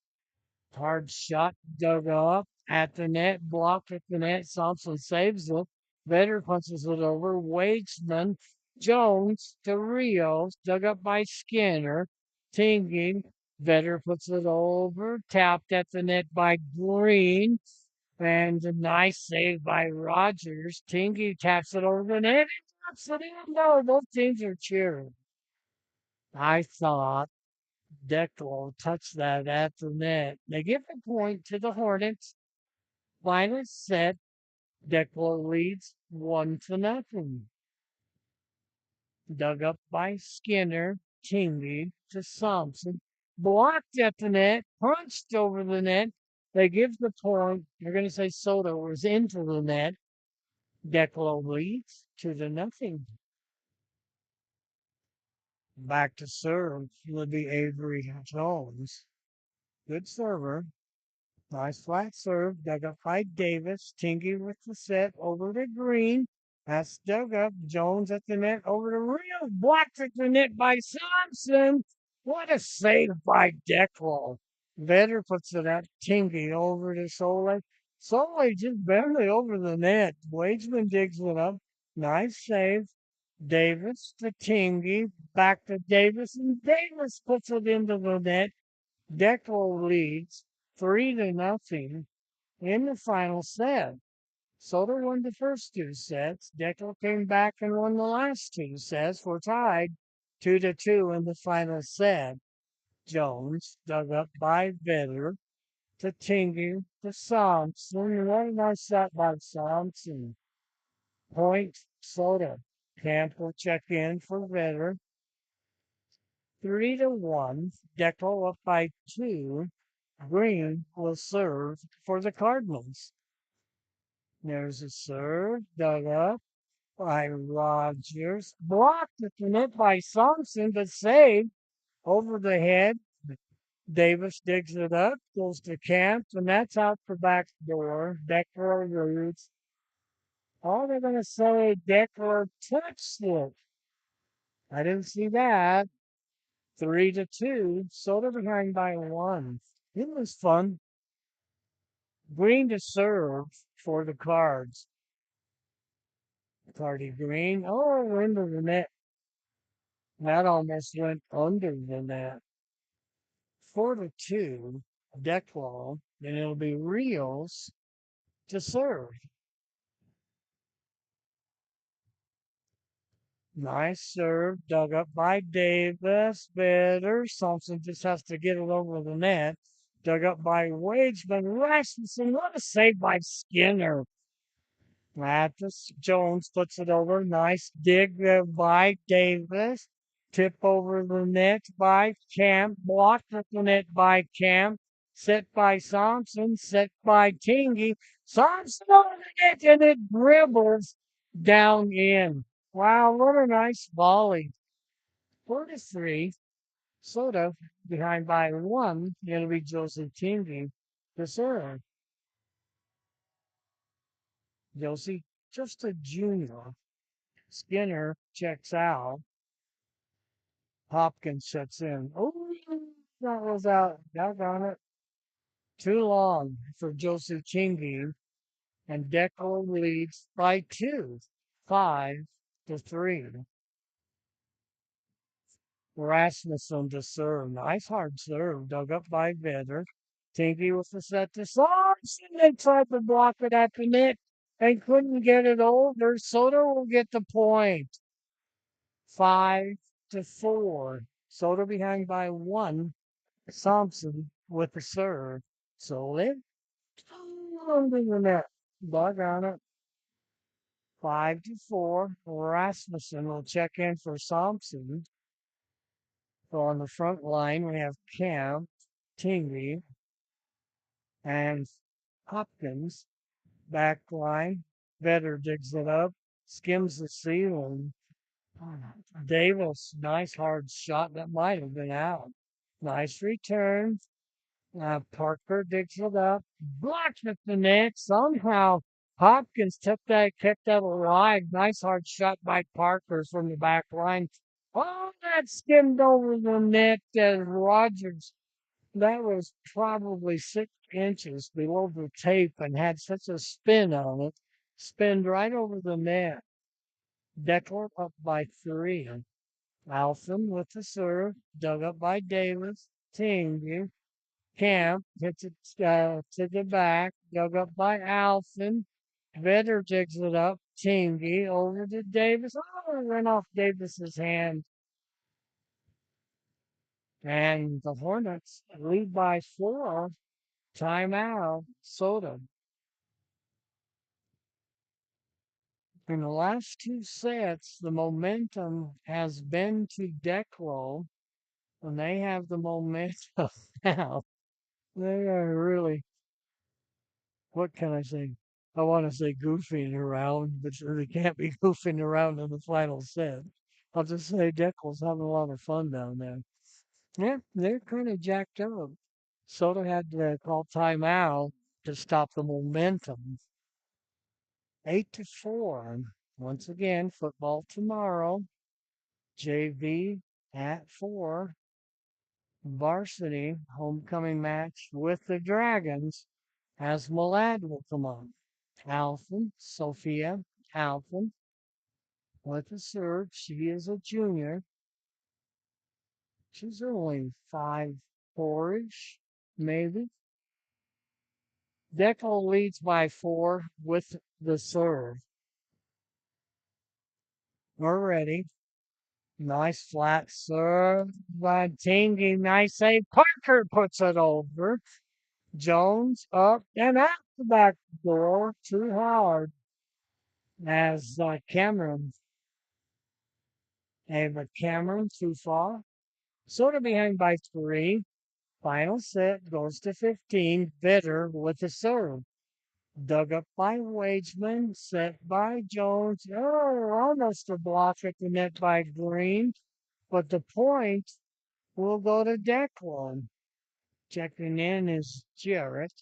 Hard shot dug up at the net, blocked at the net. Thompson saves it. Vetter punches it over. Waitsman, Jones to Rios, dug up by Skinner. Tinging. Vetter puts it over. Tapped at the net by Green. And a nice save by Rogers. Tingy taps it over the net and drops it in. No, both teams are cheering. I thought Declo touched that at the net. They give the point to the Hornets. Final set. Declo leads 1-0. Dug up by Skinner. Kingy to Thompson. Blocked at the net. Punched over the net. They give the point. They're going to say Soto was into the net. Declo leads 2-0. Back to serve would be Avery Jones. Good server. Nice flat serve. Dug up by Davis. Tingy with the set over to Green. That's dug up. Jones at the net over to Rio. Blocked at the net by Thompson. What a save by Declo. Vetter puts it at Tingy over to Soleil. Soleil just barely over the net. Wageman digs it up. Nice save. Davis to Tingy. Back to Davis. And Davis puts it into the net. Declo leads 3-0 in the final set. Soto won the first two sets. Declo came back and won the last two sets. We're tied 2-2 in the final set. Jones dug up by Vetter to Tingy to Thompson. What a nice shot by Thompson. Point Soto. Camp will check in for Vetter. 3-1. Declo up by two. Green will serve for the Cardinals. There's a serve dug up by Rogers, blocked at the net by Thompson, but saved over the head. Davis digs it up, goes to Camp, and that's out the back door. Declo reads. Oh, they're going to say Declo touched it. I didn't see that. 3-2. Soda behind by one. It was fun. Green to serve for the Cards. Cardi Green. Oh, into the net. That almost went under the net. 4-2. Declo. And it'll be Rios to serve. Nice serve, dug up by Davis. Better. Thompson just has to get it over the net. Dug up by Wageman. Rasmussen. What a save by Skinner. Mathis Jones puts it over. Nice dig by Davis. Tip over the net by Camp. Blocked at the net by Camp. Set by Thompson. Set by Tingy. Thompson over the net and it dribbles down in. Wow, what a nice volley. 4-3. Soto behind by one. It'll be Joseph Tingy to serve. Josie, just a junior. Skinner checks out. Hopkins sets in. Oh, that was out. Doggone it. Too long for Joseph Chingy. And Declo leads by two. 5-3. Rasmussen to serve. Nice hard serve. Dug up by Vedder. Tinky with the set to Thompson. They tried to block it at the net and couldn't get it over. Soto will get the point. 5-4. Soto behind by one. Thompson with the serve. So it under the net. Doggone it. 5-4. Rasmussen will check in for Thompson. So on the front line, we have Camp, Tingley, and Hopkins. Back line, Vedder digs it up, skims the ceiling. Davis, nice hard shot that might have been out. Nice return. Parker digs it up, blocks at the net. Somehow Hopkins took that, kept that alive. Nice hard shot by Parker from the back line. Oh, that skimmed over the net as Rogers. That was probably 6 inches below the tape and had such a spin on it. Spinned right over the net. Declan up by three. Alfin with the serve, dug up by Davis. Team Camp hits it to the back, dug up by Alfin. Vedder digs it up. Tingy over to Davis. Oh, it went off Davis's hand. And the Hornets lead by 4. Timeout. Soda. In the last two sets, the momentum has been to Declo, and they have the momentum now. They are really, what can I say? I want to say goofing around, but they can't be goofing around in the final set. I'll just say Deckel's having a lot of fun down there. Yeah, they're kind of jacked up. Soto had to call timeout to stop the momentum. 8-4. Once again, football tomorrow. JV at 4. Varsity homecoming match with the Dragons as Malad will come on. Alphen, Sophia Alphen with the serve. She is a junior. She's only 5'4"-ish, maybe. Deckel leads by 4 with the serve. We're ready. Nice flat serve by Tingy. Nice save. Parker puts it over. Jones up and out the back door. Too hard as Cameron. Ava Cameron too far. Sort of behind by 3. Final set goes to 15. Bitter with the serve. Dug up by Wageman, set by Jones. Oh, almost a block at the net by Green, but the point will go to Declan. Checking in is Jarrett.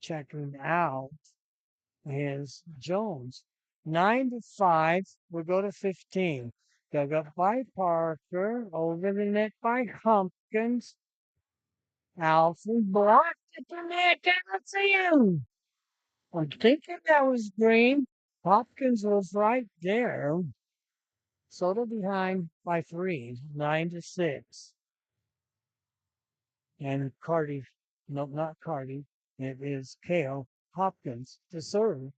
Checking out is Jones. 9-5 will go to 15. Dug up by Parker, over the net by Humpkins. Alfred blocked at the net, and it's in. I'm thinking that was Green. Hopkins was right there. Soda behind by 3, 9-6. And Cardi, no, not Cardi. It is Kale Hopkins to serve.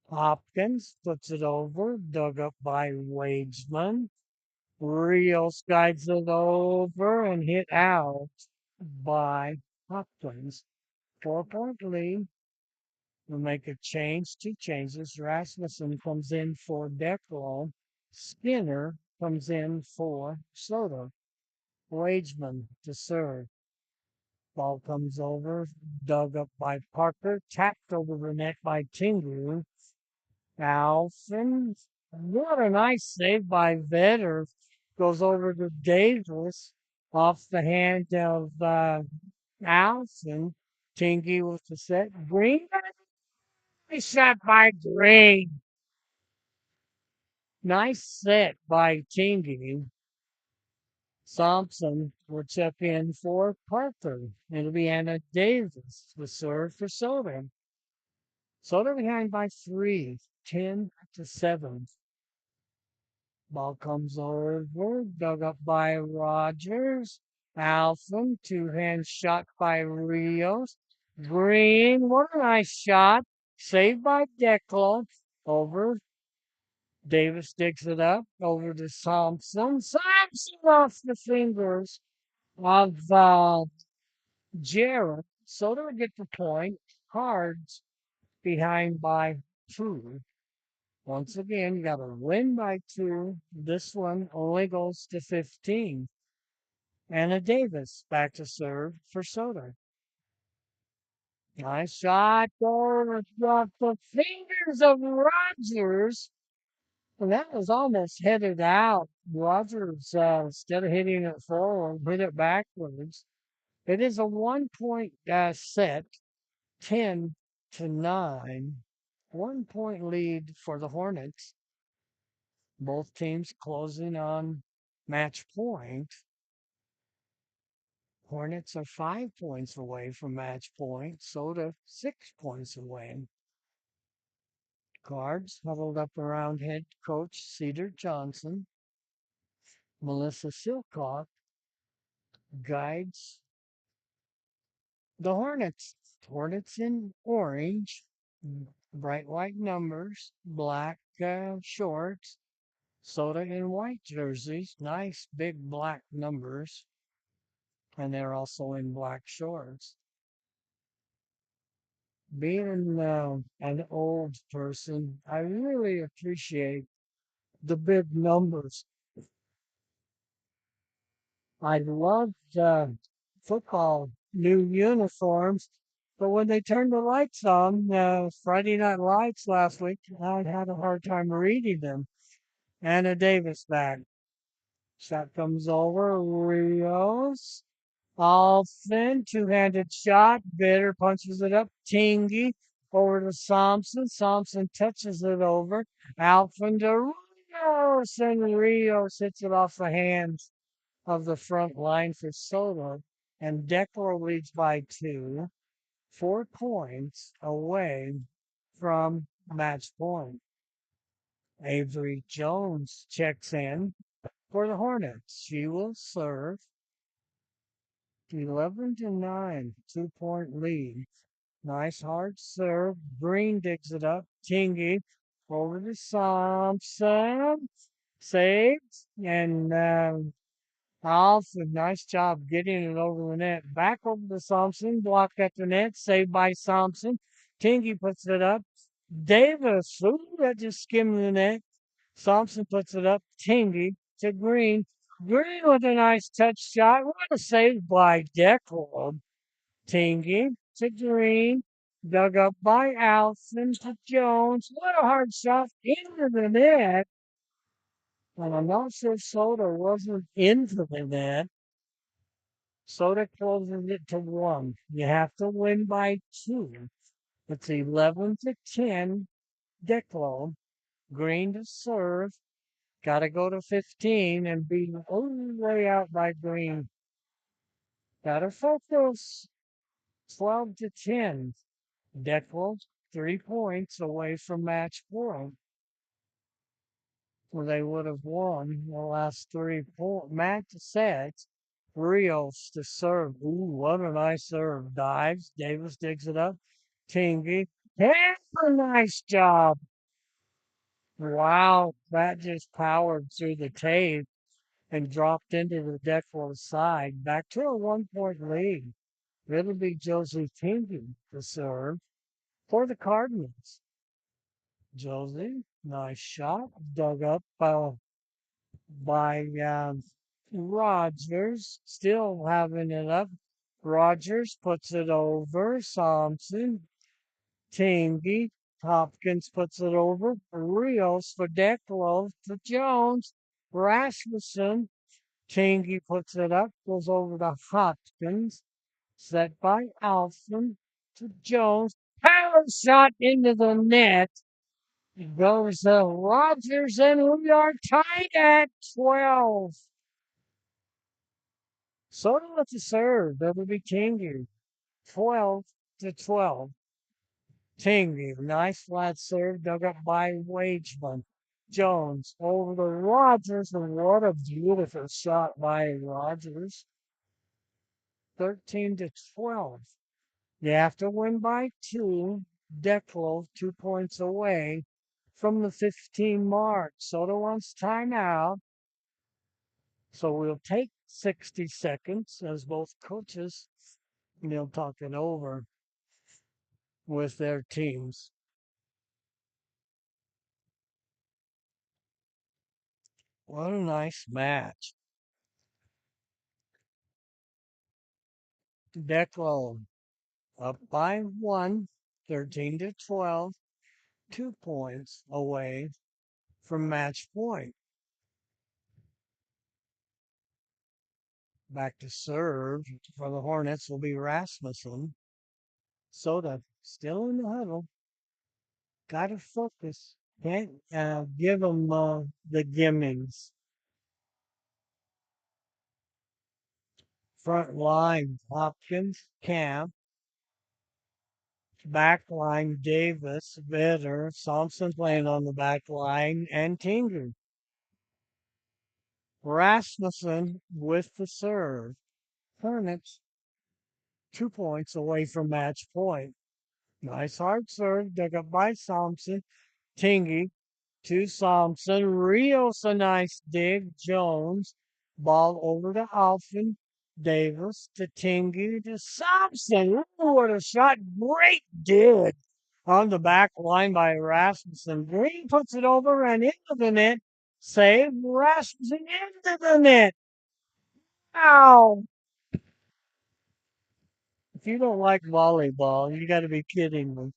Hopkins puts it over, dug up by Wageman. Rios guides it over and hit out by Hopkins. 4-point lead. We'll make a change, 2 changes. Rasmussen comes in for Declo. Skinner comes in for Soto. Wageman to serve. Ball comes over, dug up by Parker, tapped over the net by Tingu. Alfin, what a nice save by Vetter. Goes over to Davis off the hand of Alfin. Tingy with the set. Green, nice shot by Green. Nice set by Tingy. Thompson will check in for Parker. It'll be Anna Davis with serve for Soder. Soder behind by 3, 10-7. Ball comes over, dug up by Rogers. Alphen, 2-hand shot by Rios. Green, what a nice shot. Saved by Declo. Over. Davis digs it up. Over to Thompson. Thompson off the fingers of Jarrett. So to get the point. Cards behind by 2. Once again, you got to win by 2. This one only goes to 15. Anna Davis back to serve for Soder. Nice shot over the fingers of Rogers. And that was almost headed out. Rogers, instead of hitting it forward, hit it backwards. It is a 1-point set, 10-9. 1-point lead for the Hornets. Both teams closing on match point. Hornets are 5 points away from match point. Soda 6 points away. Cards huddled up around head coach Cedar Johnson. Melissa Silcock guides the Hornets. Hornets in orange, bright white numbers, black shorts, Soda in white jerseys, nice big black numbers, and they're also in black shorts. Being an old person, I really appreciate the big numbers. I loved football new uniforms, but when they turned the lights on, Friday Night Lights last week, I had a hard time reading them. Anna Davis back. Shot comes over. Rios. Alfin, 2-handed shot. Bitter punches it up. Tingy over to Thompson. Thompson touches it over. Alfin to Rios. And Rios hits it off the hands of the front line for Soto. And Declo leads by 2. 4 points away from match point. Avery Jones checks in for the Hornets. She will serve 11-9, 2-point lead. Nice hard serve. Green digs it up. Tingy over to Thompson. Saved. And Alfred, nice job getting it over the net. Back over to Thompson. Blocked at the net. Saved by Thompson. Tingy puts it up. Davis, ooh, that just skimmed the net. Thompson puts it up. Tingy to Green. Green with a nice touch shot. What a save by Declo. Tingy to Green. Dug up by Allison to Jones. What a hard shot into the net. And I'm not sure Soda wasn't into the net. Soda closes it to 1. You have to win by 2. It's 11 to 10. Declo. Green to serve. Got to go to 15 and be all the way out by Green. Got to focus. 12 to 10. Declo, 3 points away from match point, where they would have won the last 3 match sets. Rios to serve. Ooh, what a nice serve. Dives. Davis digs it up. Tingy. That's a nice job. Wow, that just powered through the tape and dropped into the Declo side. Back to a 1 point lead. It'll be Josie Tingy to serve for the Cardinals. Josie, nice shot. Dug up by Rogers. Still having it up. Rogers puts it over. Thompson. Tingy. Hopkins puts it over. Rios for Declo to Jones. Rasmussen. Tingy puts it up. Goes over to Hopkins. Set by Alfred to Jones. Power shot into the net. Goes Rogers, and we are tied at 12. So with the serve, that would be Tingy. 12 to 12. Tingy, nice flat serve, dug up by Wageman. Jones over to Rogers, and what a beautiful shot by Rogers. 13 to 12. You have to win by 2. Declo 2 points away from the 15 mark. Soto wants timeout. So we'll take 60 seconds as both coaches, they'll talk it over with their teams. What a nice match. Declo up by 1, 13 to 12, 2 points away from match point. Back to serve for the Hornets will be Rasmussen. Soda still in the huddle. Got to focus. Can't give them the gimmings. Front line, Hopkins, Camp. Back line, Davis, Vetter, Thompson playing on the back line, and Tinger. Rasmussen with the serve. Hornets 2 points away from match point. Nice hard serve, dug up by Thompson. Tingy to Thompson. Rios a nice dig. Jones. Ball over to Alfin. Davis to Tingy to Thompson. Ooh, what a shot. Great dig on the back line by Rasmussen. Green puts it over and into the net. Save Rasmussen into the net. Ow. If you don't like volleyball, you got to be kidding me.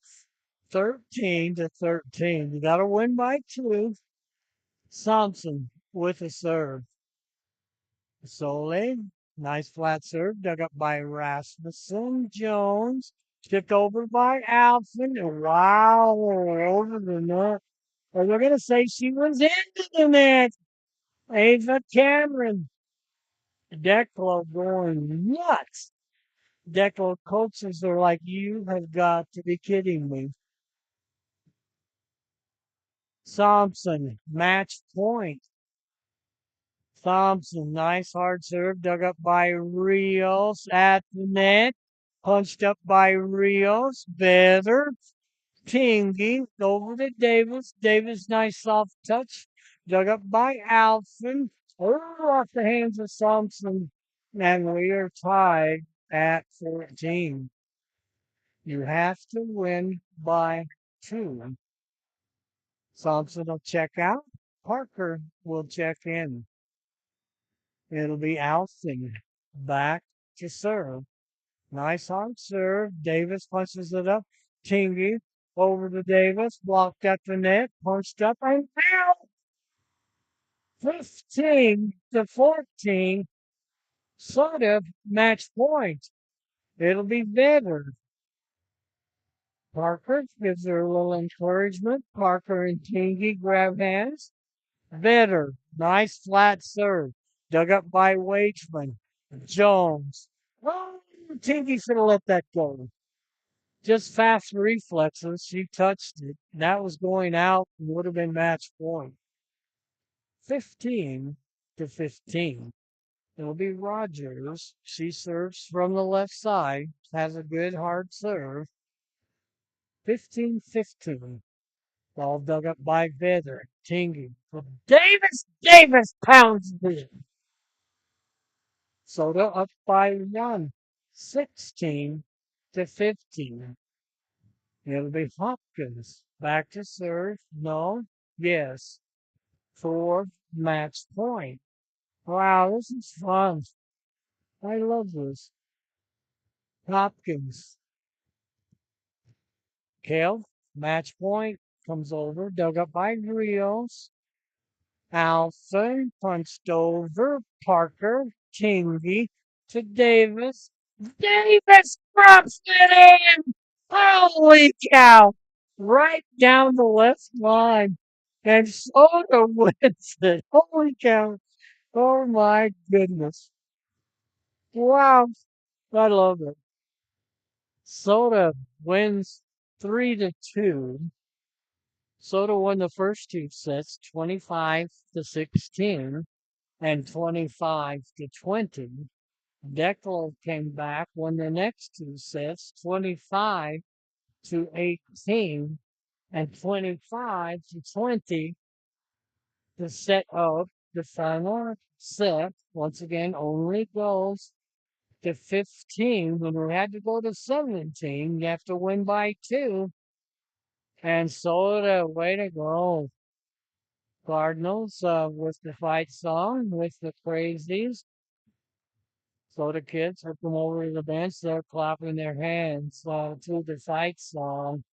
13 to 13. You got to win by 2. Thompson with a serve. Soule, nice flat serve, dug up by Rasmussen. Jones, tipped over by Alfin. Wow, over the net. Or they're going to say she was into the net. Ava Cameron. Declo going nuts. Declo coaches are like, you have got to be kidding me. Thompson, match point. Thompson, nice hard serve, dug up by Rios at the net, punched up by Rios, better. Tingy over to Davis. Davis, nice soft touch, dug up by Alfin. Over off the hands of Thompson, and we are tied at 14. You have to win by 2. Thompson will check out. Parker will check in. It'll be Alston back to serve. Nice hard serve. Davis punches it up. Tingy over to Davis. Blocked at the net. Punched up and out. 15-14. Sort of match point. It'll be better. Parker gives her a little encouragement. Parker and Tingy grab hands. Better. Nice flat serve. Dug up by Wageman. Jones. Oh, Tinky should have let that go. Just fast reflexes. She touched it. That was going out and would have been match point. 15-15. It'll be Rogers. She serves from the left side. Has a good hard serve. 15-15. Ball dug up by Vedder. Tingy. Davis! Davis pounds it. Soda up by one. 16-15. It'll be Hopkins. Back to serve. No. Yes. For match point. Wow, this is fun. I love this. Hopkins. Kale. Match point. Comes over. Dug up by Rios. Alson punched over. Parker. Tingy to Davis. Davis drops it in. Holy cow. Right down the left line. And Soda wins it. Holy cow. Oh my goodness. Wow. I love it. Soda wins 3-2. Soda won the first two sets 25-16 and 25-20. Declo came back, won the next two sets 25-18 and 25-20 to set up the final set. Once again, only goes to 15. When we had to go to 17, you have to win by two. And Soda, way to go. Cardinals with the fight song, with the crazies. So the kids have come over to the bench. They're clapping their hands to the fight song.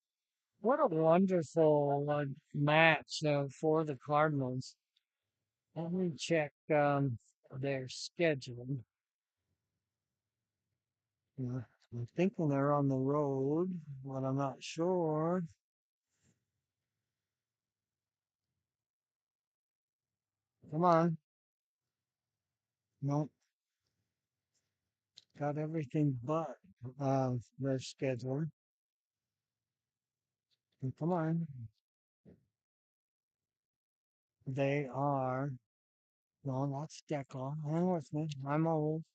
What a wonderful match for the Cardinals. Let me check their schedule. I'm thinking they're on the road, but I'm not sure. Come on. Nope. Got everything but their schedule. Come on. They are. No, that's Declan. Hang with me. I'm old.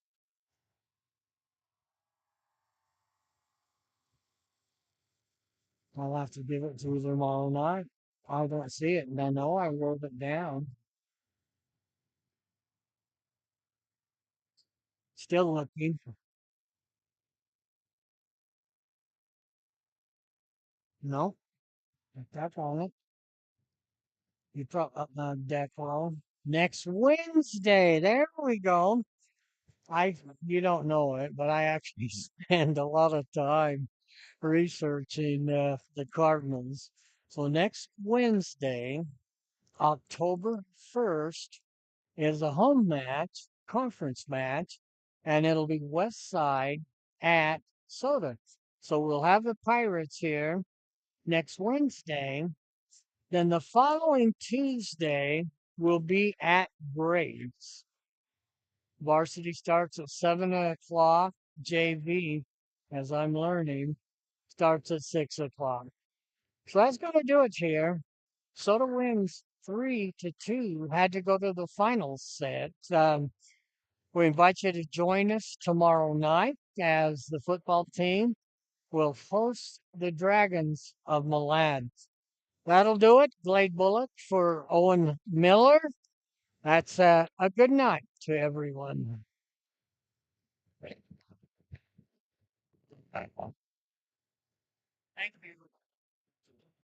I'll have to give it to them all night. I don't see it, and I know I wrote it down. Still looking. No, that's on it. You put up the Declan. Next Wednesday. There we go. You don't know it, but I actually spend a lot of time researching the Cardinals. So next Wednesday, October 1st, is a home match, conference match, and it'll be West Side at Soda. So we'll have the Pirates here next Wednesday. Then the following Tuesday will be at Braves. Varsity starts at 7 o'clock. JV, as I'm learning, starts at 6 o'clock. So that's going to do it here. Soda wins 3-2. Had to go to the final set. We invite you to join us tomorrow night as the football team will host the Dragons of Milan. That'll do it. Glade Bullet for Owen Miller. That's a good night to everyone.